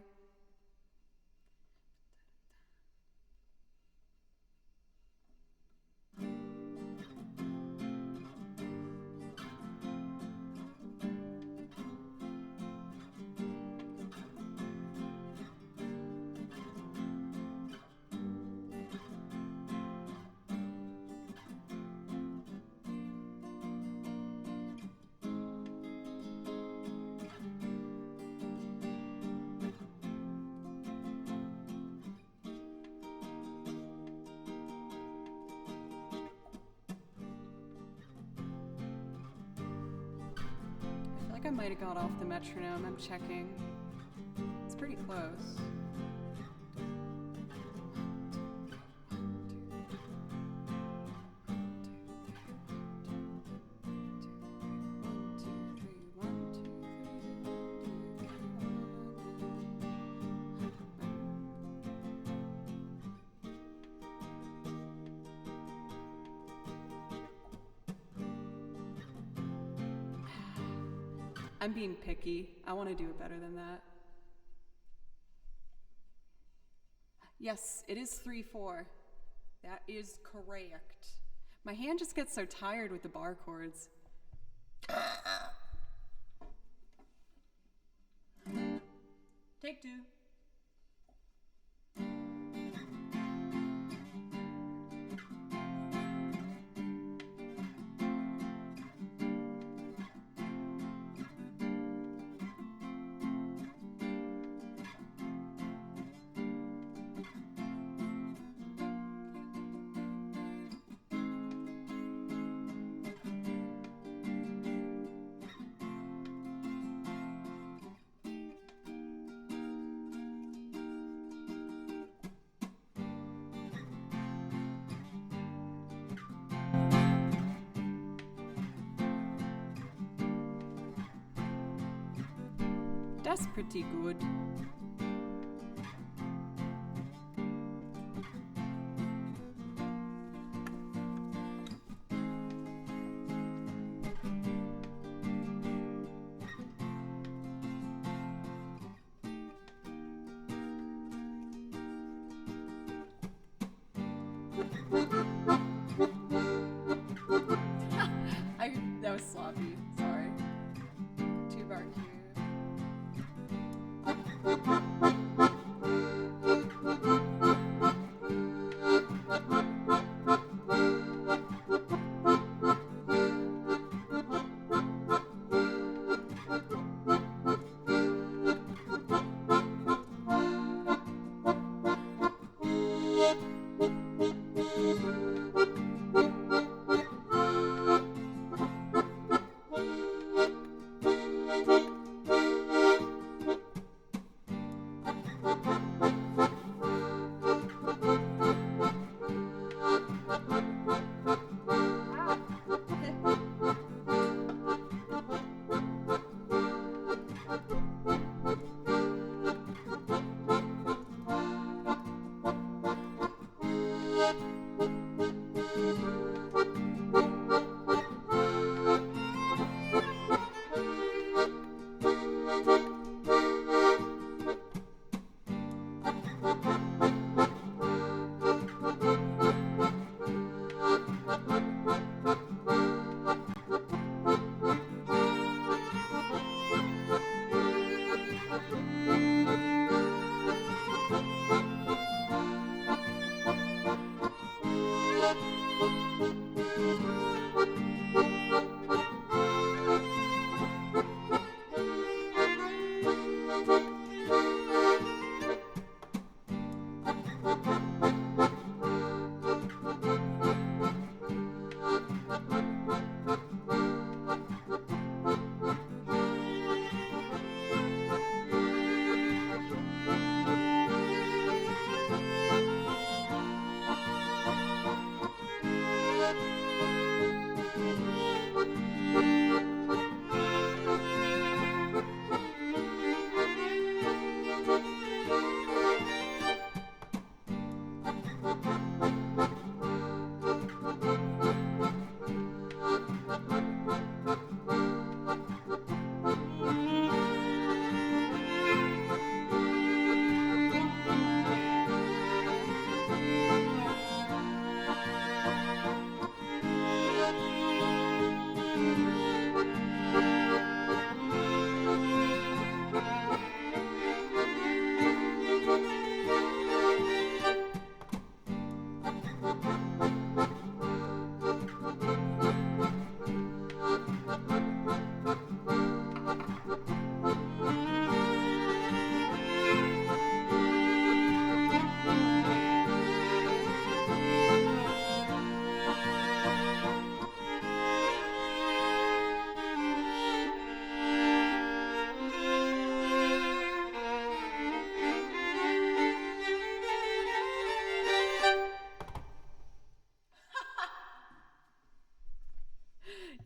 A: I might have got off the metronome. I'm checking. It's pretty close. I'm being picky. I want to do it better than that. Yes, it is 3/4. That is correct. My hand just gets so tired with the bar chords. Take 2. That's pretty good. That was sloppy. Sorry. 2-bar cue.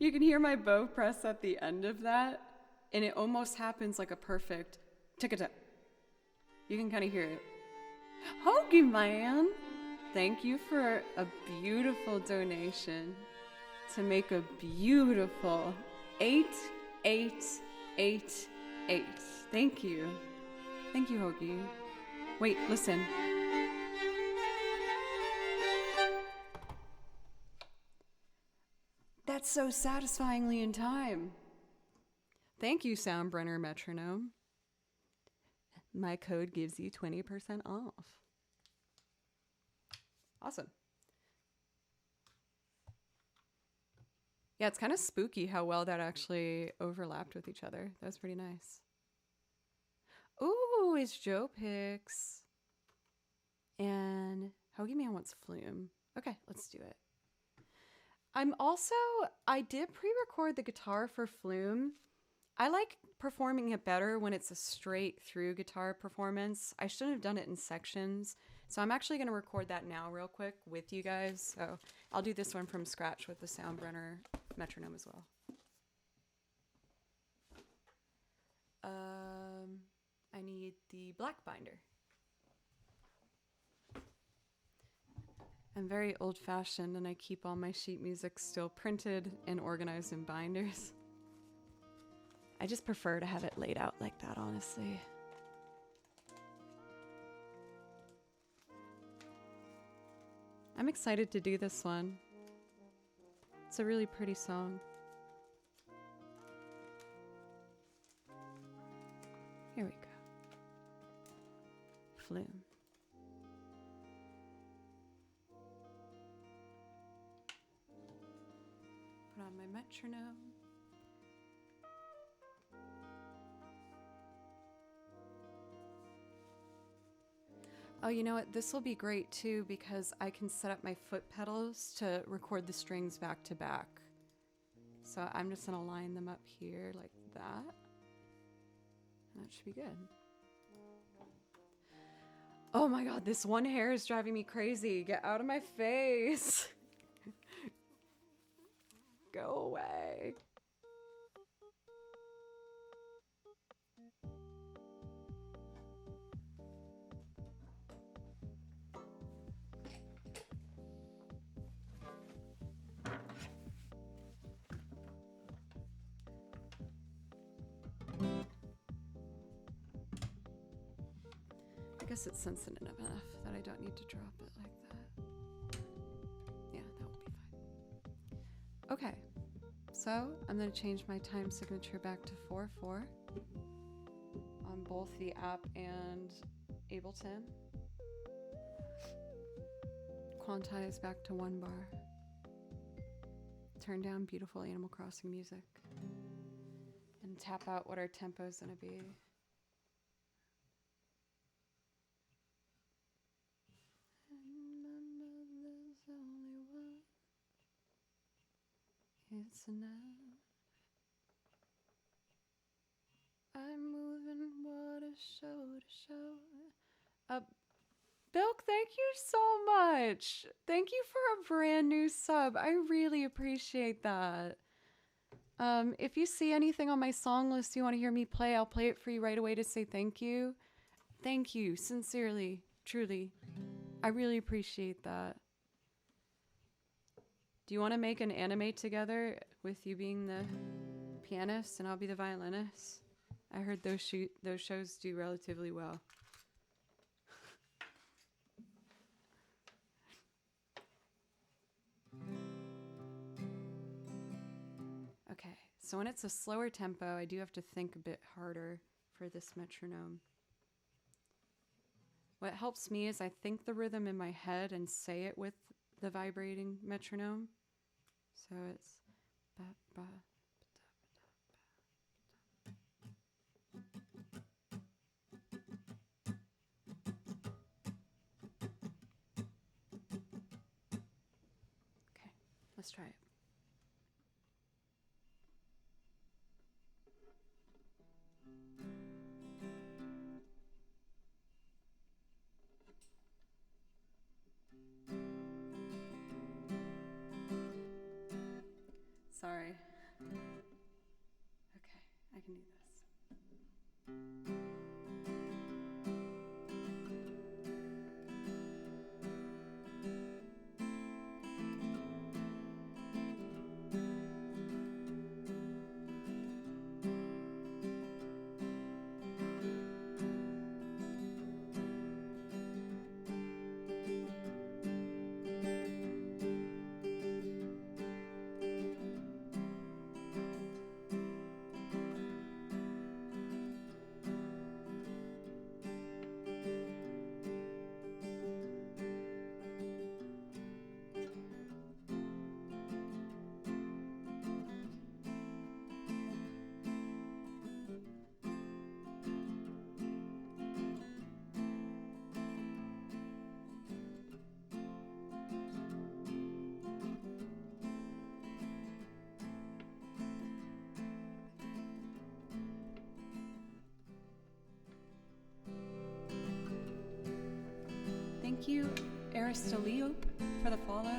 A: You can hear my bow press at the end of that, and it almost happens like a perfect tick-a-tick. You can kind of hear it. Hoagie Man, thank you for a beautiful donation to make a beautiful 8888. Thank you. Thank you, Hoagie. Wait, listen. That's so satisfyingly in time. Thank you, Soundbrenner Metronome. My code gives you 20% off. Awesome. Yeah, it's kind of spooky how well that actually overlapped with each other. That was pretty nice. Ooh, it's Joe Picks. And Hoagie Man wants Flume. Okay, let's do it. I did pre-record the guitar for Flume. I like performing it better when it's a straight through guitar performance. I shouldn't have done it in sections. So I'm actually going to record that now real quick with you guys. So I'll do this one from scratch with the Soundbrenner metronome as well. I need the black binder. I'm very old-fashioned and I keep all my sheet music still printed and organized in binders. I just prefer to have it laid out like that, honestly. I'm excited to do this one. It's a really pretty song. Here we go. Flume. Put on my metronome. Oh, you know what? This will be great too because I can set up my foot pedals to record the strings back to back. So I'm just gonna line them up here like that. And that should be good. Oh my God, this one hair is driving me crazy. Get out of my face. Go away. I guess it's sensitive enough that I don't need to drop it like that. Yeah, that will be fine. Okay, so I'm going to change my time signature back to 4/4 on both the app and Ableton. Quantize back to 1 bar. Turn down beautiful Animal Crossing music. And tap out what our tempo is going to be. It's enough. I'm moving what a show to show. Bilk, thank you so much. Thank you for a brand new sub. I really appreciate that. If you see anything on my song list you want to hear me play, I'll play it for you right away to say thank you. Thank you, sincerely, truly. I really appreciate that. Do you want to make an anime together with you being the pianist and I'll be the violinist? I heard those shows do relatively well. Okay, so when it's a slower tempo, I do have to think a bit harder for this metronome. What helps me is I think the rhythm in my head and say it with the vibrating metronome. So it's ba ba ba Okay, let's try it. Sorry. Okay, I can do this. Thank you, Aristoliope, for the follow.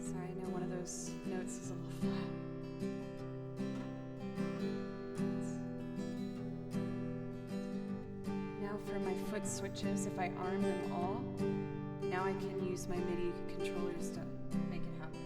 A: Sorry, I know one of those notes is a little flat. Now for my foot switches, if I arm them all, now I can use my MIDI controllers to make it happen.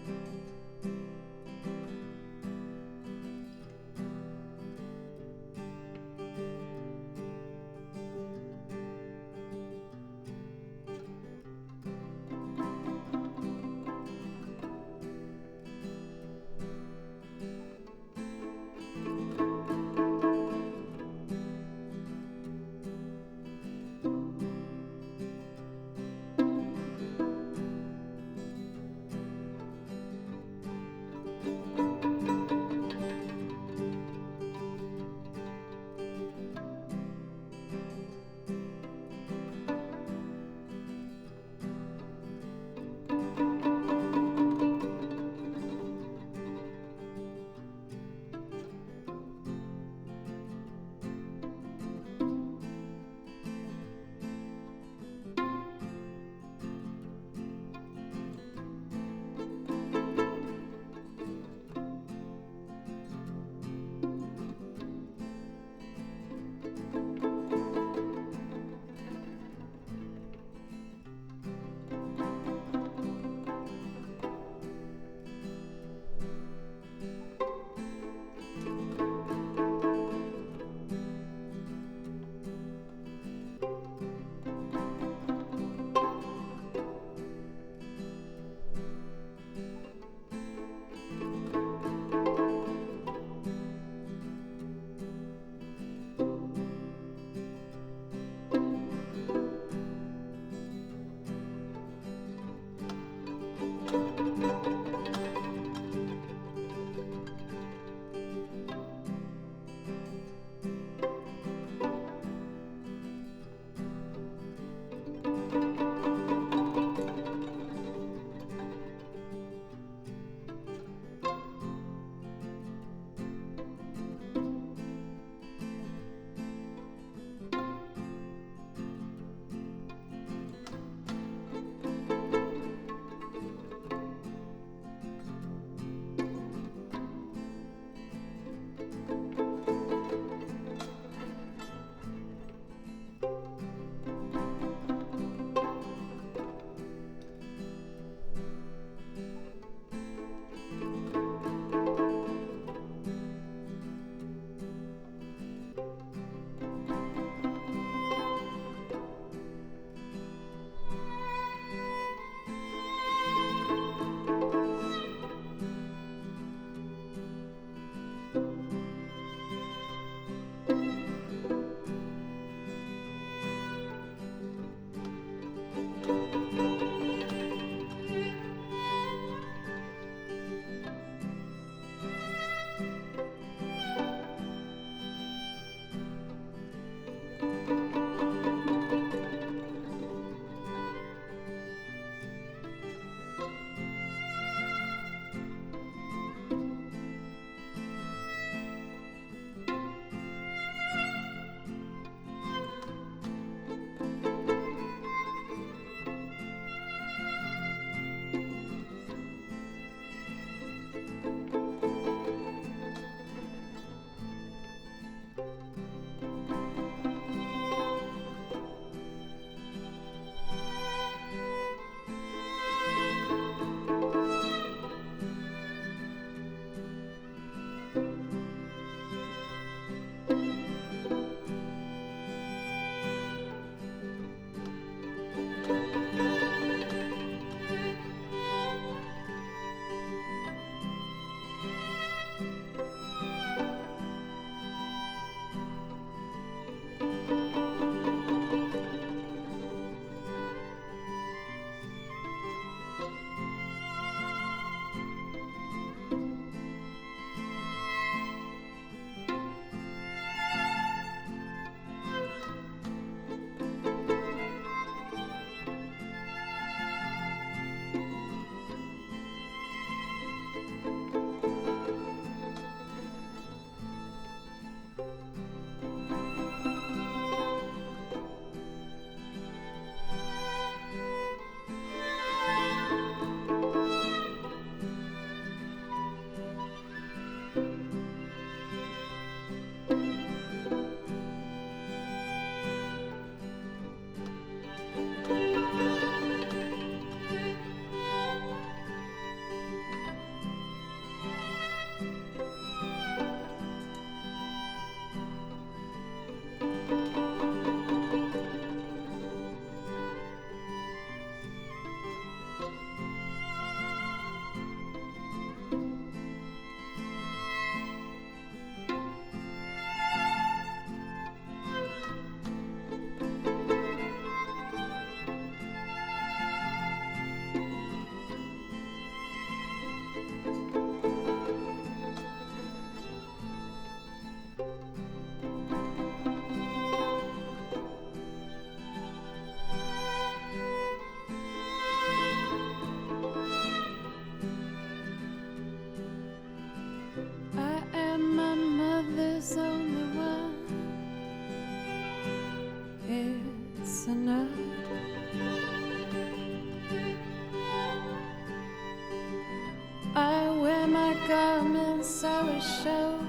A: I wear my garments so it shows.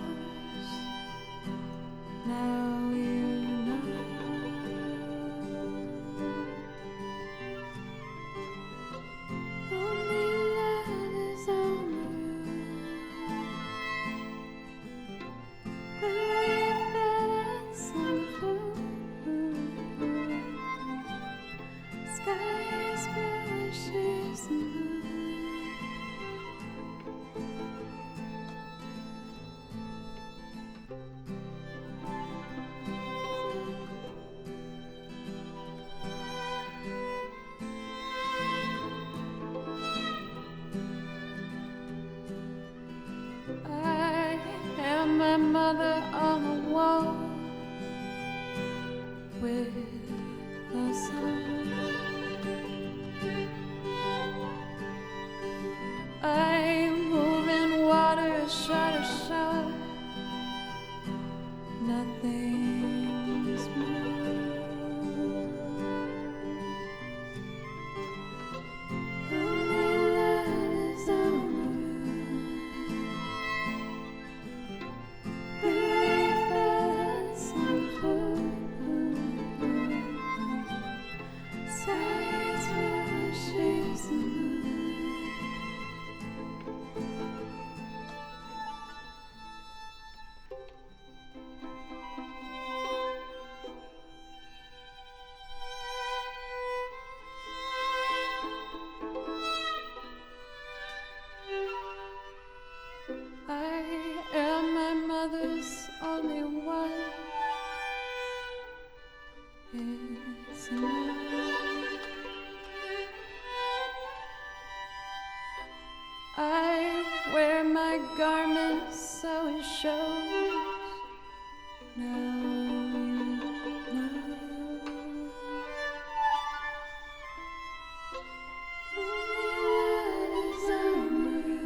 A: Now you know. Only love is on the roof. The ribbons and blue. Sky is blue, she's blue. I am my mother on the wall with a song. I move in water, shut or shut. Nothing's more. Only love is on the roof. The ribbons and blue. Skies blue, she's blue. I am my mother's only one. It's enough. I wear my garments so it shows. Now you know. Only love is on the roof.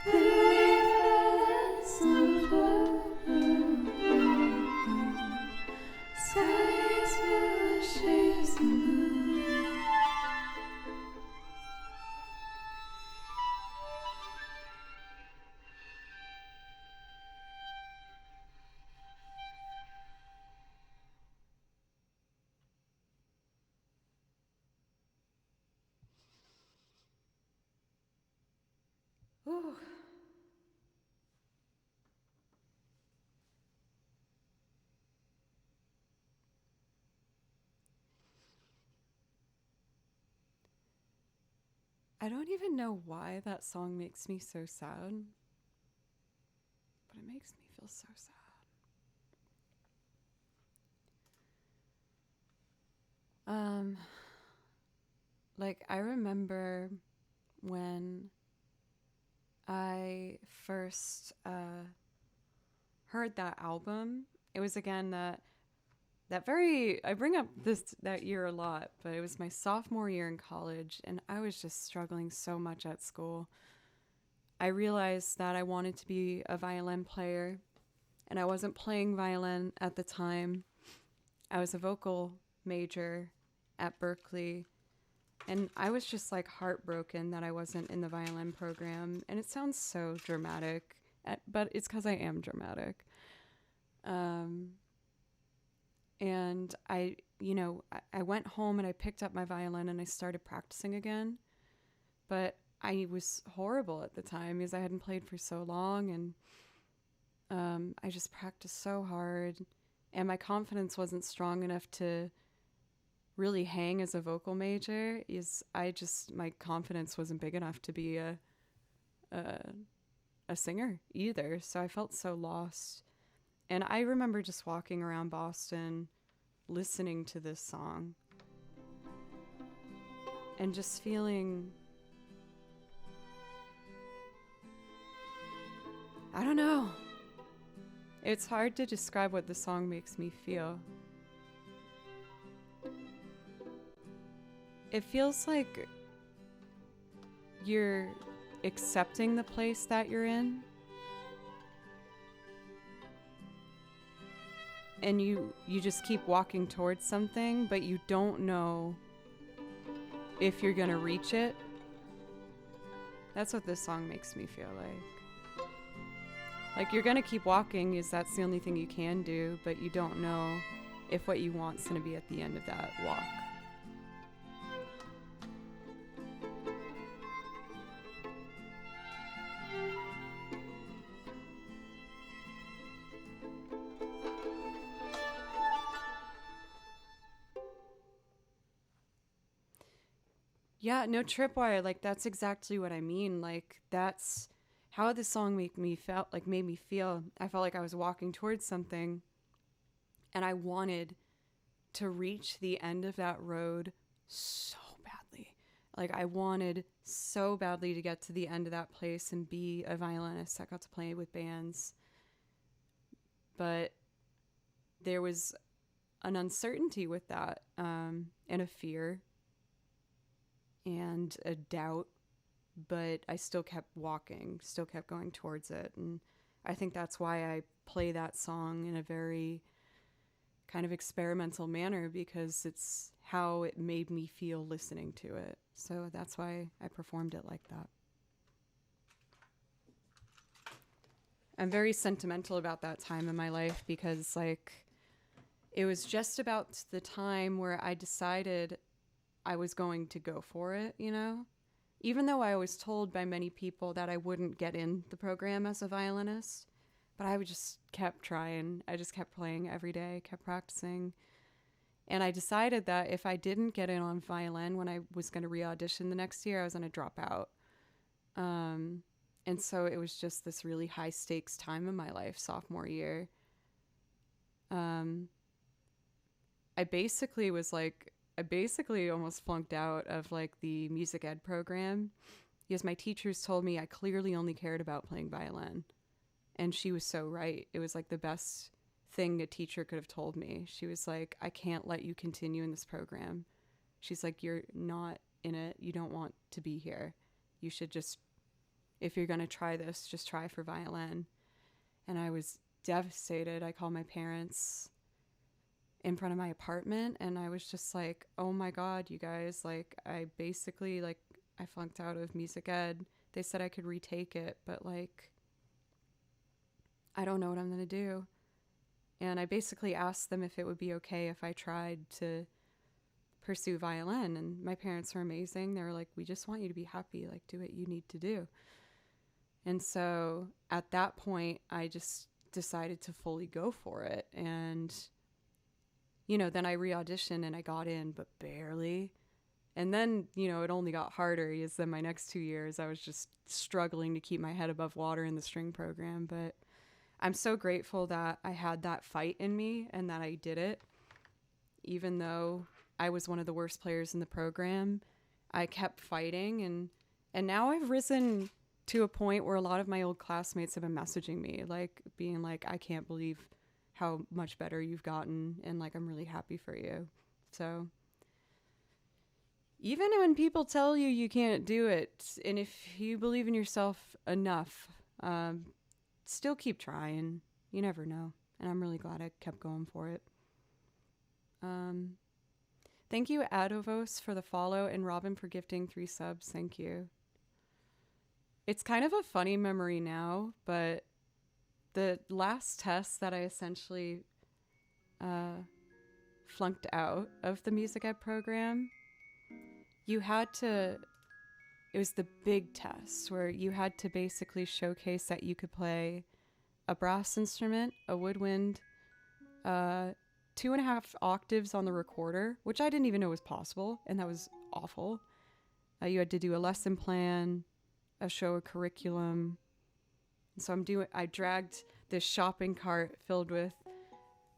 A: The ribbons and blue. Skies blue, she's blue. Ooh. I don't even know why that song makes me so sad, but it makes me feel so sad. Like I remember when I first heard that album. It was again that very, I bring up that year a lot, but it was my sophomore year in college, and I was just struggling so much at school. I realized that I wanted to be a violin player, and I wasn't playing violin at the time. I was a vocal major at Berkeley, and I was just like heartbroken that I wasn't in the violin program. And it sounds so dramatic, but it's because I am dramatic. And I went home and I picked up my violin and I started practicing again. But I was horrible at the time because I hadn't played for so long, and I just practiced so hard, and my confidence wasn't strong enough to really hang as a vocal major. My confidence wasn't big enough to be a singer either. So I felt so lost. And I remember just walking around Boston listening to this song and just feeling, I don't know. It's hard to describe what the song makes me feel. It feels like you're accepting the place that you're in. And you just keep walking towards something, but you don't know if you're gonna reach it. That's what this song makes me feel like. Like, you're gonna keep walking, is that's the only thing you can do, but you don't know if what you want's gonna be at the end of that walk. Yeah, no tripwire. Like, that's exactly what I mean. Like, that's how this song made me feel. I felt like I was walking towards something, and I wanted to reach the end of that road so badly. Like, I wanted so badly to get to the end of that place and be a violinist that got to play with bands. But there was an uncertainty with that, and a fear and a doubt, but I still kept walking, still kept going towards it. And I think that's why I play that song in a very kind of experimental manner, because it's how it made me feel listening to it. So that's why I performed it like that. I'm very sentimental about that time in my life, because like, it was just about the time where I decided I was going to go for it, you know? Even though I was told by many people that I wouldn't get in the program as a violinist, but I just kept trying. I just kept playing every day, kept practicing. And I decided that if I didn't get in on violin when I was going to re-audition the next year, I was going to drop out. And so it was just this really high stakes time in my life, sophomore year. I basically almost flunked out of like the music ed program, because my teachers told me I clearly only cared about playing violin. And she was so right. It was like the best thing a teacher could have told me. She was like, I can't let you continue in this program. She's like, you're not in it. You don't want to be here. You should just, if you're going to try this, just try for violin. And I was devastated. I called my parents in front of my apartment, and I was just like, oh my God, you guys, like, I flunked out of music ed. They said I could retake it, but like, I don't know what I'm going to do. And I basically asked them if it would be okay if I tried to pursue violin. And my parents were amazing. They were like, we just want you to be happy. Like, do what you need to do. And so at that point, I just decided to fully go for it. And, you know, then I re-auditioned and I got in, but barely. And then, you know, it only got harder, because then my next 2 years, I was just struggling to keep my head above water in the string program. But I'm so grateful that I had that fight in me and that I did it. Even though I was one of the worst players in the program, I kept fighting. And now I've risen to a point where a lot of my old classmates have been messaging me, like being like, I can't believe how much better you've gotten. And like, I'm really happy for you. So even when people tell you you can't do it, and if you believe in yourself enough, still keep trying. You never know. And I'm really glad I kept going for it. Thank you, Adovos, for the follow, and Robin for gifting 3 subs. Thank you. It's kind of a funny memory now, but the last test that I essentially flunked out of the music ed program, it was the big test where you had to basically showcase that you could play a brass instrument, a woodwind, 2.5 octaves on the recorder, which I didn't even know was possible, and that was awful. You had to do a lesson plan, show a curriculum. And so I dragged this shopping cart filled with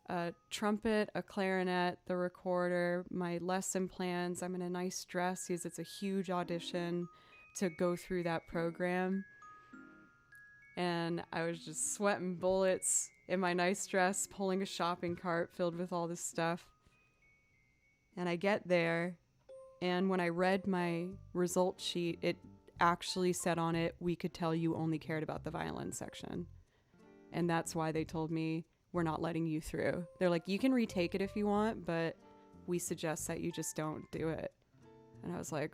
A: a trumpet, a clarinet, the recorder, my lesson plans. I'm in a nice dress because it's a huge audition to go through that program. And I was just sweating bullets in my nice dress, pulling a shopping cart filled with all this stuff. And I get there, and when I read my result sheet, it actually said on it, we could tell you only cared about the violin section. And that's why they told me, we're not letting you through. They're like, you can retake it if you want, but we suggest that you just don't do it. And I was like,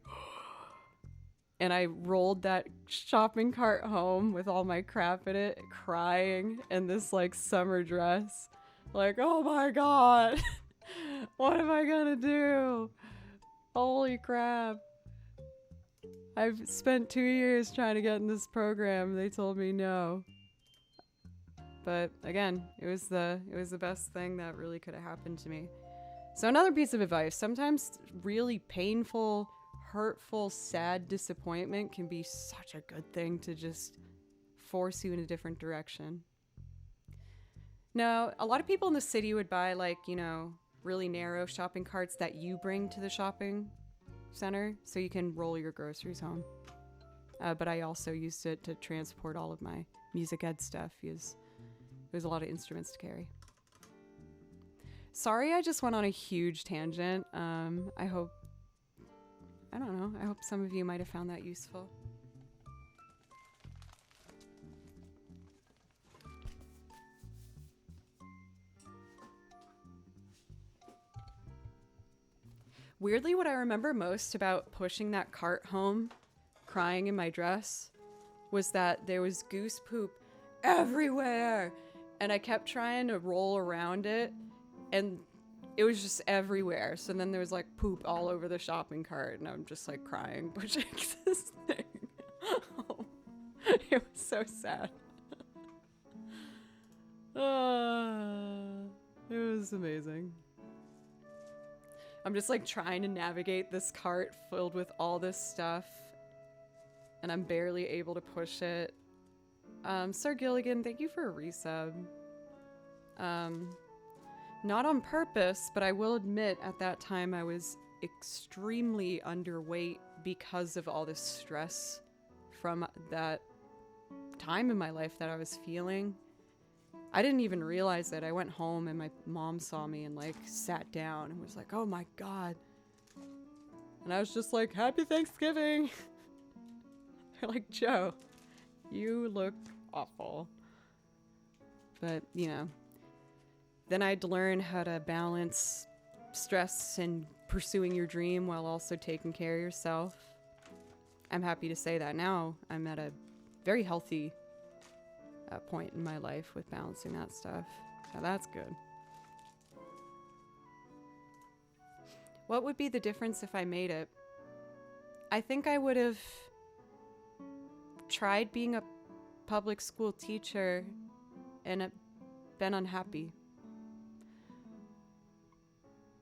A: and I rolled that shopping cart home with all my crap in it, crying in this like summer dress. Like, oh my God, what am I gonna do? Holy crap. I've spent 2 years trying to get in this program. They told me no. But again, it was the best thing that really could have happened to me. So another piece of advice, sometimes really painful, hurtful, sad disappointment can be such a good thing to just force you in a different direction. Now, a lot of people in the city would buy like, you know, really narrow shopping carts that you bring to the shopping center so you can roll your groceries home. But I also used it to transport all of my music ed stuff because there's a lot of instruments to carry. Sorry, I just went on a huge tangent. I hope some of you might have found that useful. Weirdly, what I remember most about pushing that cart home, crying in my dress, was that there was goose poop everywhere. And I kept trying to roll around it, and it was just everywhere. So then there was like poop all over the shopping cart, and I'm just like crying, pushing this thing. Oh, it was so sad. It was amazing. I'm just like trying to navigate this cart filled with all this stuff, and I'm barely able to push it. Sir Gilligan, thank you for a resub. Not on purpose, but I will admit at that time I was extremely underweight because of all this stress from that time in my life that I was feeling. I didn't even realize it. I went home and my mom saw me and like sat down and was like, oh my God. And I was just like, happy Thanksgiving. They're like, Joe, you look awful. But, you know, then I had to learn how to balance stress and pursuing your dream while also taking care of yourself. I'm happy to say that now I'm at a very healthy point in my life with balancing that stuff. Now that's good. What would be the difference if I made it? I think I would have tried being a public school teacher and been unhappy.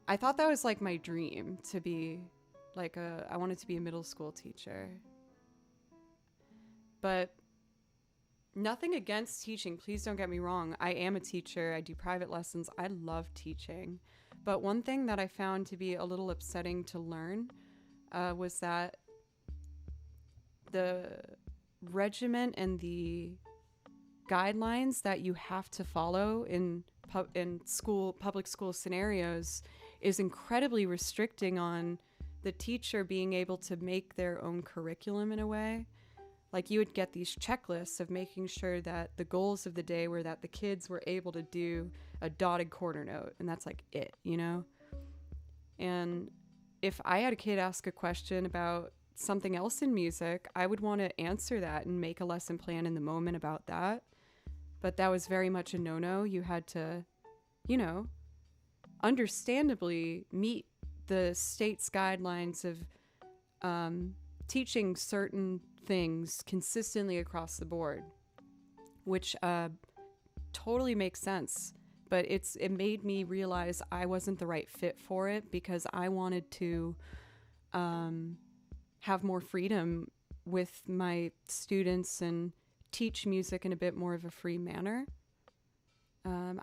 A: I thought that was like my dream, to be like I wanted to be a middle school teacher. But nothing against teaching, please don't get me wrong. I am a teacher. I do private lessons. I love teaching. But one thing that I found to be a little upsetting to learn was that the regimen and the guidelines that you have to follow in public school scenarios is incredibly restricting on the teacher being able to make their own curriculum in a way. Like you would get these checklists of making sure that the goals of the day were that the kids were able to do a dotted quarter note, and that's like it, you know? And if I had a kid ask a question about something else in music, I would want to answer that and make a lesson plan in the moment about that. But that was very much a no-no. You had to, you know, understandably meet the state's guidelines of teaching certain things consistently across the board, which totally makes sense. But it made me realize I wasn't the right fit for it because I wanted to have more freedom with my students and teach music in a bit more of a free manner.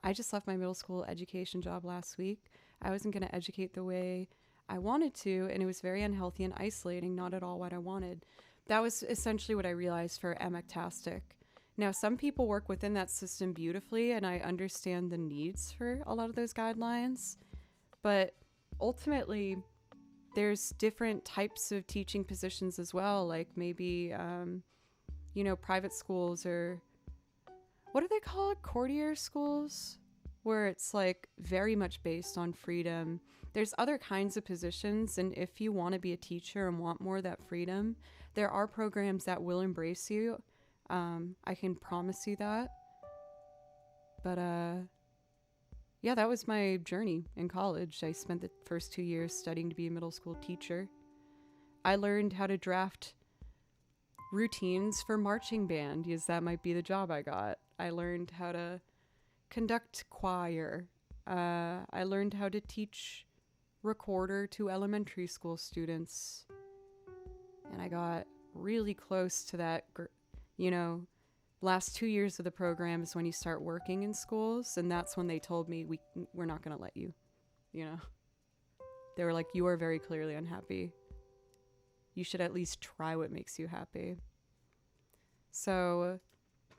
A: I just left my middle school education job last week. I wasn't going to educate the way I wanted to, and it was very unhealthy and isolating, not at all what I wanted. That was essentially what I realized for Emectastic. Now, some people work within that system beautifully, and I understand the needs for a lot of those guidelines, but ultimately, there's different types of teaching positions as well, like maybe, you know, private schools or what do they call it? Courtier schools, where it's like very much based on freedom There's other kinds of positions, and if you want to be a teacher and want more of that freedom, there are programs that will embrace you. I can promise you that. But yeah, that was my journey in college. I spent the first 2 years studying to be a middle school teacher. I learned how to draft routines for marching band, because that might be the job I got. I learned how to conduct choir. I learned how to teach recorder to elementary school students. And I got really close to that, last 2 years of the program is when you start working in schools, and that's when they told me we're not going to let you. They were like, you are very clearly unhappy. You should at least try what makes you happy. So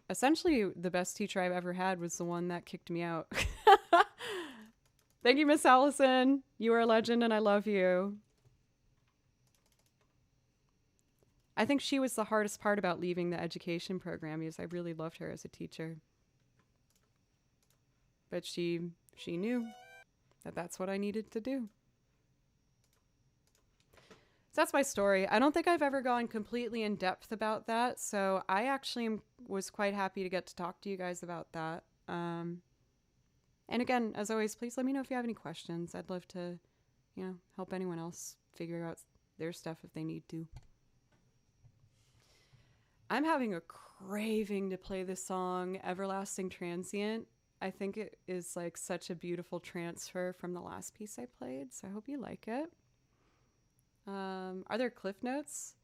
A: essentially the best teacher I've ever had was the one that kicked me out. Thank you, Miss Allison. You are a legend and I love you. I think she was the hardest part about leaving the education program, because I really loved her as a teacher. But she knew that that's what I needed to do. So that's my story. I don't think I've ever gone completely in depth about that, so I actually was quite happy to get to talk to you guys about that. And again, as always, please let me know if you have any questions. I'd love to, help anyone else figure out their stuff if they need to. I'm having a craving to play the song Everlasting Transient. I think it is like such a beautiful transfer from the last piece I played, so I hope you like it. Are there cliff notes?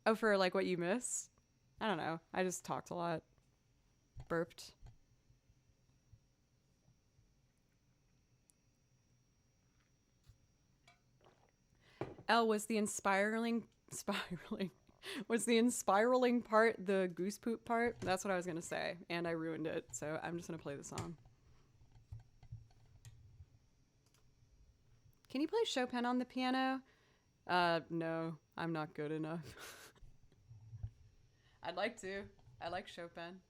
A: Oh, for like what you missed? I don't know. I just talked a lot. Burped. L, was the spiraling part the goose poop part? That's what I was gonna say, and I ruined it, so I'm just gonna play the song. Can you play Chopin on the piano? No, I'm not good enough. I'd like to. I like Chopin.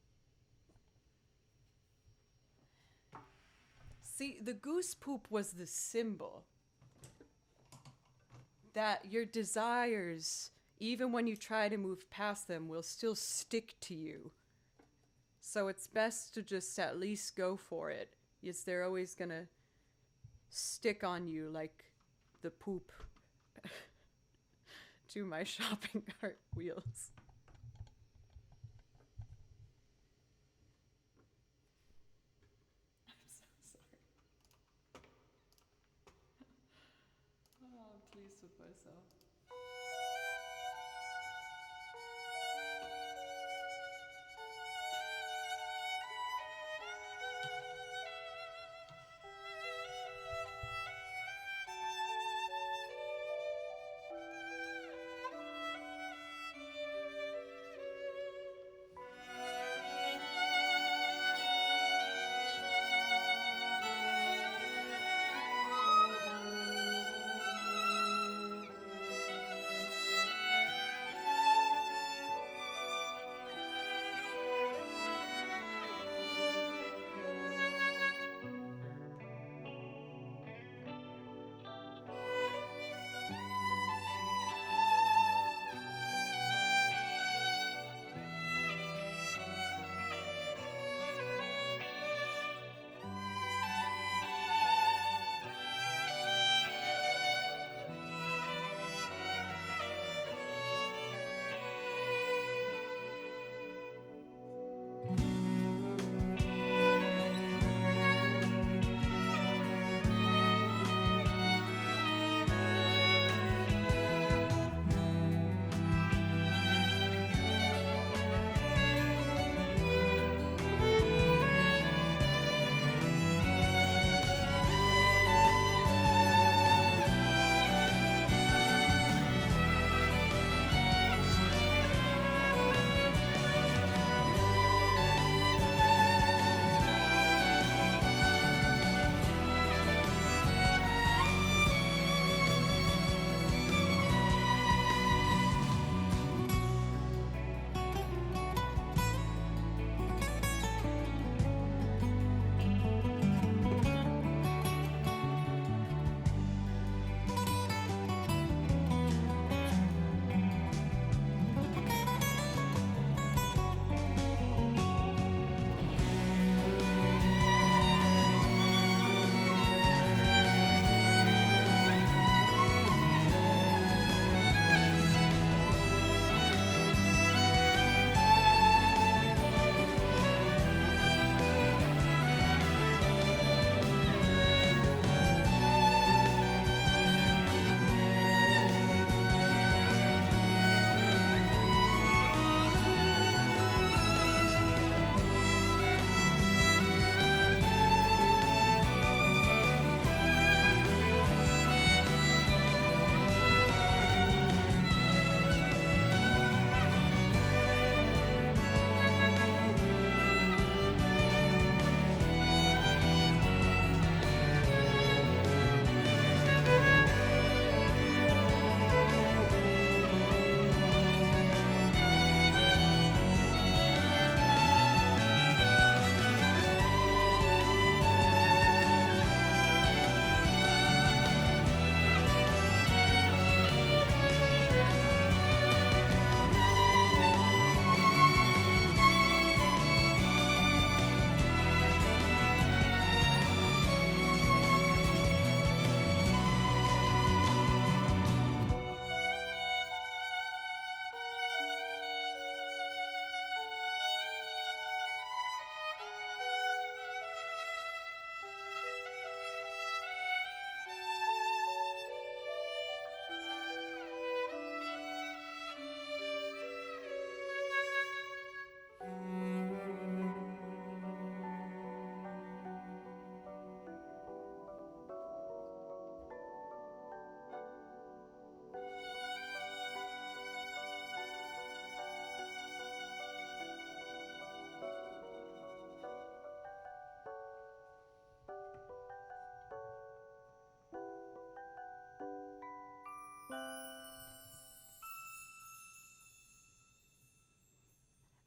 A: See, the goose poop was the symbol that your desires, even when you try to move past them, will still stick to you. So it's best to just at least go for it, because they're always gonna stick on you like the poop to my shopping cart wheels. I'm so sorry. Oh, I'm pleased with myself.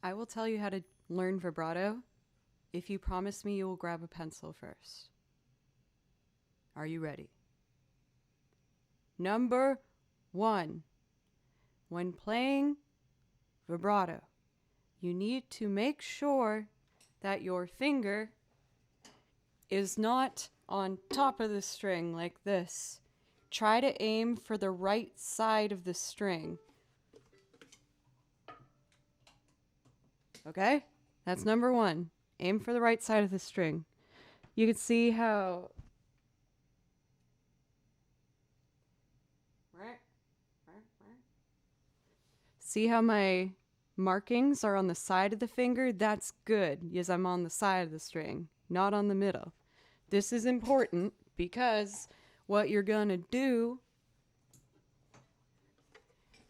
A: I will tell you how to learn vibrato if you promise me you will grab a pencil first. Are you ready? Number 1. When playing vibrato, you need to make sure that your finger is not on top of the string like this. Try to aim for the right side of the string. Okay? That's number 1. Aim for the right side of the string. You can see how... See how my markings are on the side of the finger? That's good, because I'm on the side of the string, not on the middle. This is important because what you're going to do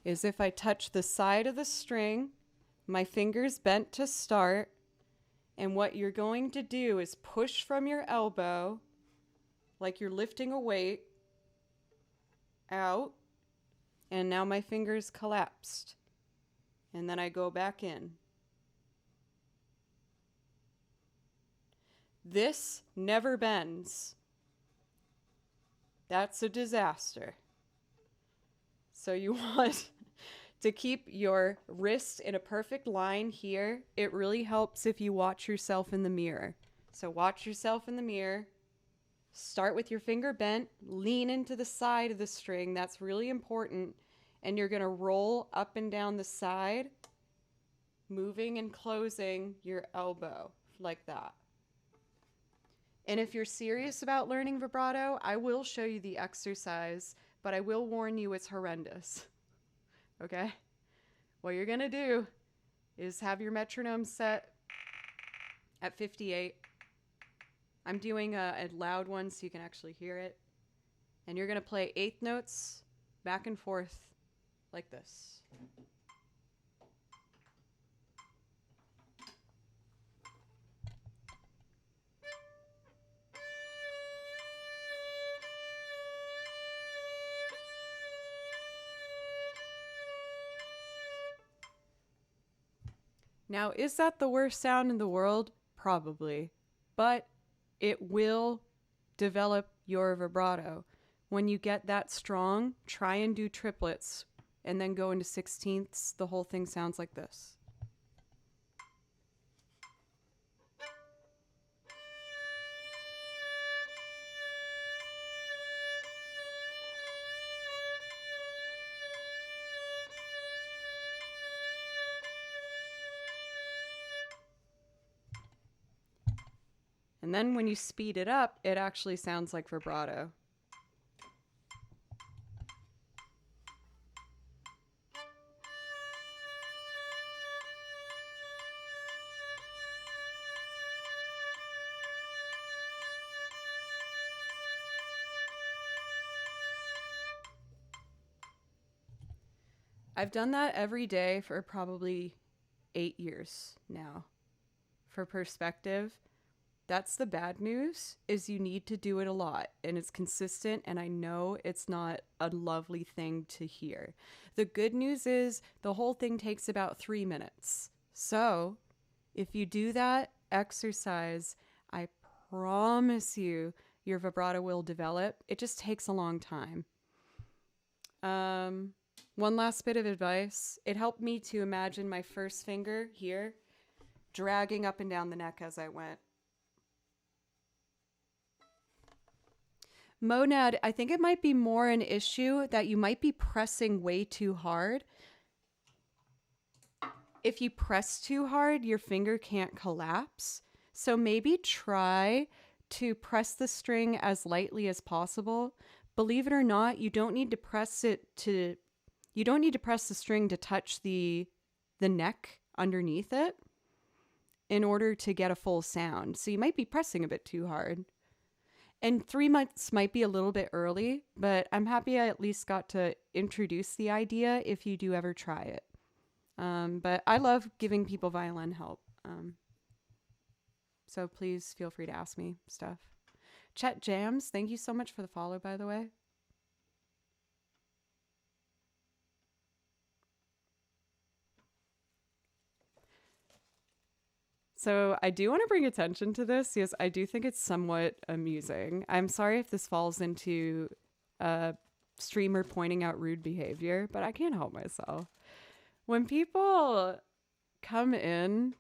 A: is if I touch the side of the string, my finger's bent to start, and what you're going to do is push from your elbow, like you're lifting a weight, out, and now my finger's collapsed. And then I go back in. This never bends. That's a disaster. So you want to keep your wrist in a perfect line here. It really helps if you watch yourself in the mirror. So watch yourself in the mirror. Start with your finger bent. Lean into the side of the string. That's really important. And you're going to roll up and down the side, moving and closing your elbow like that. And if you're serious about learning vibrato, I will show you the exercise, but I will warn you it's horrendous. Okay? What you're going to do is have your metronome set at 58. I'm doing a loud one so you can actually hear it. And you're going to play eighth notes back and forth like this. Now, is that the worst sound in the world? Probably. But it will develop your vibrato. When you get that strong, try and do triplets and then go into sixteenths. The whole thing sounds like this. And then when you speed it up, it actually sounds like vibrato. I've done that every day for probably 8 years now. For perspective, that's the bad news, is you need to do it a lot and it's consistent, and I know it's not a lovely thing to hear. The good news is the whole thing takes about 3 minutes. So if you do that exercise, I promise you your vibrato will develop. It just takes a long time. One last bit of advice. It helped me to imagine my first finger here dragging up and down the neck as I went. Monad, I think it might be more an issue that you might be pressing way too hard. If you press too hard, your finger can't collapse. So maybe try to press the string as lightly as possible. Believe it or not, you don't need to press the string to touch the neck underneath it in order to get a full sound. So you might be pressing a bit too hard. And 3 months might be a little bit early, but I'm happy I at least got to introduce the idea if you do ever try it. But I love giving people violin help. So please feel free to ask me stuff. Chet Jams, thank you so much for the follow, by the way. So I do want to bring attention to this. Yes, I do think it's somewhat amusing. I'm sorry if this falls into a streamer pointing out rude behavior, but I can't help myself. When people come in,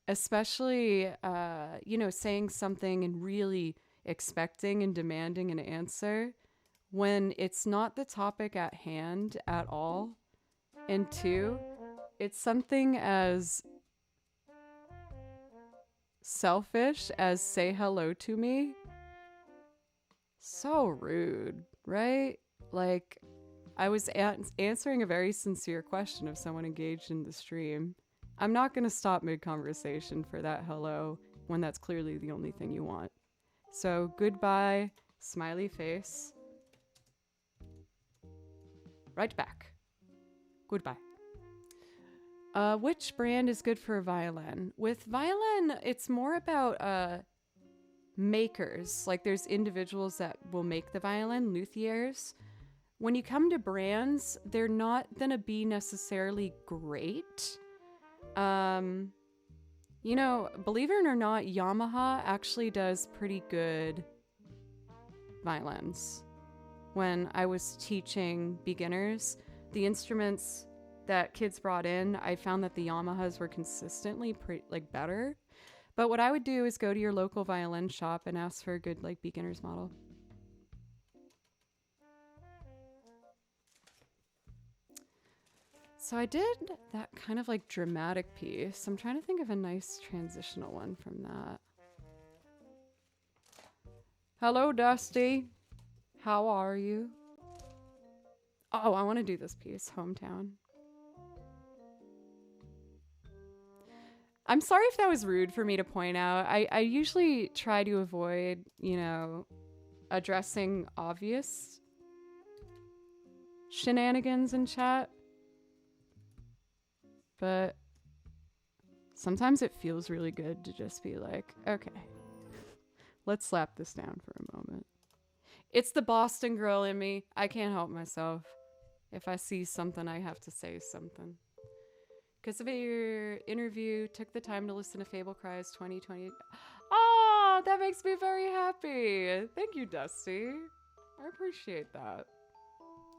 A: especially, saying something and really expecting and demanding an answer when it's not the topic at hand at all, and two, it's something as selfish as say hello to me. So rude, right? Like, I was answering a very sincere question of someone engaged in the stream. I'm not going to stop mid-conversation for that hello when that's clearly the only thing you want. So, goodbye, smiley face. Right back. Goodbye. Which brand is good for a violin? With violin, it's more about makers. Like, there's individuals that will make the violin, luthiers. When you come to brands, they're not gonna be necessarily great. Believe it or not, Yamaha actually does pretty good violins. When I was teaching beginners, the instruments that kids brought in, I found that the Yamahas were consistently better. But what I would do is go to your local violin shop and ask for a good beginner's model. So I did that kind of dramatic piece. I'm trying to think of a nice transitional one from that. Hello, Dusty. How are you? Oh, I want to do this piece, Hometown. I'm sorry if that was rude for me to point out. I usually try to avoid, addressing obvious shenanigans in chat. But sometimes it feels really good to just be like, okay, let's slap this down for a moment. It's the Boston girl in me. I can't help myself. If I see something, I have to say something. Because of your interview, took the time to listen to Fable Cry's 2020. Oh, that makes me very happy. Thank you, Dusty. I appreciate that.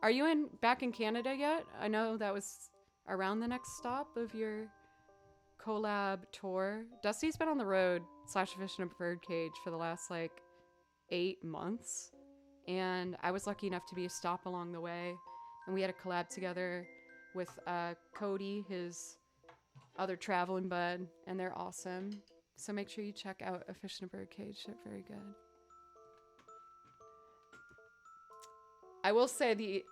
A: Are you back in Canada yet? I know that was around the next stop of your collab tour. Dusty's been on the road /fish in a birdcage for the last 8 months. And I was lucky enough to be a stop along the way. And we had a collab together with Cody, his other traveling bud, and they're awesome. So make sure you check out A Fish in a Birdcage. They're very good. I will say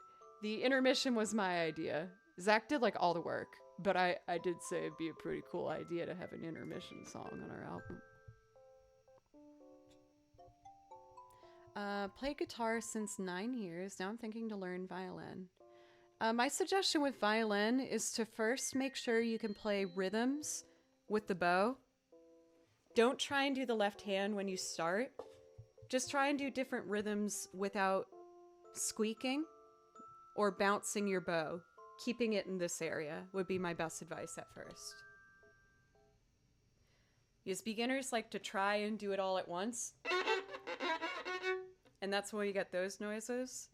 A: the intermission was my idea. Zach did all the work, but I did say it'd be a pretty cool idea to have an intermission song on our album. Played guitar since 9 years. Now I'm thinking to learn violin. My suggestion with violin is to first make sure you can play rhythms with the bow. Don't try and do the left hand when you start. Just try and do different rhythms without squeaking or bouncing your bow. Keeping it in this area would be my best advice at first. Because beginners like to try and do it all at once. And that's when you get those noises.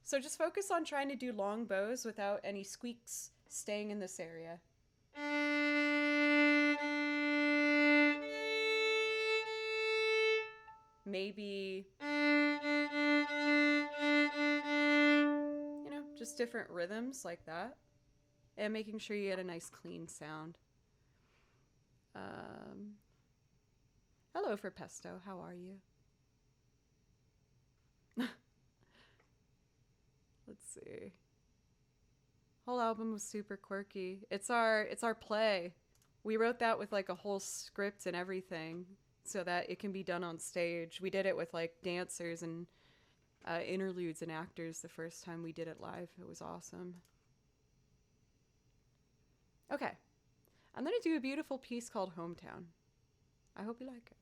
A: So just focus on trying to do long bows without any squeaks staying in this area. Maybe, just different rhythms like that. And making sure you get a nice clean sound. Hello for Pesto, how are you? Let's see. Whole album was super quirky. It's our play. We wrote that with a whole script and everything so that it can be done on stage. We did it with dancers and interludes and actors the first time we did it live. It was awesome. Okay. I'm going to do a beautiful piece called Hometown. I hope you like it.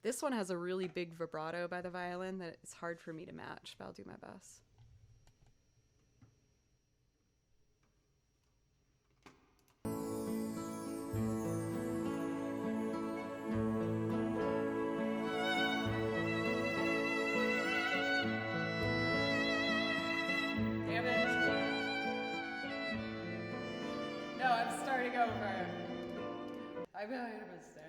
A: This one has a really big vibrato by the violin that it's hard for me to match, but I'll do my best. go first. I made a mistake.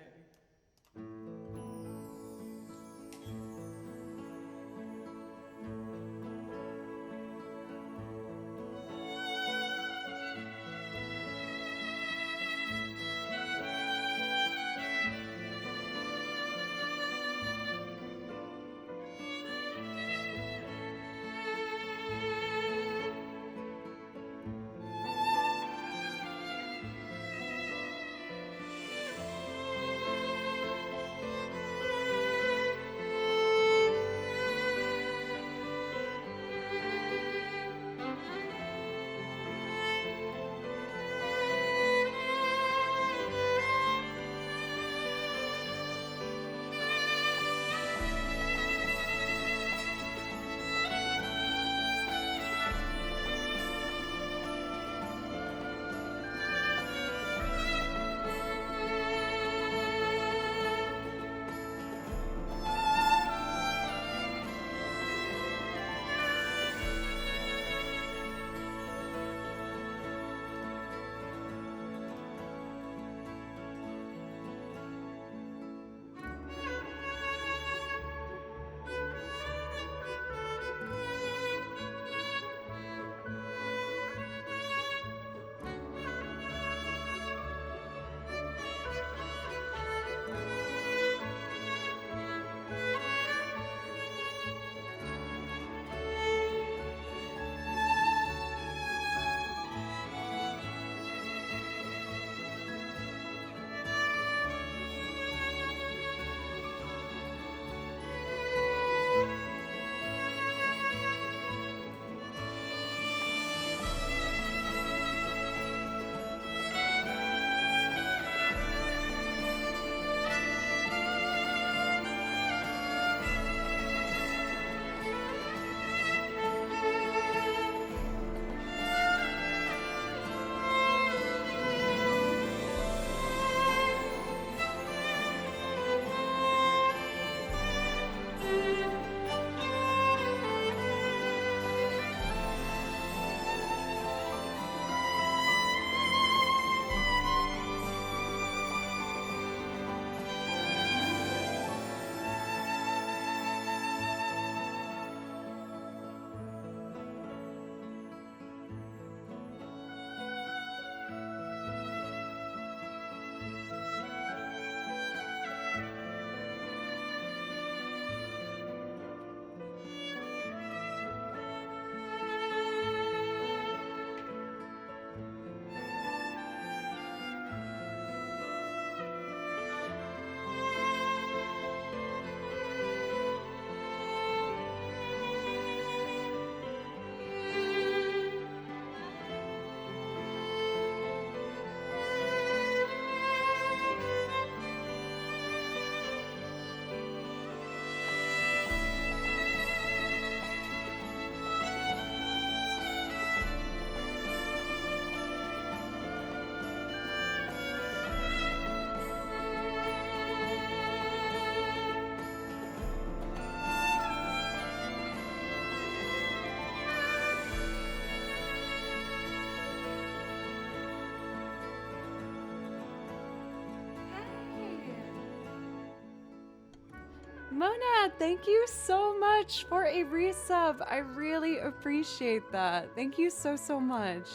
A: Mona, thank you so much for a resub. I really appreciate that. Thank you so, so much.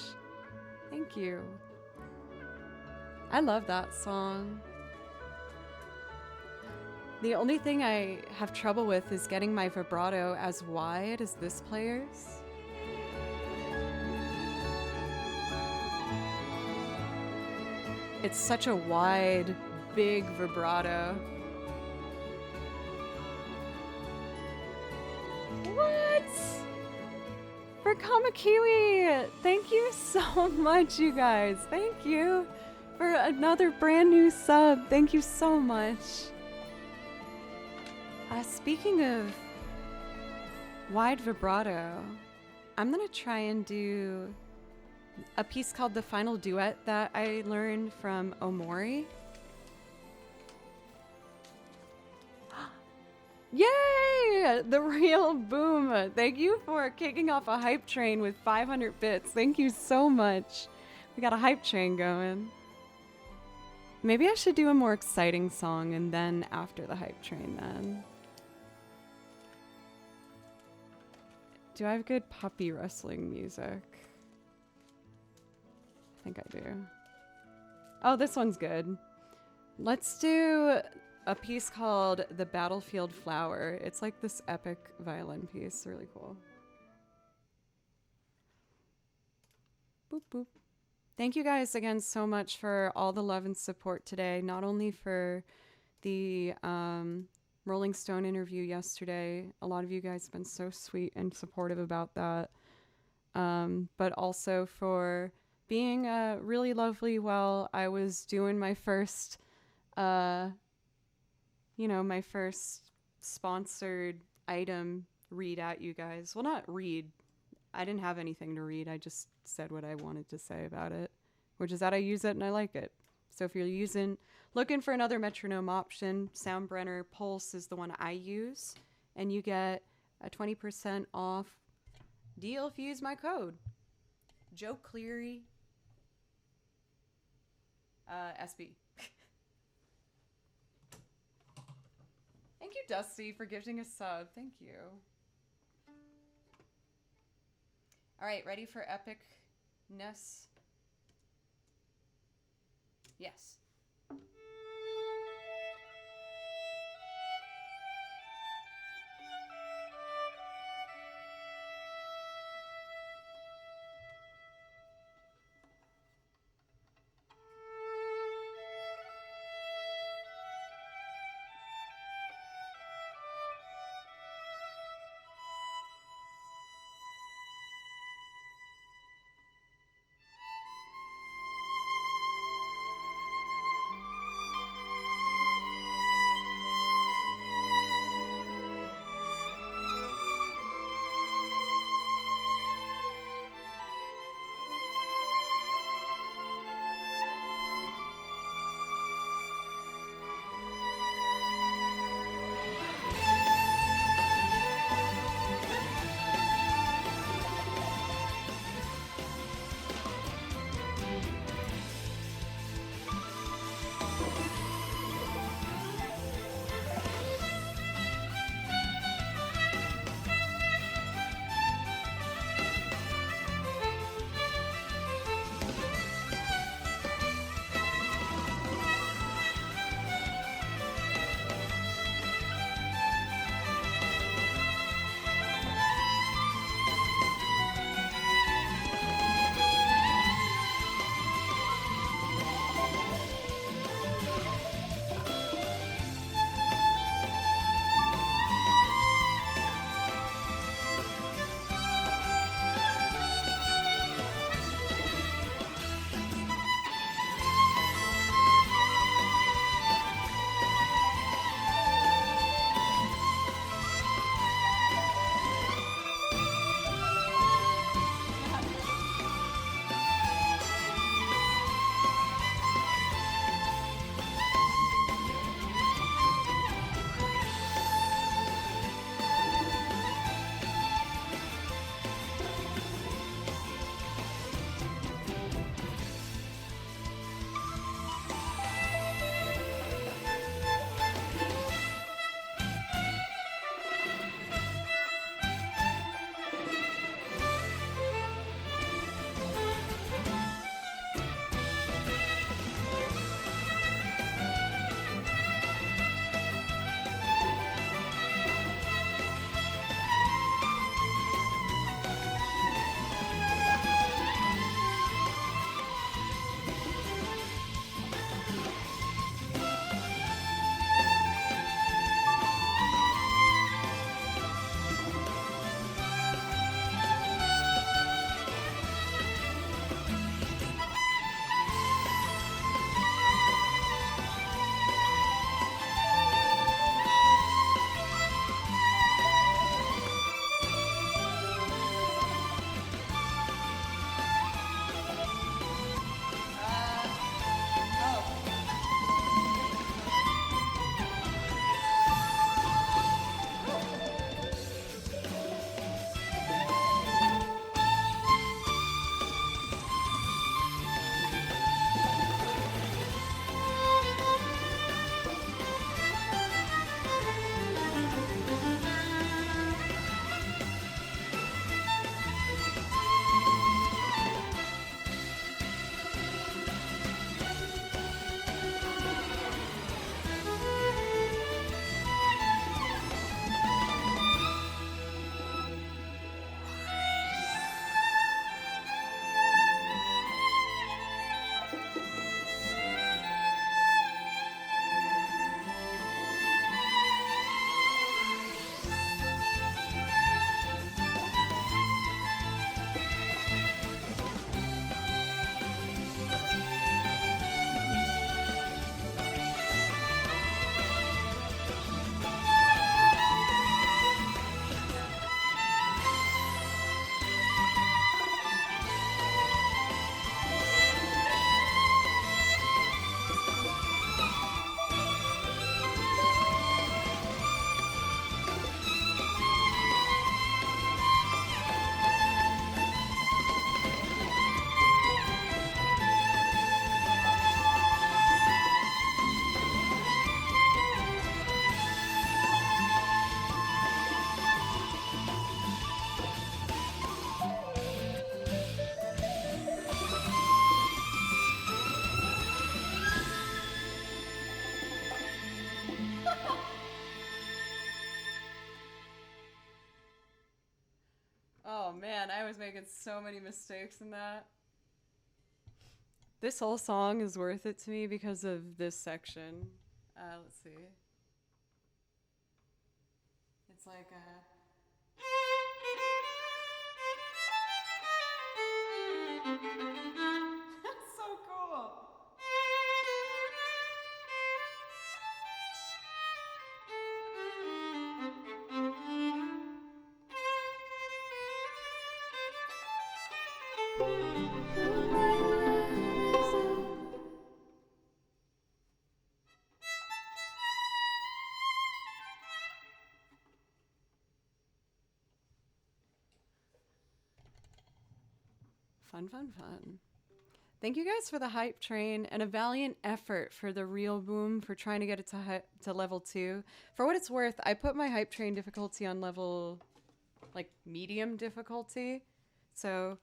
A: Thank you. I love that song. The only thing I have trouble with is getting my vibrato as wide as this player's. It's such a wide, big vibrato. What? For Kamakiwi! Thank you so much, you guys. Thank you for another brand new sub. Thank you so much. Speaking of wide vibrato, I'm gonna try and do a piece called The Final Duet that I learned from Omori. Yay! The real boom. Thank you for kicking off a hype train with 500 bits. Thank you so much. We got a hype train going. Maybe I should do a more exciting song and then after the hype train then. Do I have good puppy wrestling music? I think I do. Oh, this one's good. Let's do a piece called The Battlefield Flower. It's like this epic violin piece. Really cool. Boop, boop. Thank you guys again so much for all the love and support today. Not only for the Rolling Stone interview yesterday. A lot of you guys have been so sweet and supportive about that. But also for being really lovely while I was doing my first, my first sponsored item read at you guys. Well, not read. I didn't have anything to read. I just said what I wanted to say about it, which is that I use it and I like it. So if you're looking for another metronome option, Soundbrenner Pulse is the one I use, and you get a 20% off deal if you use my code. Joe Cleary, SB. Thank you, Dusty, for gifting a sub. Thank you. All right, ready for epicness? Yes. I was making so many mistakes in that. This whole song is worth it to me because of this section. Let's see. It's like That's so cool. Fun, fun, fun. Thank you guys for the hype train and a valiant effort for the real boom for trying to get it to level 2. For what it's worth, I put my hype train difficulty on level like medium difficulty. So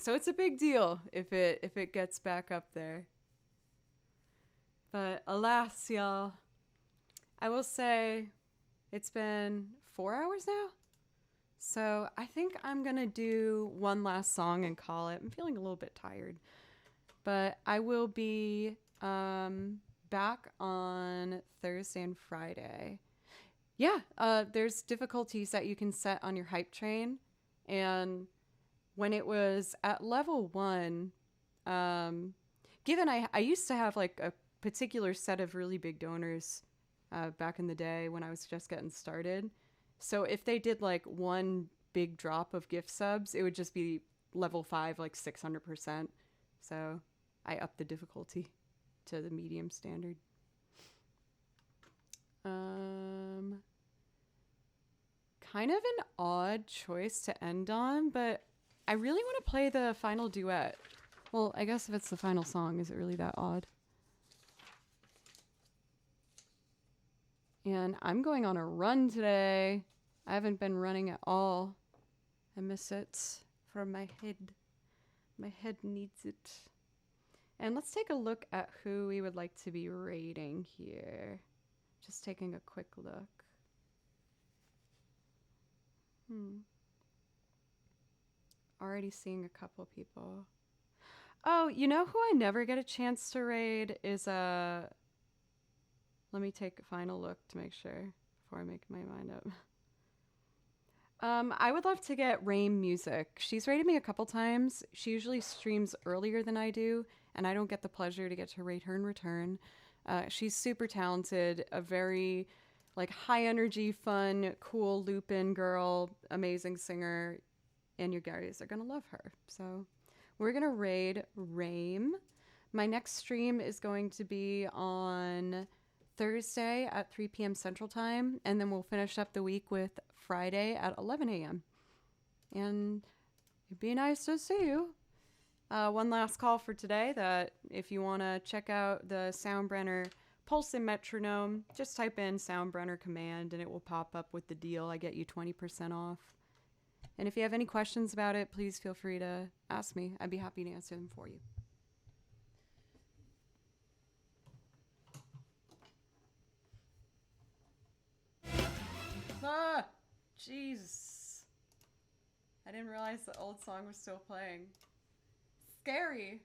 A: it's a big deal if it gets back up there. But alas, y'all, I will say it's been 4 hours now. So I think I'm going to do one last song and call it. I'm feeling a little bit tired. But I will be back on Thursday and Friday. Yeah, there's difficulties that you can set on your hype train. And when it was at level 1, given I used to have like a particular set of really big donors back in the day when I was just getting started. So if they did like one big drop of gift subs, it would just be level 5, like 600%. So I upped the difficulty to the medium standard. Kind of an odd choice to end on, but I really want to play the final duet. Well, I guess if it's the final song, is it really that odd? And I'm going on a run today. I haven't been running at all. I miss it from my head. My head needs it. And let's take a look at who we would like to be rating here. Just taking a quick look. Already seeing a couple people. Oh, you know who I never get a chance to raid is Let me take a final look to make sure before I make my mind up. I would love to get Rain Music. She's raided me a couple times. She usually streams earlier than I do, and I don't get the pleasure to get to raid her in return. She's super talented, a very like high energy, fun, cool loop-in girl, amazing singer, and you guys are gonna love her. So we're gonna raid Rame. My next stream is going to be on Thursday at 3 p.m. Central Time, and then we'll finish up the week with Friday at 11 a.m. And it'd be nice to see you. One last call for today that if you want to check out the soundbrenner pulse and metronome, just type in soundbrenner command and it will pop up with the deal. I get you 20% off. And if you have any questions about it, please feel free to ask me. I'd be happy to answer them for you. Ah, jeez. I didn't realize the old song was still playing. Scary.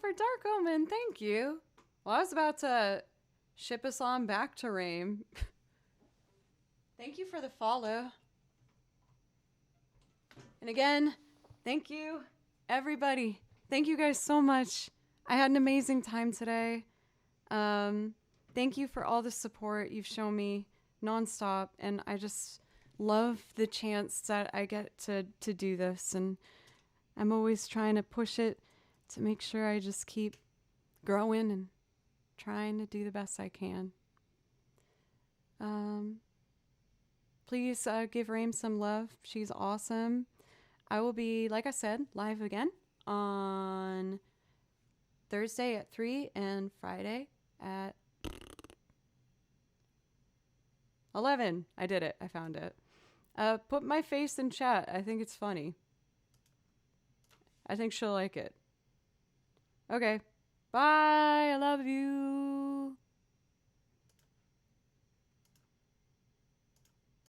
A: for Dark Omen. Thank you. Well, I was about to ship us on back to Rame. Thank you for the follow. And again, thank you, everybody. Thank you guys so much. I had an amazing time today. Thank you for all the support you've shown me nonstop. And I just love the chance that I get to do this. And I'm always trying to push it to make sure I just keep growing and trying to do the best I can. Please give Rame some love. She's awesome. I will be, like I said, live again on Thursday at 3 and Friday at 11. I did it. I found it. Put my face in chat. I think it's funny. I think she'll like it. Okay. Bye. I love you.